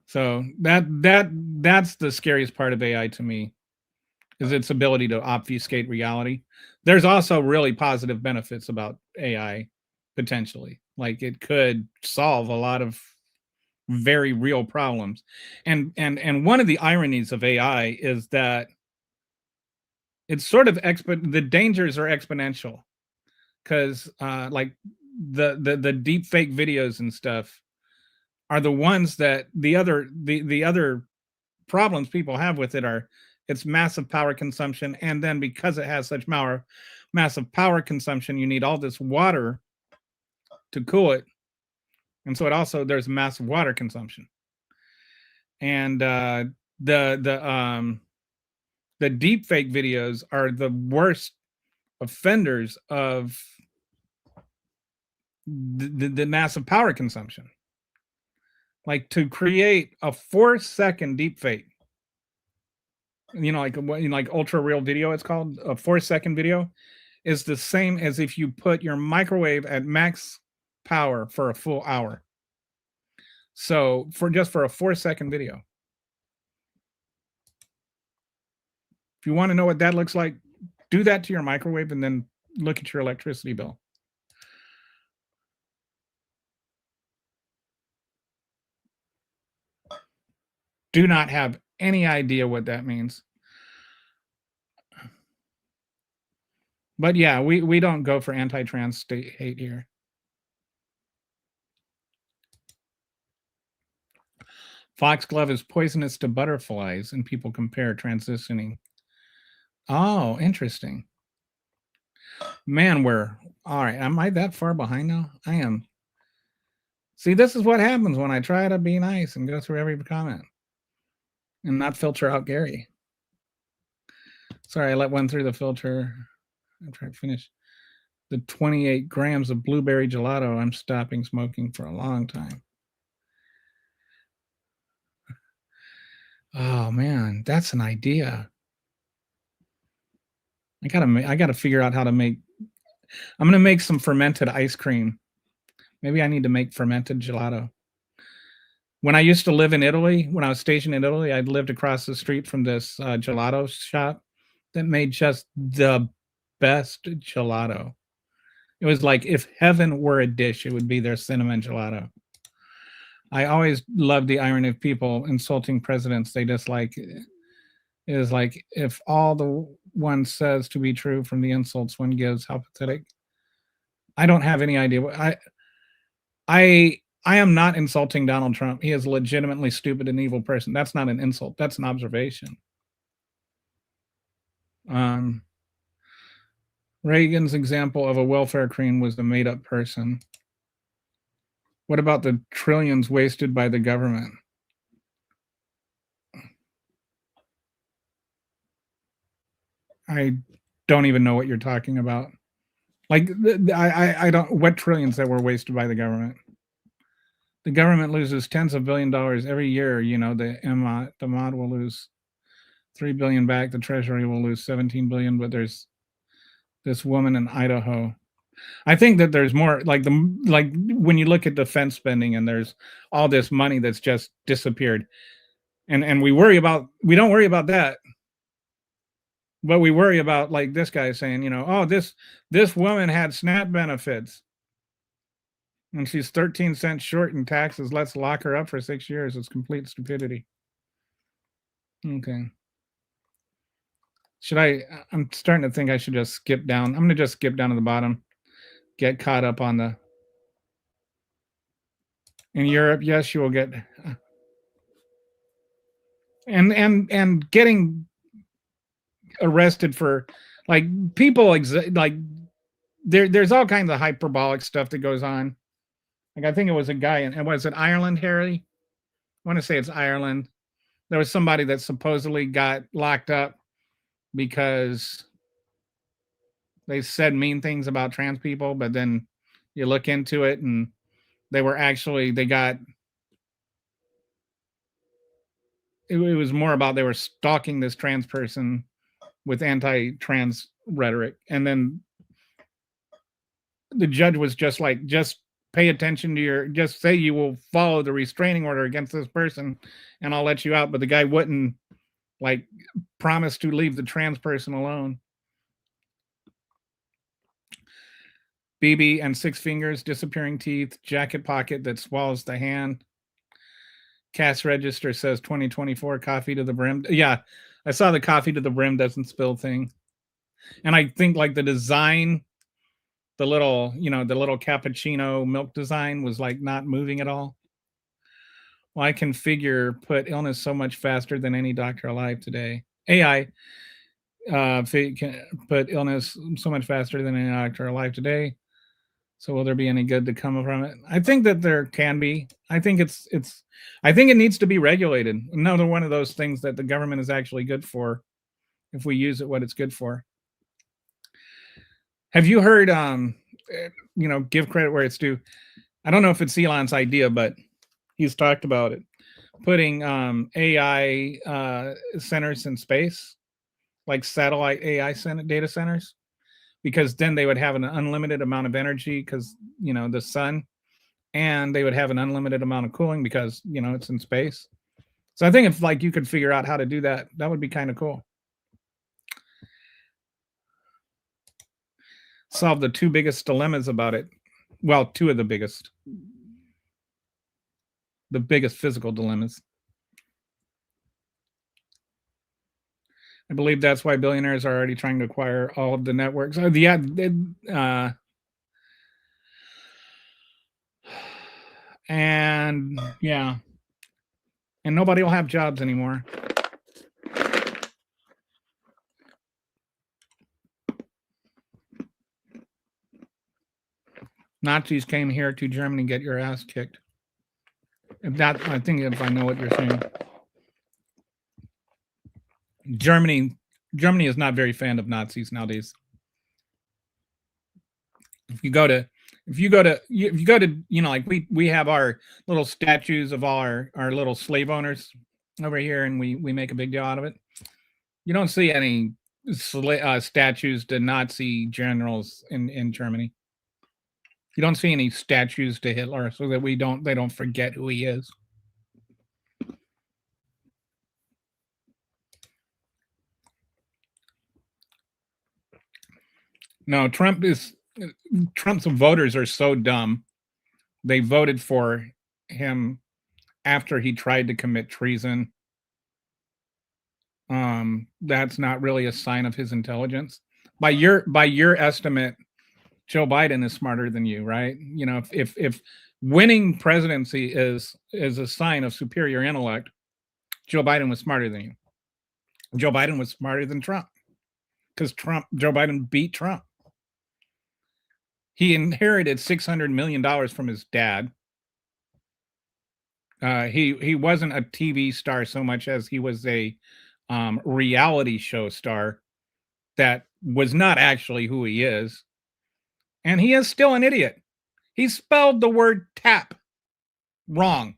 so that's the scariest part of AI to me, is its ability to obfuscate reality. There's also really positive benefits about AI potentially. Like it could solve a lot of very real problems. And one of the ironies of AI is that it's sort of the dangers are exponential, because like the deep fake videos and stuff are the ones that the other problems people have with it are its massive power consumption, and then because it has such massive power consumption, you need all this water to cool it, and so there's massive water consumption. And the deep fake videos are the worst offenders of the massive power consumption. Like to create a 4-second deep fake, like ultra real video, it's called a 4-second video, is the same as if you put your microwave at max power for a full hour. So for a 4-second video. If you want to know what that looks like, do that to your microwave and then look at your electricity bill. Do not have any idea what that means. But yeah, we don't go for anti-trans state hate here. Foxglove is poisonous to butterflies, and people compare transitioning. Oh, interesting. Man, all right. Am I that far behind now? I am. See, this is what happens when I try to be nice and go through every comment and not filter out Gary. Sorry, I let one through the filter. I'm trying to finish the 28 grams of blueberry gelato. I'm stopping smoking for a long time. Oh man, that's an idea. I gotta figure out how to make. I'm gonna make some fermented ice cream. Maybe I need to make fermented gelato. When I used to live in Italy, when I was stationed in Italy, I lived across the street from this gelato shop that made just the best gelato. It was like if heaven were a dish, it would be their cinnamon gelato. I always loved the irony of people insulting presidents they dislike. It is like if all the one says to be true from the insults one gives, how pathetic. I don't have any idea. I am not insulting Donald Trump. He is a legitimately stupid and evil person. That's not an insult. That's an observation. Reagan's example of a welfare queen was a made-up person. What about the trillions wasted by the government? I don't even know what you're talking about. Like, I don't, what trillions that were wasted by the government? The government loses tens of $billions every year. You know, the mod will lose $3 billion back. The Treasury will lose $17 billion. But there's this woman in Idaho. I think that there's more, like when you look at defense spending and there's all this money that's just disappeared, and we don't worry about that, but we worry about, like, this guy saying, you know, oh, this woman had SNAP benefits and she's 13 cents short in taxes. Let's lock her up for 6 years. It's complete stupidity. Okay. I'm starting to think I should just skip down. I'm going to just skip down to the bottom. Get caught up on the, in Europe, yes, you will get, and getting arrested for, like, people, like, there's all kinds of hyperbolic stuff that goes on. Like, I think it was a guy in, was it Ireland, Harry? I want to say it's Ireland. There was somebody that supposedly got locked up because they said mean things about trans people, but then you look into it and they was more about they were stalking this trans person with anti-trans rhetoric. And then the judge was just like, just pay attention to just say you will follow the restraining order against this person and I'll let you out. But the guy wouldn't, like, promise to leave the trans person alone. BB and 6 fingers, disappearing teeth, jacket pocket that swallows the hand. Cash register says 2024 coffee to the brim. Yeah, I saw the coffee to the brim doesn't spill thing. And I think, like, the design, the little cappuccino milk design was, like, not moving at all. Well, I can put illness so much faster than any doctor alive today. AI can put illness so much faster than any doctor alive today. So will there be any good to come from it? I think that there can be. I think I think it needs to be regulated. Another one of those things that the government is actually good for if we use it what it's good for. Have you heard, give credit where it's due? I don't know if it's Elon's idea, but he's talked about it. Putting AI centers in space, like satellite AI data centers, because then they would have an unlimited amount of energy because, the sun, and they would have an unlimited amount of cooling because, it's in space. So I think if, like, you could figure out how to do that, that would be kind of cool. Solve the 2 biggest dilemmas about it. Well, 2 of the biggest physical dilemmas. I believe that's why billionaires are already trying to acquire all of the networks. And yeah, and nobody will have jobs anymore. Nazis came here to Germany, get your ass kicked. I think if I know what you're saying. Germany is not very fan of Nazis nowadays. If you go to, like, we have our little statues of all our little slave owners over here, and we make a big deal out of it. You don't see any statues to Nazi generals in Germany. You don't see any statues to Hitler, so that they don't forget who he is. No, Trump's voters are so dumb. They voted for him after he tried to commit treason. That's not really a sign of his intelligence. By your estimate, Joe Biden is smarter than you, right? You know, if winning presidency is a sign of superior intellect, Joe Biden was smarter than you. Joe Biden was smarter than Trump because Joe Biden beat Trump. He inherited $600 million from his dad. He wasn't a TV star so much as he was a reality show star that was not actually who he is. And he is still an idiot. He spelled the word tap wrong.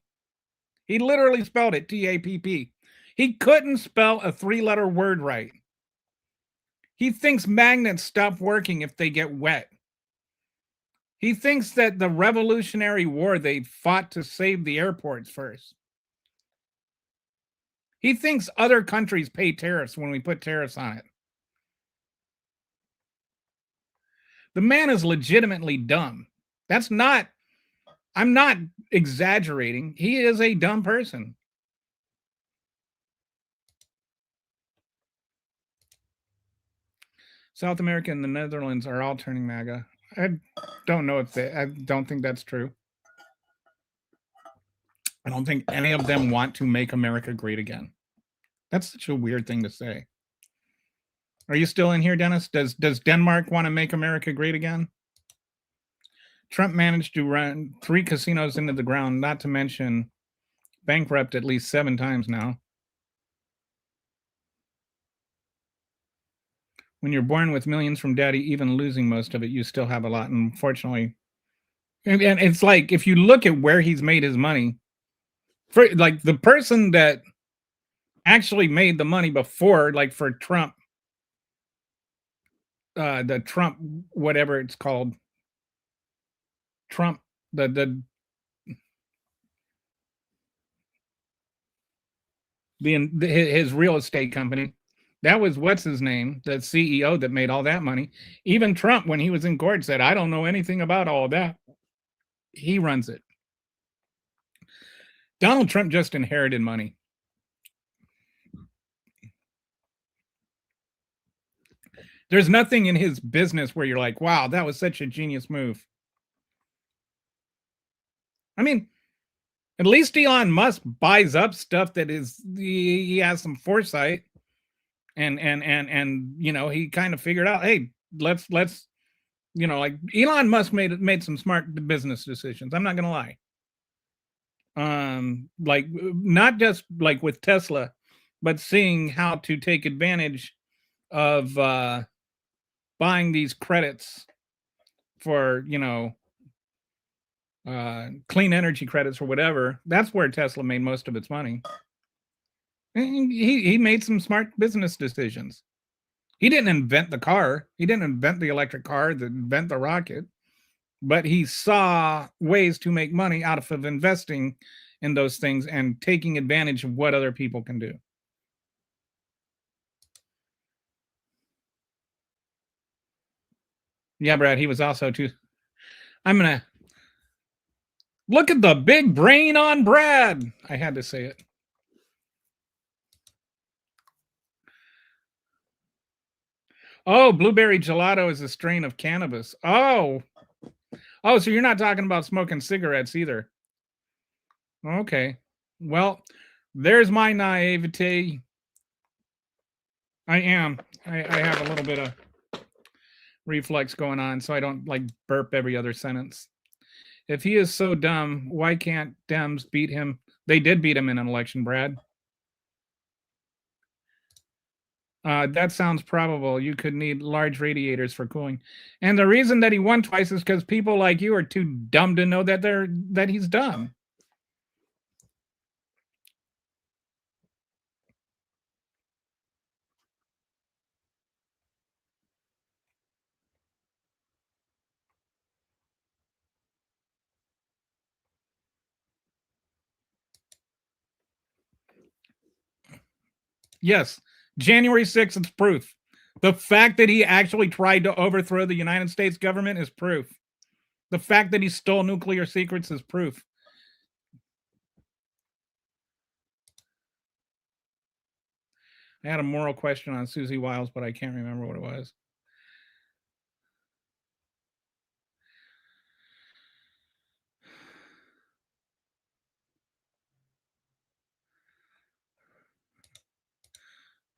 He literally spelled it T-A-P-P. He couldn't spell a 3-letter word right. He thinks magnets stop working if they get wet. He thinks that the Revolutionary War, they fought to save the airports first. He thinks other countries pay tariffs when we put tariffs on it. The man is legitimately dumb. I'm not exaggerating. He is a dumb person. South America and the Netherlands are all turning MAGA. I don't think that's true. I don't think any of them want to make America great again. That's such a weird thing to say. Are you still in here, Dennis? Does Denmark want to make America great again? Trump managed to run 3 casinos into the ground, not to mention bankrupt at least 7 times now. When you're born with millions from daddy, even losing most of it, you still have a lot. And unfortunately, and it's like, if you look at where he's made his money, for like the person that actually made the money before, like for Trump, the Trump, whatever it's called, Trump, his real estate company. That was what's his name, the CEO that made all that money. Even Trump, when he was in court, said, "I don't know anything about all of that." He runs it. Donald Trump just inherited money. There's nothing in his business where you're like, wow, that was such a genius move. I mean, at least Elon Musk buys up stuff that he has some foresight, and you know, he kind of figured out, hey, let's you know, like Elon Musk made some smart business decisions. I'm not gonna lie. Like not just like with Tesla, but seeing how to take advantage of buying these credits for, you know, clean energy credits or whatever. That's where Tesla made most of its money. And he made some smart business decisions. He didn't invent the car. He didn't invent the electric car, invent the rocket, but he saw ways to make money out of investing in those things and taking advantage of what other people can do. Yeah, Brad, he was also too. I'm going to look at the big brain on Brad. I had to say it. Oh, blueberry gelato is a strain of cannabis. Oh, so you're not talking about smoking cigarettes either. Okay. Well, there's my naivete. I am. I have a little bit of reflex going on, so I don't like burp every other sentence. If he is so dumb, why can't Dems beat him? They did beat him in an election, Brad. That sounds probable. You could need large radiators for cooling. And the reason that he won twice is because people like you are too dumb to know that he's dumb. Yes, January 6th is proof. The fact that he actually tried to overthrow the United States government is proof. The fact that he stole nuclear secrets is proof. I had a moral question on Susie Wiles, but I can't remember what it was.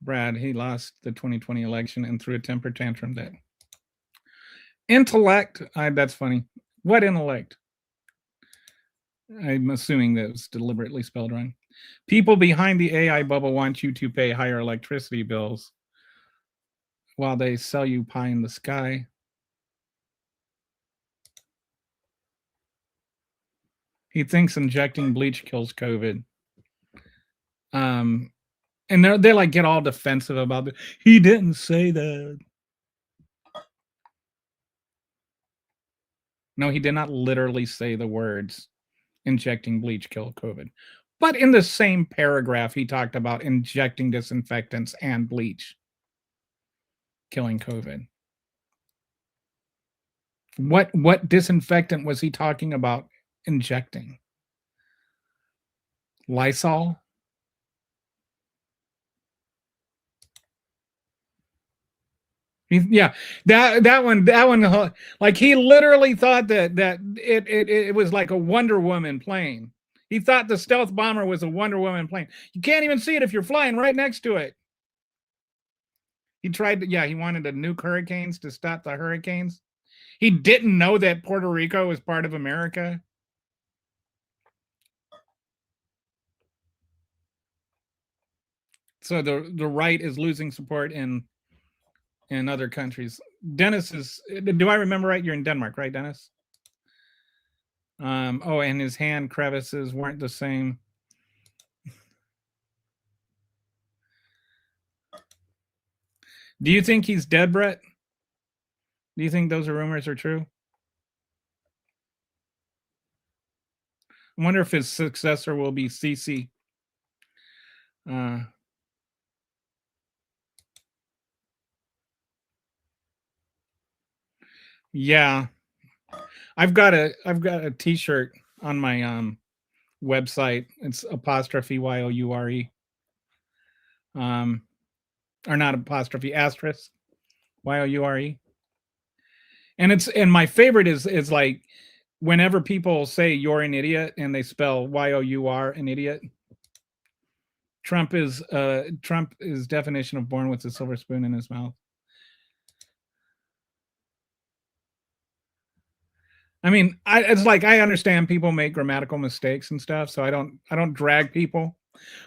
Brad, he lost the 2020 election and threw a temper tantrum that intellect. That's funny. What intellect? I'm assuming that was deliberately spelled wrong. People behind the AI bubble want you to pay higher electricity bills while they sell you pie in the sky. He thinks injecting bleach kills COVID. And they like get all defensive about it. He didn't say that. No, he did not literally say the words injecting bleach kill COVID. But in the same paragraph, he talked about injecting disinfectants and bleach killing COVID. What disinfectant was he talking about injecting? Lysol? Yeah, that one, like he literally thought that it was like a Wonder Woman plane. He thought the stealth bomber was a Wonder Woman plane. You can't even see it if you're flying right next to it. He tried to, he wanted to nuke hurricanes to stop the hurricanes. He didn't know that Puerto Rico was part of America. So the right is losing support in other countries. Dennis is, do I remember right? You're in Denmark, right, Dennis? Oh, and his hand crevices weren't the same. Do you think he's dead, Brett? Do you think those rumors are true? I wonder if his successor will be CC. Yeah, I've got a T-shirt on my website. It's apostrophe YOURE. Or not apostrophe, asterisk YOURE. And my favorite is like whenever people say you're an idiot and they spell YOUR an idiot. Trump is definition of born with a silver spoon in his mouth. I mean, it's like I understand people make grammatical mistakes and stuff, so I don't drag people.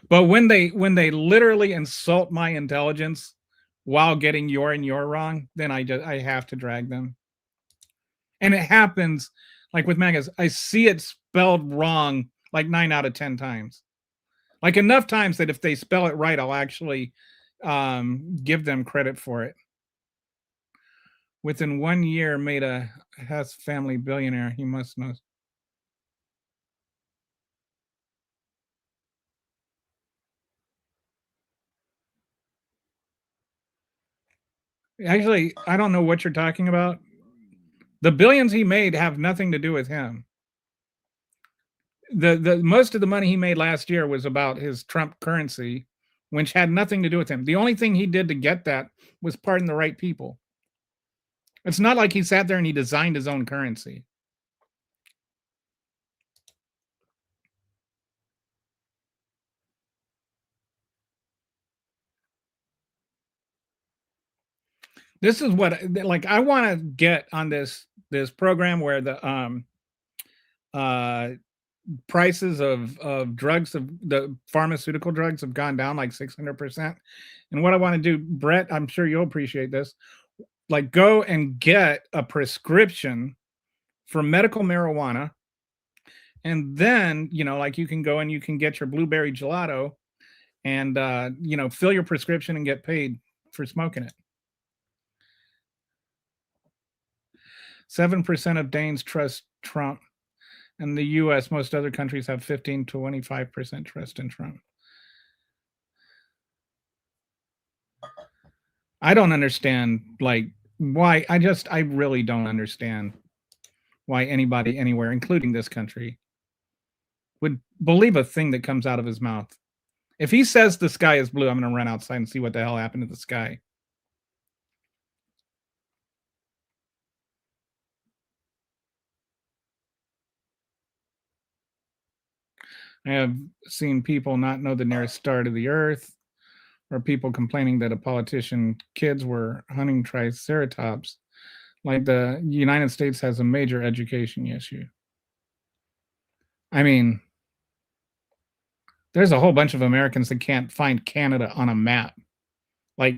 But when they literally insult my intelligence while getting your and your wrong, then I have to drag them. And it happens like with Magas. I see it spelled wrong like 9 out of 10 times. Like enough times that if they spell it right, I'll actually give them credit for it. Within 1 year, made a Hess family billionaire. He must know. Actually, I don't know what you're talking about. The billions he made have nothing to do with him. The most of the money he made last year was about his Trump currency, which had nothing to do with him. The only thing he did to get that was pardon the right people. It's not like he sat there and he designed his own currency. This is what like I want to get on this program where the prices of drugs, of the pharmaceutical drugs, have gone down like 600%. And what I want to do, Brett, I'm sure you'll appreciate this, like go and get a prescription for medical marijuana, and then like you can go and you can get your blueberry gelato and fill your prescription and get paid for smoking it. 7% of Danes trust Trump. In the US, most other countries have 15 to 25% trust in Trump. I don't understand like why. I really don't understand why anybody anywhere, including this country, would believe a thing that comes out of his mouth. If he says the sky is blue, I'm going to run outside and see what the hell happened to the sky. I have seen people not know the nearest star to the earth. or people complaining that a politician kids were hunting triceratops. Like the United States has a major education issue. I mean, there's a whole bunch of Americans that can't find Canada on a map. Like,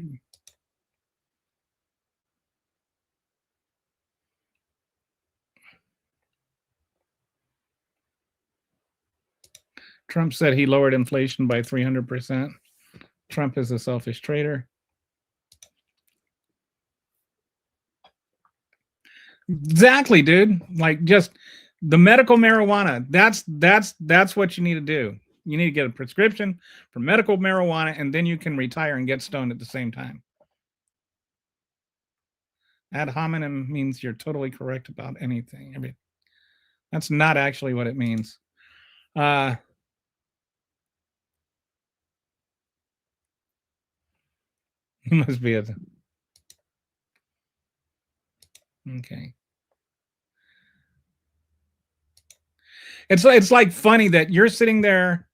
Trump said he lowered inflation by 300%. Trump is a selfish traitor. Exactly, dude. Like, just the medical marijuana. That's what you need to do. You need to get a prescription for medical marijuana, and then you can retire and get stoned at the same time. Ad hominem means you're totally correct about anything. I mean, that's not actually what it means. Must be a okay. It's like funny that you're sitting there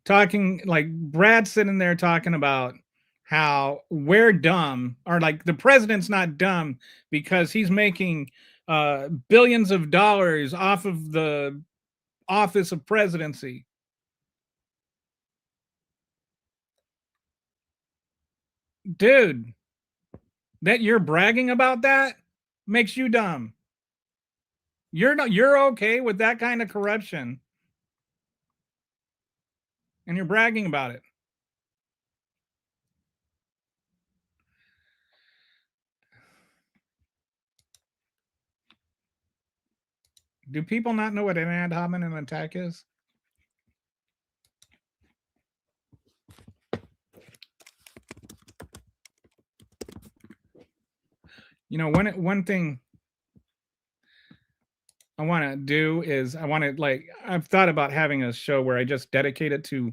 talking, like Brad's sitting there talking about how we're dumb, or like the president's not dumb because he's making billions of dollars off of the office of presidency. Dude, that you're bragging about that makes you dumb. You're okay with that kind of corruption, and you're bragging about it. Do people not know what an ad hominem attack is? You know, one thing I want to do is I've thought about having a show where I just dedicate it to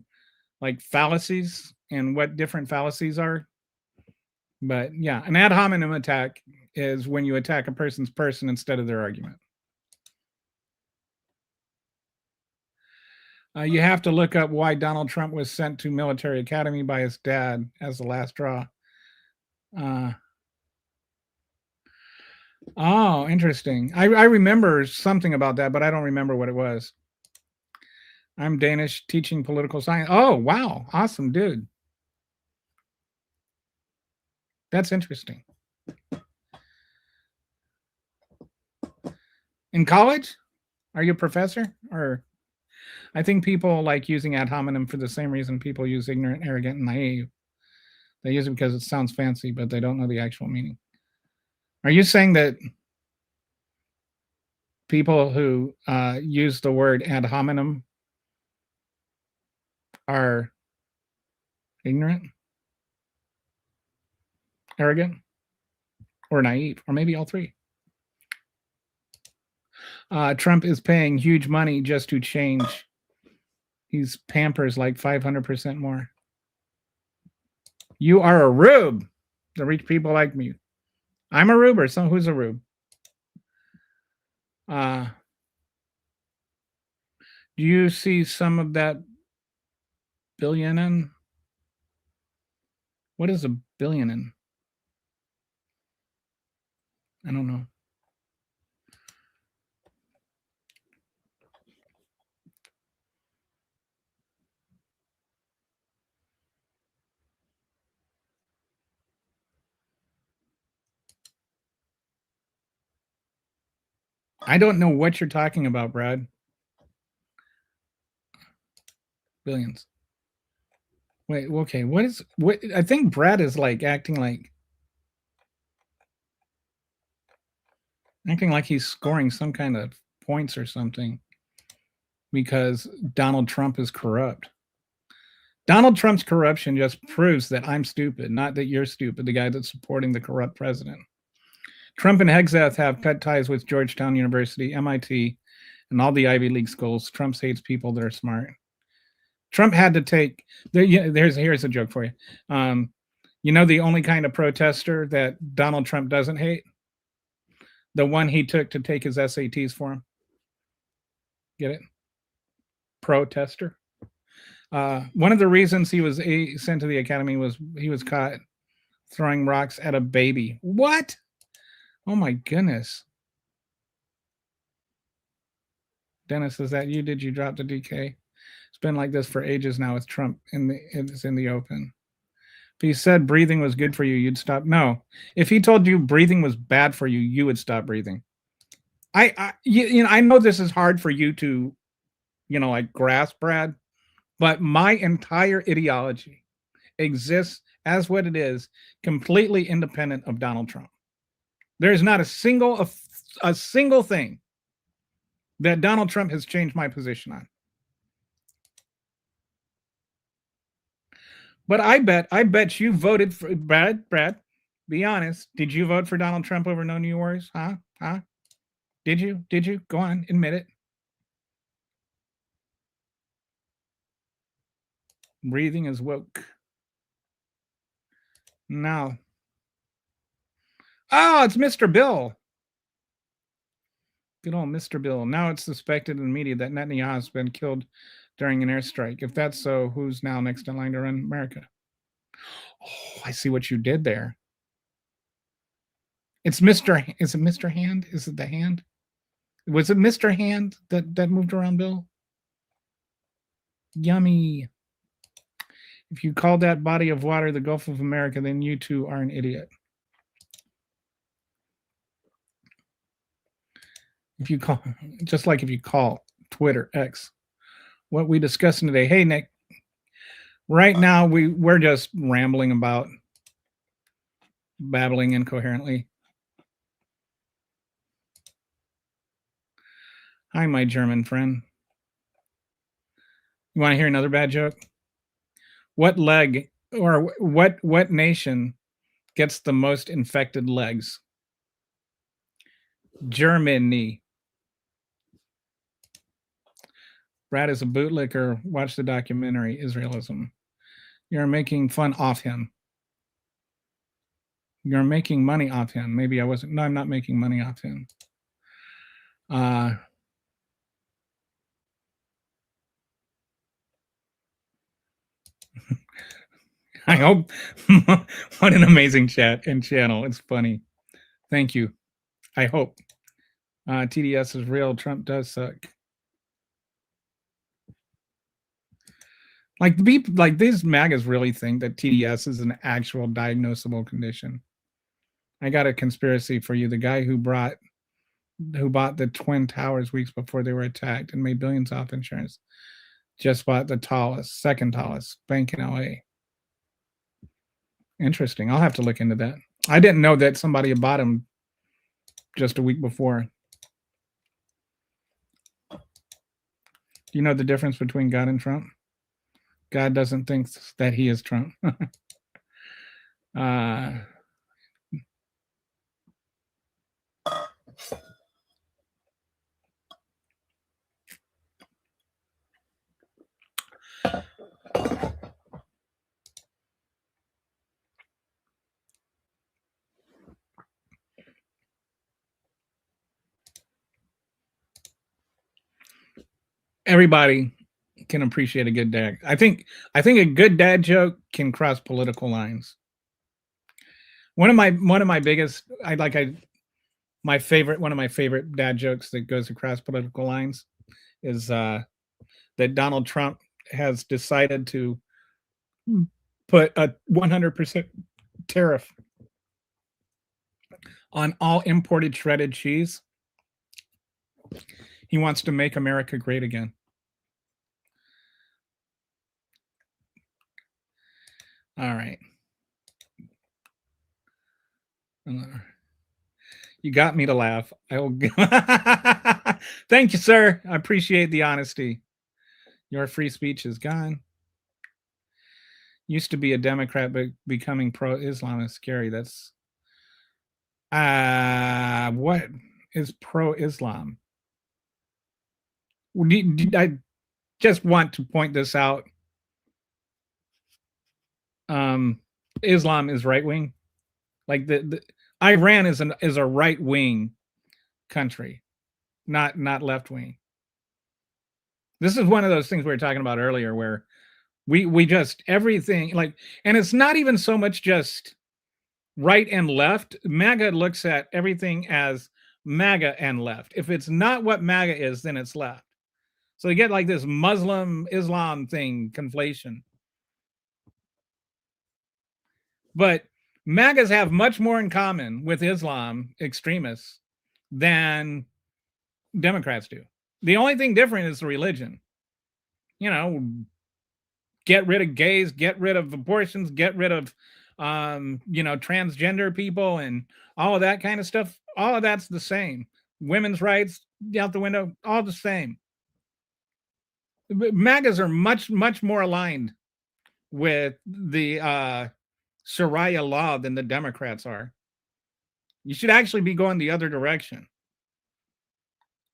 like fallacies and what different fallacies are. But yeah, an ad hominem attack is when you attack a person's person instead of their argument. You have to look up why Donald Trump was sent to military academy by his dad as the last straw. Oh, interesting. I remember something about that, but I don't remember what it was. I'm Danish, teaching political science. Oh, wow. Awesome, dude. That's interesting. In college? Are you a professor? Or I think people like using ad hominem for the same reason people use ignorant, arrogant, and naive. They use it because it sounds fancy, but they don't know the actual meaning. Are you saying that people who use the word ad hominem are ignorant, arrogant, or naive, or maybe all three? Trump is paying huge money just to change. He's Pampers like 500% more. You are a rube. The rich people like me. I'm a rube, or some who's a rube. Do you see some of that billion in? What is a billion in? I don't know. I don't know what you're talking about, Brad. Billions. Wait, okay. What? I think Brad is like acting like he's scoring some kind of points or something because Donald Trump is corrupt. Donald Trump's corruption just proves that I'm stupid, not that you're stupid, the guy that's supporting the corrupt president. Trump and Hegseth have cut ties with Georgetown University, MIT, and all the Ivy League schools. Trump hates people that are smart. Trump had to take. Here's a joke for you. You know the only kind of protester that Donald Trump doesn't hate? The one he took to take his SATs for him. Get it? Protester. One of the reasons he was sent to the academy was he was caught throwing rocks at a baby. What? Oh my goodness. Dennis, is that you? Did you drop the DK? It's been like this for ages now with Trump it's in the open. If he said breathing was good for you, you'd stop. No. If he told you breathing was bad for you, you would stop breathing. I know this is hard for you to, like grasp, Brad, but my entire ideology exists as what it is, completely independent of Donald Trump. There's not a single thing that Donald Trump has changed my position on. But I bet you voted for Brad, be honest. Did you vote for Donald Trump over No New Wars? Huh? Did you? Go on, admit it. Breathing is woke. Now. Oh, it's Mr. Bill. Good old Mr. Bill. Now it's suspected in the media that Netanyahu has been killed during an airstrike. If that's so, who's now next in line to run America? Oh, I see what you did there. Is it Mr. Hand? Is it the Hand? Was it Mr. Hand that moved around Bill? Yummy. If you call that body of water the Gulf of America, then you too are an idiot. If you call Twitter X what we discussing today. Hey Nick, right now we're just rambling about, babbling incoherently. Hi, my German friend. You want to hear another bad joke? What leg or what nation gets the most infected legs? Germany. Brad is a bootlicker. Watch the documentary Israelism. You're making fun of him. You're making money off him. Maybe I wasn't. No, I'm not making money off him. I hope. What an amazing chat and channel. It's funny. Thank you. I hope. TDS is real. Trump does suck. Like these MAGAs really think that TDS is an actual diagnosable condition. I got a conspiracy for you. The guy who bought the Twin Towers weeks before they were attacked and made billions off insurance just bought the second tallest bank in LA. Interesting. I'll have to look into that. I didn't know that somebody had bought them just a week before. Do you know the difference between God and Trump? God doesn't think that he is Trump. Everybody can appreciate a good dad. I think a good dad joke can cross political lines. One of my biggest, my favorite dad jokes that goes across political lines is that Donald Trump has decided to put a 100% tariff on all imported shredded cheese. He wants to make America great again. All right. You got me to laugh. Thank you, sir. I appreciate the honesty. Your free speech is gone. Used to be a Democrat, but becoming pro-Islam is scary. That's what is pro-Islam? I just want to point this out. Islam is right wing. Like the Iran is a right wing country, not left wing. This is one of those things we were talking about earlier, where We just everything like, and it's not even so much just right and left. MAGA looks at everything as MAGA and left. If it's not what MAGA is, then it's left. So you get like this Muslim Islam thing conflation. But MAGAs have much more in common with Islam extremists than Democrats do. The only thing different is the religion. You know, get rid of gays, get rid of abortions, get rid of transgender people and all of that kind of stuff. All of that's the same. Women's rights out the window, all the same. MAGAs are much, much more aligned with the Sharia law than the Democrats are. You should actually be going the other direction.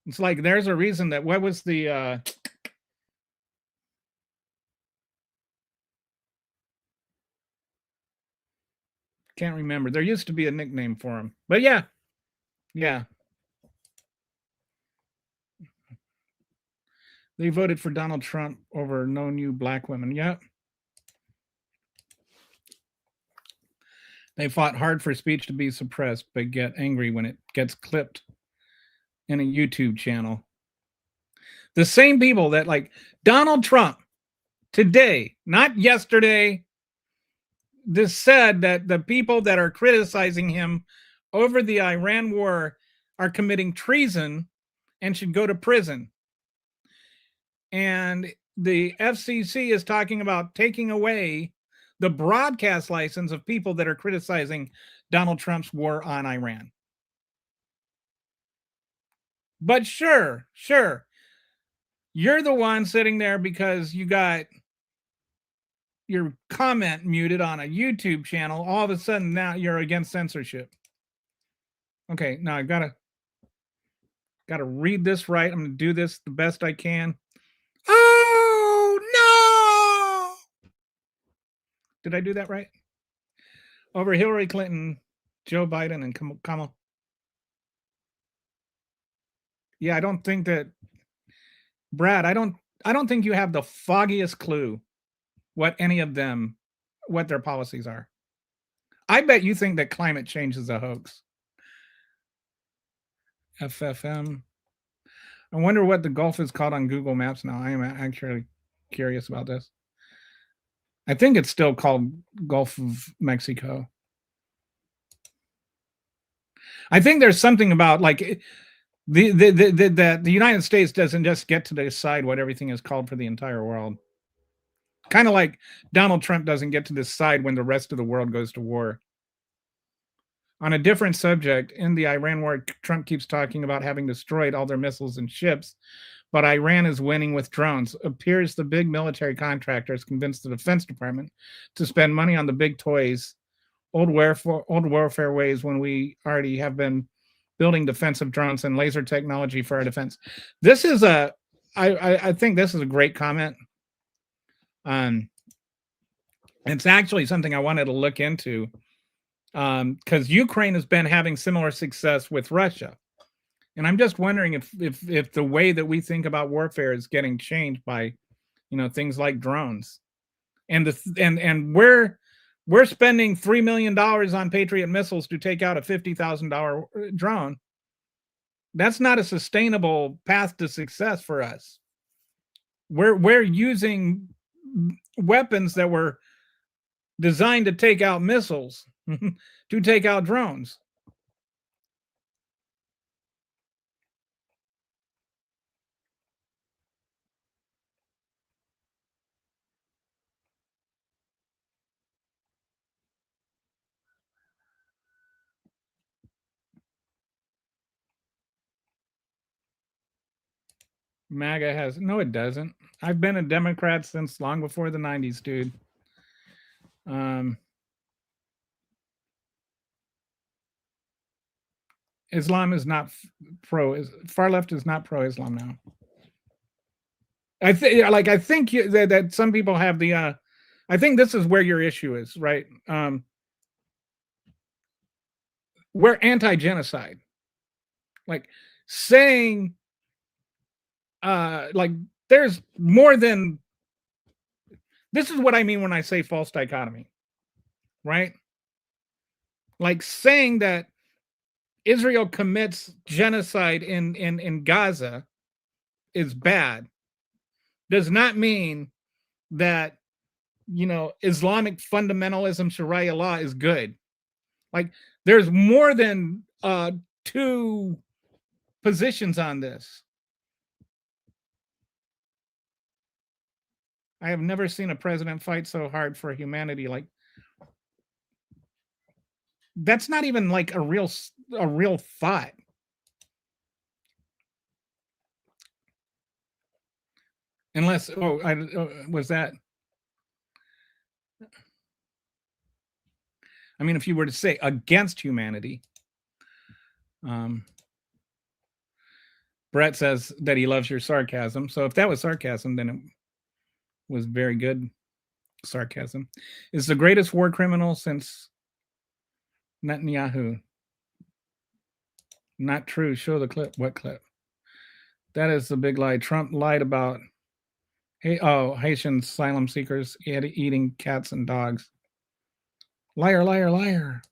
It's like there's a reason that what was the can't remember. There used to be a nickname for him. But yeah. Yeah. They voted for Donald Trump over no new black women. Yeah. They fought hard for speech to be suppressed, but get angry when it gets clipped in a YouTube channel. The same people that like Donald Trump today, not yesterday, this said that the people that are criticizing him over the Iran war are committing treason and should go to prison. And the FCC is talking about taking away the broadcast license of people that are criticizing Donald Trump's war on Iran. But sure, you're the one sitting there because you got your comment muted on a YouTube channel. All of a sudden now you're against censorship. Okay, now I gotta read this right. I'm gonna do this the best I can. Oh no! Did I do that right? Over Hillary Clinton, Joe Biden, and Kamala. Yeah, I don't think that, Brad, I don't think you have the foggiest clue what any of them, what their policies are. I bet you think that climate change is a hoax. FFM. I wonder what the Gulf is called on Google Maps now. I am actually curious about this. I think it's still called Gulf of Mexico. I think there's something about like the United States doesn't just get to decide what everything is called for the entire world. Kind of like Donald Trump doesn't get to decide when the rest of the world goes to war. On a different subject, in the Iran war, Trump keeps talking about having destroyed all their missiles and ships, but Iran is winning with drones. Appears the big military contractors convinced the Defense Department to spend money on the big toys, old warfare ways when we already have been building defensive drones and laser technology for our defense. This is I think this is a great comment. It's actually something I wanted to look into because Ukraine has been having similar success with Russia. And I'm just wondering if the way that we think about warfare is getting changed by, things like drones. And we're spending $3 million on Patriot missiles to take out a $50,000 drone. That's not a sustainable path to success for us. We're using weapons that were designed to take out missiles to take out drones. MAGA has no, it doesn't. I've been a Democrat since long before the 90s, dude. Islam is not far left is not pro-Islam now. I think that some people have the I think this is where your issue is, right? We're anti-genocide. Like saying like there's more than This is what I mean when I say false dichotomy, right? Like saying that Israel commits genocide in Gaza is bad does not mean that, Islamic fundamentalism, Sharia law is good. Like there's more than two positions on this. I have never seen a president fight so hard for humanity. Like that's not even like a real thought. Unless, was that? I mean, if you were to say against humanity, Brett says that he loves your sarcasm. So if that was sarcasm, then it was very good sarcasm. Is the greatest war criminal since Netanyahu. Not true. Show the clip. What clip? That is the big lie. Trump lied about Haitian asylum seekers eating cats and dogs. Liar, liar, liar.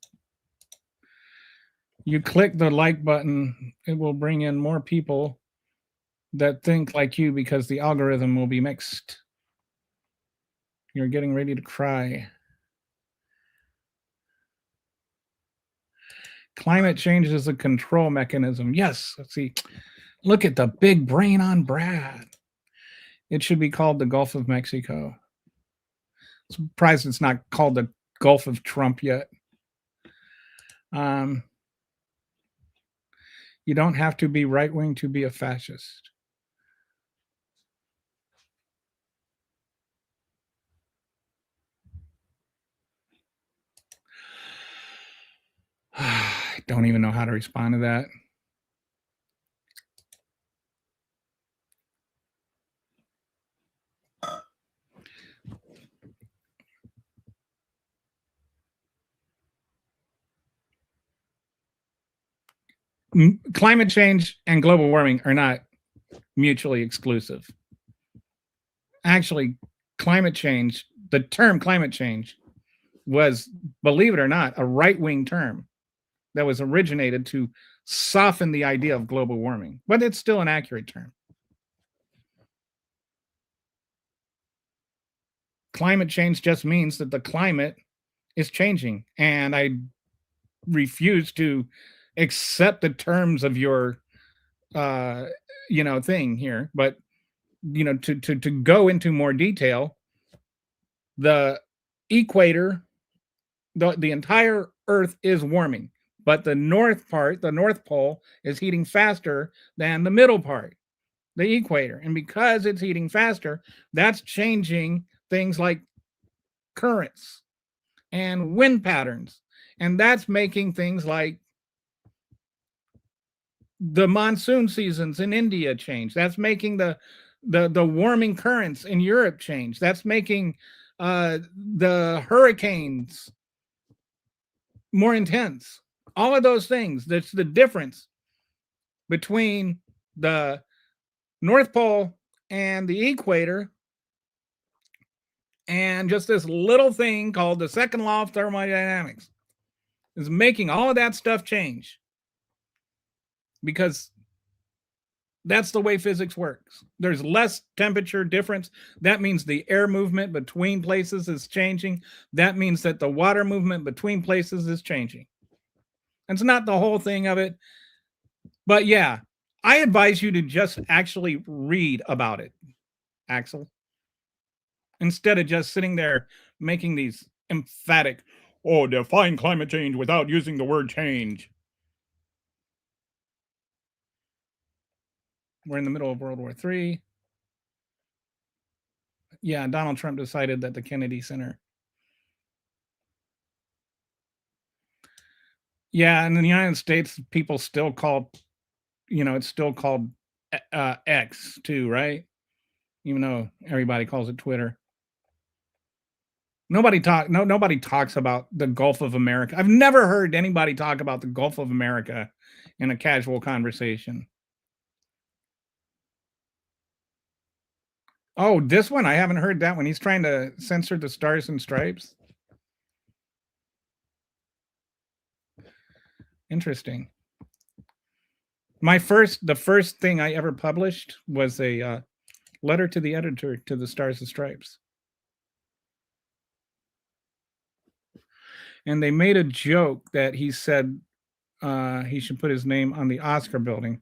You click the like button, it will bring in more people that think like you because the algorithm will be mixed. You're getting ready to cry. Climate change is a control mechanism. Yes, let's see. Look at the big brain on Brad. It should be called the Gulf of Mexico. Surprised it's not called the Gulf of Trump yet. You don't have to be right-wing to be a fascist. I don't even know how to respond to that. Climate change and global warming are not mutually exclusive. Actually, climate change, the term climate change was, believe it or not, a right-wing term that was originated to soften the idea of global warming, but it's still an accurate term. Climate change just means that the climate is changing, and I refuse to accept the terms of your thing here, but to go into more detail, the equator, the entire earth is warming, but the north pole is heating faster than the middle part, the equator, and because it's heating faster, that's changing things like currents and wind patterns, and that's making things like the monsoon seasons in India change. That's making the warming currents in Europe change. That's making the hurricanes more intense. All of those things. That's the difference between the North Pole and the equator, and just this little thing called the second law of thermodynamics is making all of that stuff change. Because that's the way physics works. There's less temperature difference. That means the air movement between places is changing. That means that the water movement between places is changing. It's not the whole thing of it. But yeah, I advise you to just actually read about it, Axel. Instead of just sitting there making these emphatic, define climate change without using the word change. We're in the middle of World War III. Yeah, Donald Trump decided that the Kennedy Center. Yeah, in the United States, people still call, it's still called X too, right? Even though everybody calls it Twitter. Nobody talks about the Gulf of America. I've never heard anybody talk about the Gulf of America in a casual conversation. Oh, this one? I haven't heard that one. He's trying to censor the Stars and Stripes. Interesting. The first thing I ever published was a letter to the editor to the Stars and Stripes. And they made a joke that he said he should put his name on the Oscar building.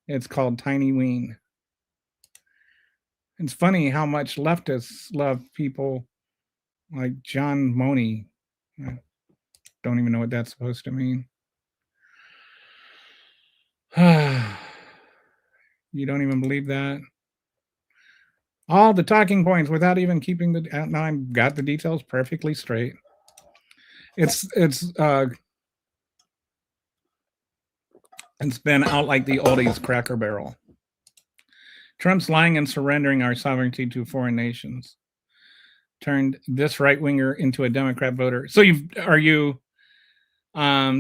It's called Tiny Ween. It's funny how much leftists love people like John Money. I don't even know what that's supposed to mean. You don't even believe that? All the talking points without even keeping the. Now I've got the details perfectly straight. It's been out like the oldies Cracker Barrel. Trump's lying and surrendering our sovereignty to foreign nations turned this right winger into a Democrat voter. So are you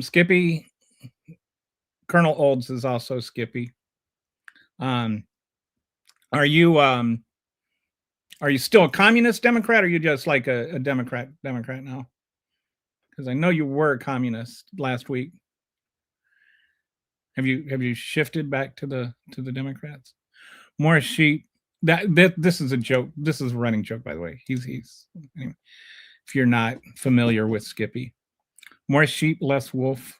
Skippy? Colonel Olds is also Skippy. Are you still a communist Democrat, or are you just like a Democrat now? Because I know you were a communist last week. Have you shifted back to the Democrats? More sheep. This is a joke. This is a running joke, by the way. He's anyway, if you're not familiar with Skippy. More sheep, less wolf.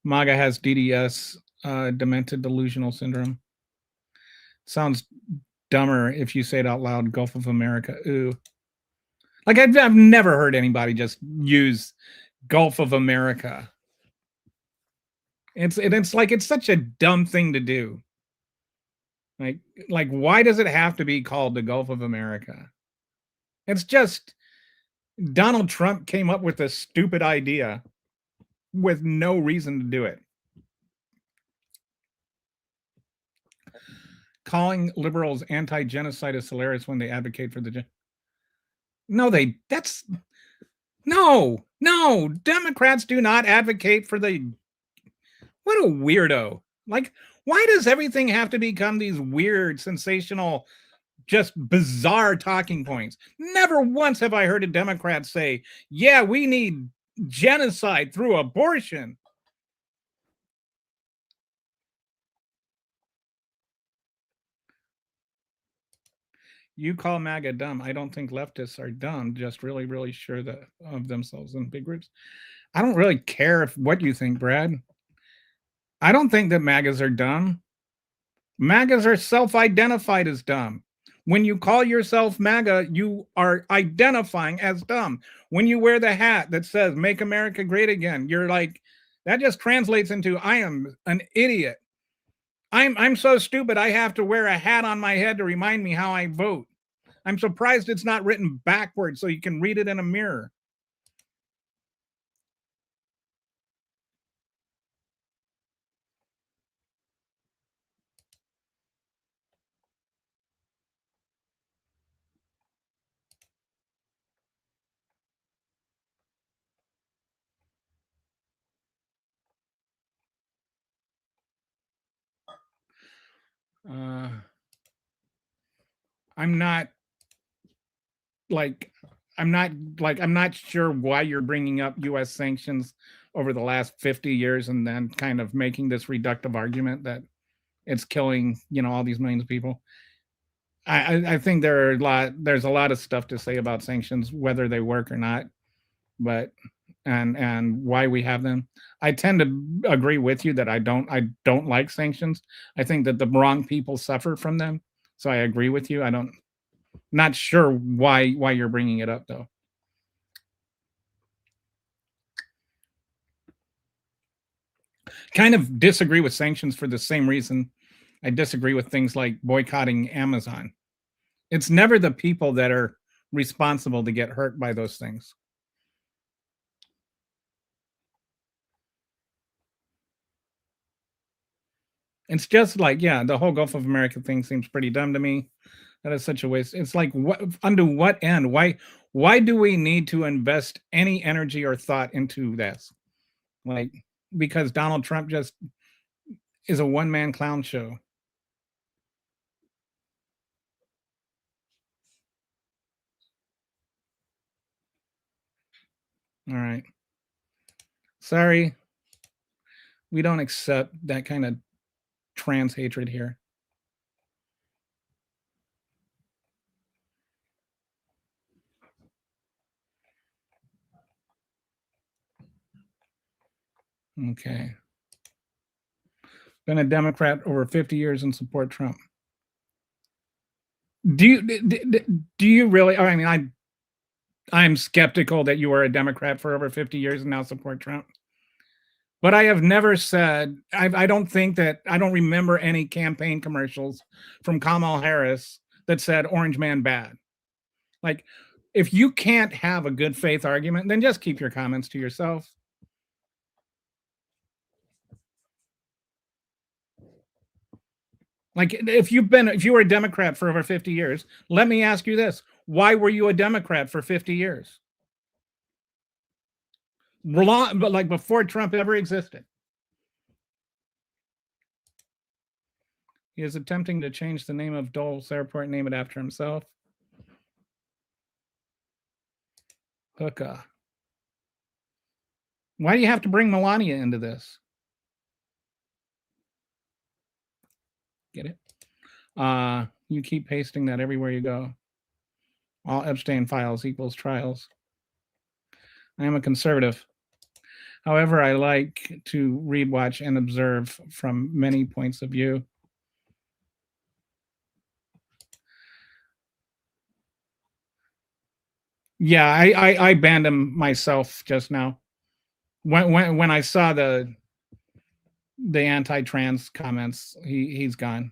MAGA has DDS, demented delusional syndrome. Sounds dumber if you say it out loud. Gulf of America. Ooh. Like I've never heard anybody just use Gulf of America. It's like it's such a dumb thing to do. Like why does it have to be called the Gulf of America? It's just Donald Trump came up with a stupid idea with no reason to do it. Calling liberals anti-genocide is hilarious when they advocate for the no, Democrats do not advocate for the. What a weirdo. Like, why does everything have to become these weird, sensational, just bizarre talking points? Never once have I heard a Democrat say, yeah, we need genocide through abortion. You call MAGA dumb. I don't think leftists are dumb, just really, really sure of themselves in big groups. I don't really care what you think, Brad. I don't think that MAGAs are dumb. MAGAs are self-identified as dumb. When you call yourself MAGA, you are identifying as dumb. When you wear the hat that says "Make America Great Again," you're like, that just translates into I am an idiot. I'm so stupid I have to wear a hat on my head to remind me how I vote. I'm surprised it's not written backwards so you can read it in a mirror. I'm not sure why you're bringing up U.S. sanctions over the last 50 years and then kind of making this reductive argument that it's killing, all these millions of people. I think there's a lot of stuff to say about sanctions, whether they work or not, but and why we have them. I tend to agree with you that I don't like sanctions. I think that the wrong people suffer from them. So I agree with you. Not sure why you're bringing it up though. Kind of disagree with sanctions for the same reason I disagree with things like boycotting Amazon. It's never the people that are responsible to get hurt by those things. It's just like, the whole Gulf of America thing seems pretty dumb to me. That is such a waste. It's like, under what end? Why do we need to invest any energy or thought into this? Like, because Donald Trump just is a one-man clown show. All right. Sorry. We don't accept that kind of trans hatred here. Okay. Been a Democrat over 50 years and support Trump. Do you really? I mean, I'm skeptical that you are a Democrat for over 50 years and now support Trump. But I have never said, I don't think that, I don't remember any campaign commercials from Kamala Harris that said Orange Man bad. Like, if you can't have a good faith argument, then just keep your comments to yourself. Like, if you were a Democrat for over 50 years, let me ask you this. Why were you a Democrat for 50 years? But like before Trump ever existed. He is attempting to change the name of Dulles Airport, name it after himself. Hookah. Why do you have to bring Melania into this? Get it? You keep pasting that everywhere you go. All Epstein files equals trials. I am a conservative. However, I like to read, watch, and observe from many points of view. Yeah, I banned him myself just now. When I saw the anti-trans comments, he's gone.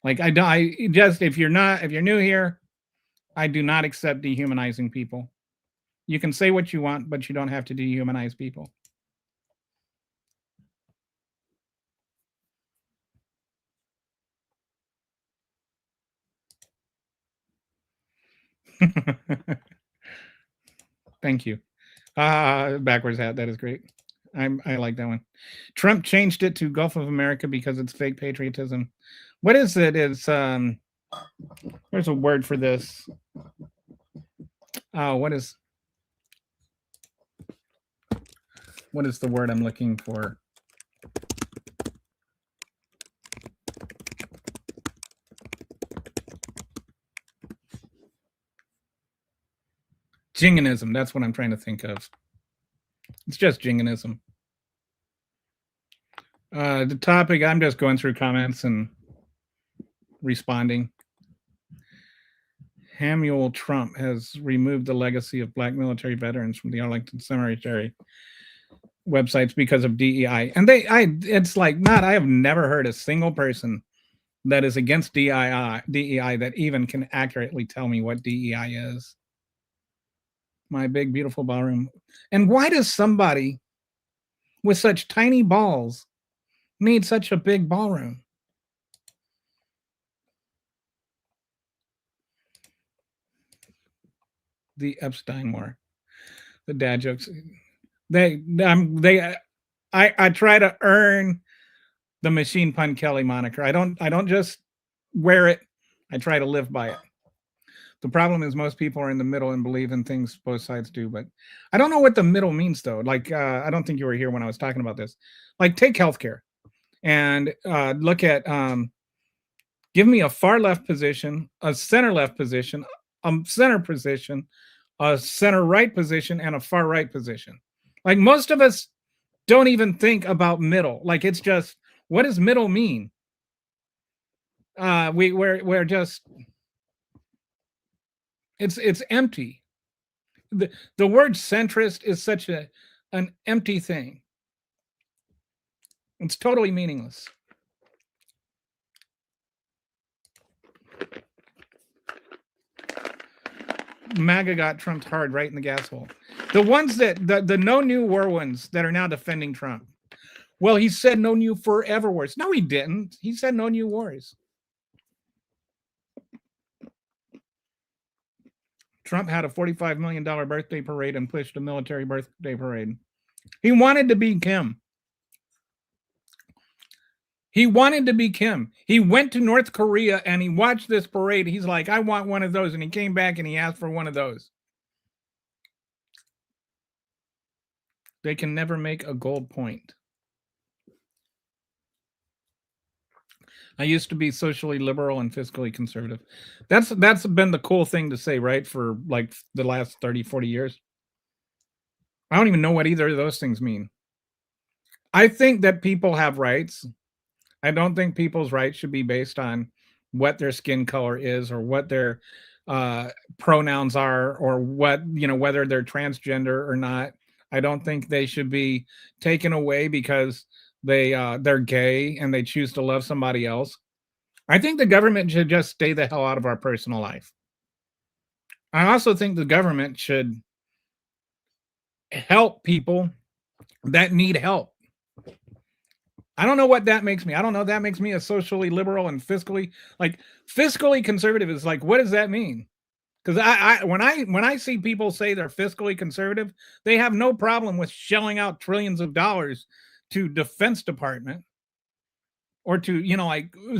Like I just, if you're new here, I do not accept dehumanizing people. You can say what you want, but you don't have to dehumanize people. Thank you. Backwards hat. That is great. I like that one. Trump changed it to Gulf of America because it's fake patriotism. What is it? It's there's a word for this. Oh, what is the word I'm looking for? Jingoism. That's what I'm trying to think of. It's just jingoism. The topic, I'm just going through comments and responding. Samuel Trump has removed the legacy of Black military veterans from the Arlington Cemetery websites because of DEI. And it's like I have never heard a single person that is against DEI that even can accurately tell me what DEI is. My big, beautiful ballroom. And why does somebody with such tiny balls need such a big ballroom? The Epstein War, the dad jokes. I try to earn the Machine Pun Kelly moniker. I don't just wear it. I try to live by it. The problem is most people are in the middle and believe in things both sides do, but I don't know what the middle means though. Like, I don't think you were here when I was talking about this. Like, take healthcare and look at, give me a far left position, a center left position, a center position, a center right position, and a far right position. Like, most of us don't even think about middle. Like, it's just, what does middle mean? We're just, it's empty. The word centrist is such an empty thing. It's totally meaningless. MAGA got Trumped hard right in the gas hole. The ones that the no new war ones that are now defending Trump. Well, he said no new forever wars. No, he didn't. He said no new wars. Trump had a $45 million birthday parade and pushed a military birthday parade. He wanted to be Kim. He wanted to be Kim. He went to North Korea and he watched this parade. He's like, I want one of those. And he came back and he asked for one of those. They can never make a gold point. I used to be socially liberal and fiscally conservative. That's been the cool thing to say, right? For like the last 30, 40 years. I don't even know what either of those things mean. I think that people have rights. I don't think people's rights should be based on what their skin color is or what their pronouns are or what, whether they're transgender or not. I don't think they should be taken away because they're gay and they choose to love somebody else. I think the government should just stay the hell out of our personal life. I also think the government should help people that need help. I don't know what that makes me. I don't know. That makes me a socially liberal and fiscally conservative is like, what does that mean? Because when I see people say they're fiscally conservative, they have no problem with shelling out trillions of dollars to Defense Department or to,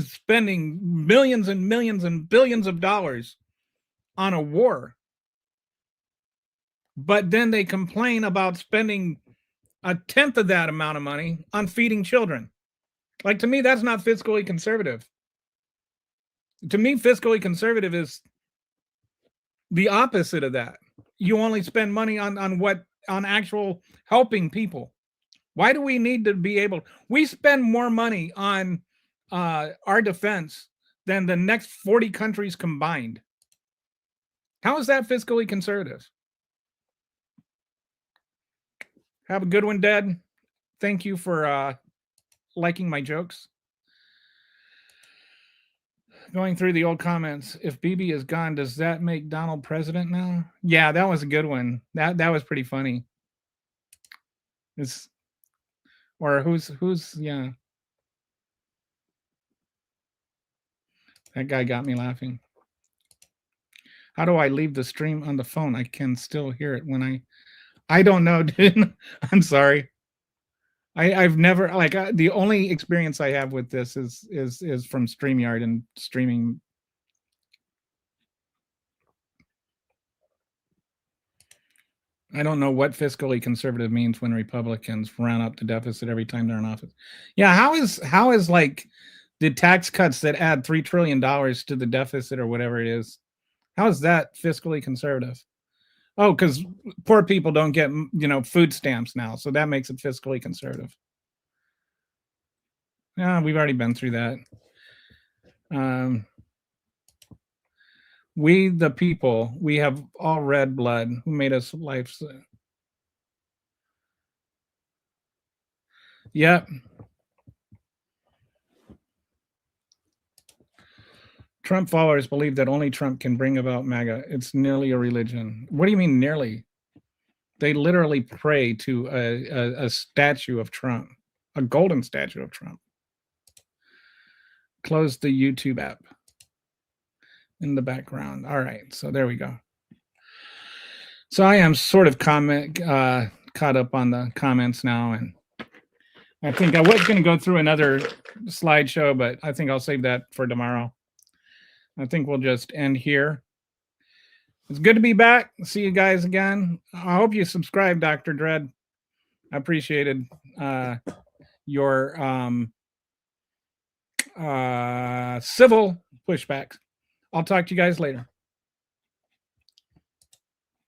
spending millions and millions and billions of dollars on a war. But then they complain about spending a tenth of that amount of money on feeding children. Like, to me, that's not fiscally conservative. To me, fiscally conservative is the opposite of that. You only spend money on actual helping people. Why do we need to be able? We spend more money on our defense than the next 40 countries combined. How is that fiscally conservative? Have a good one, Dad. Thank you for liking my jokes. Going through the old comments, if Bibi is gone, does that make Donald president now? Yeah, that was a good one. That was pretty funny. Who's yeah. That guy got me laughing. How do I leave the stream on the phone? I can still hear it when I don't know, dude. I'm sorry. I've never the only experience I have with this is from StreamYard and streaming. I don't know what fiscally conservative means when Republicans round up the deficit every time they're in office. Yeah, how is like the tax cuts that add $3 trillion to the deficit or whatever it is? How is that fiscally conservative? Oh, because poor people don't get, food stamps now, so that makes it fiscally conservative. Yeah, we've already been through that. We, the people, we have all red blood who made us life. Yep. Trump followers believe that only Trump can bring about MAGA. It's nearly a religion. What do you mean nearly? They literally pray to a statue of Trump, a golden statue of Trump. Close the YouTube app in the background. All right, so there we go. So I am sort of caught up on the comments now, and I think I was going to go through another slideshow, but I think I'll save that for tomorrow. I think we'll just end here. It's good to be back. See you guys again. I hope you subscribe, Dr. Dread. I appreciated your civil pushbacks. I'll talk to you guys later.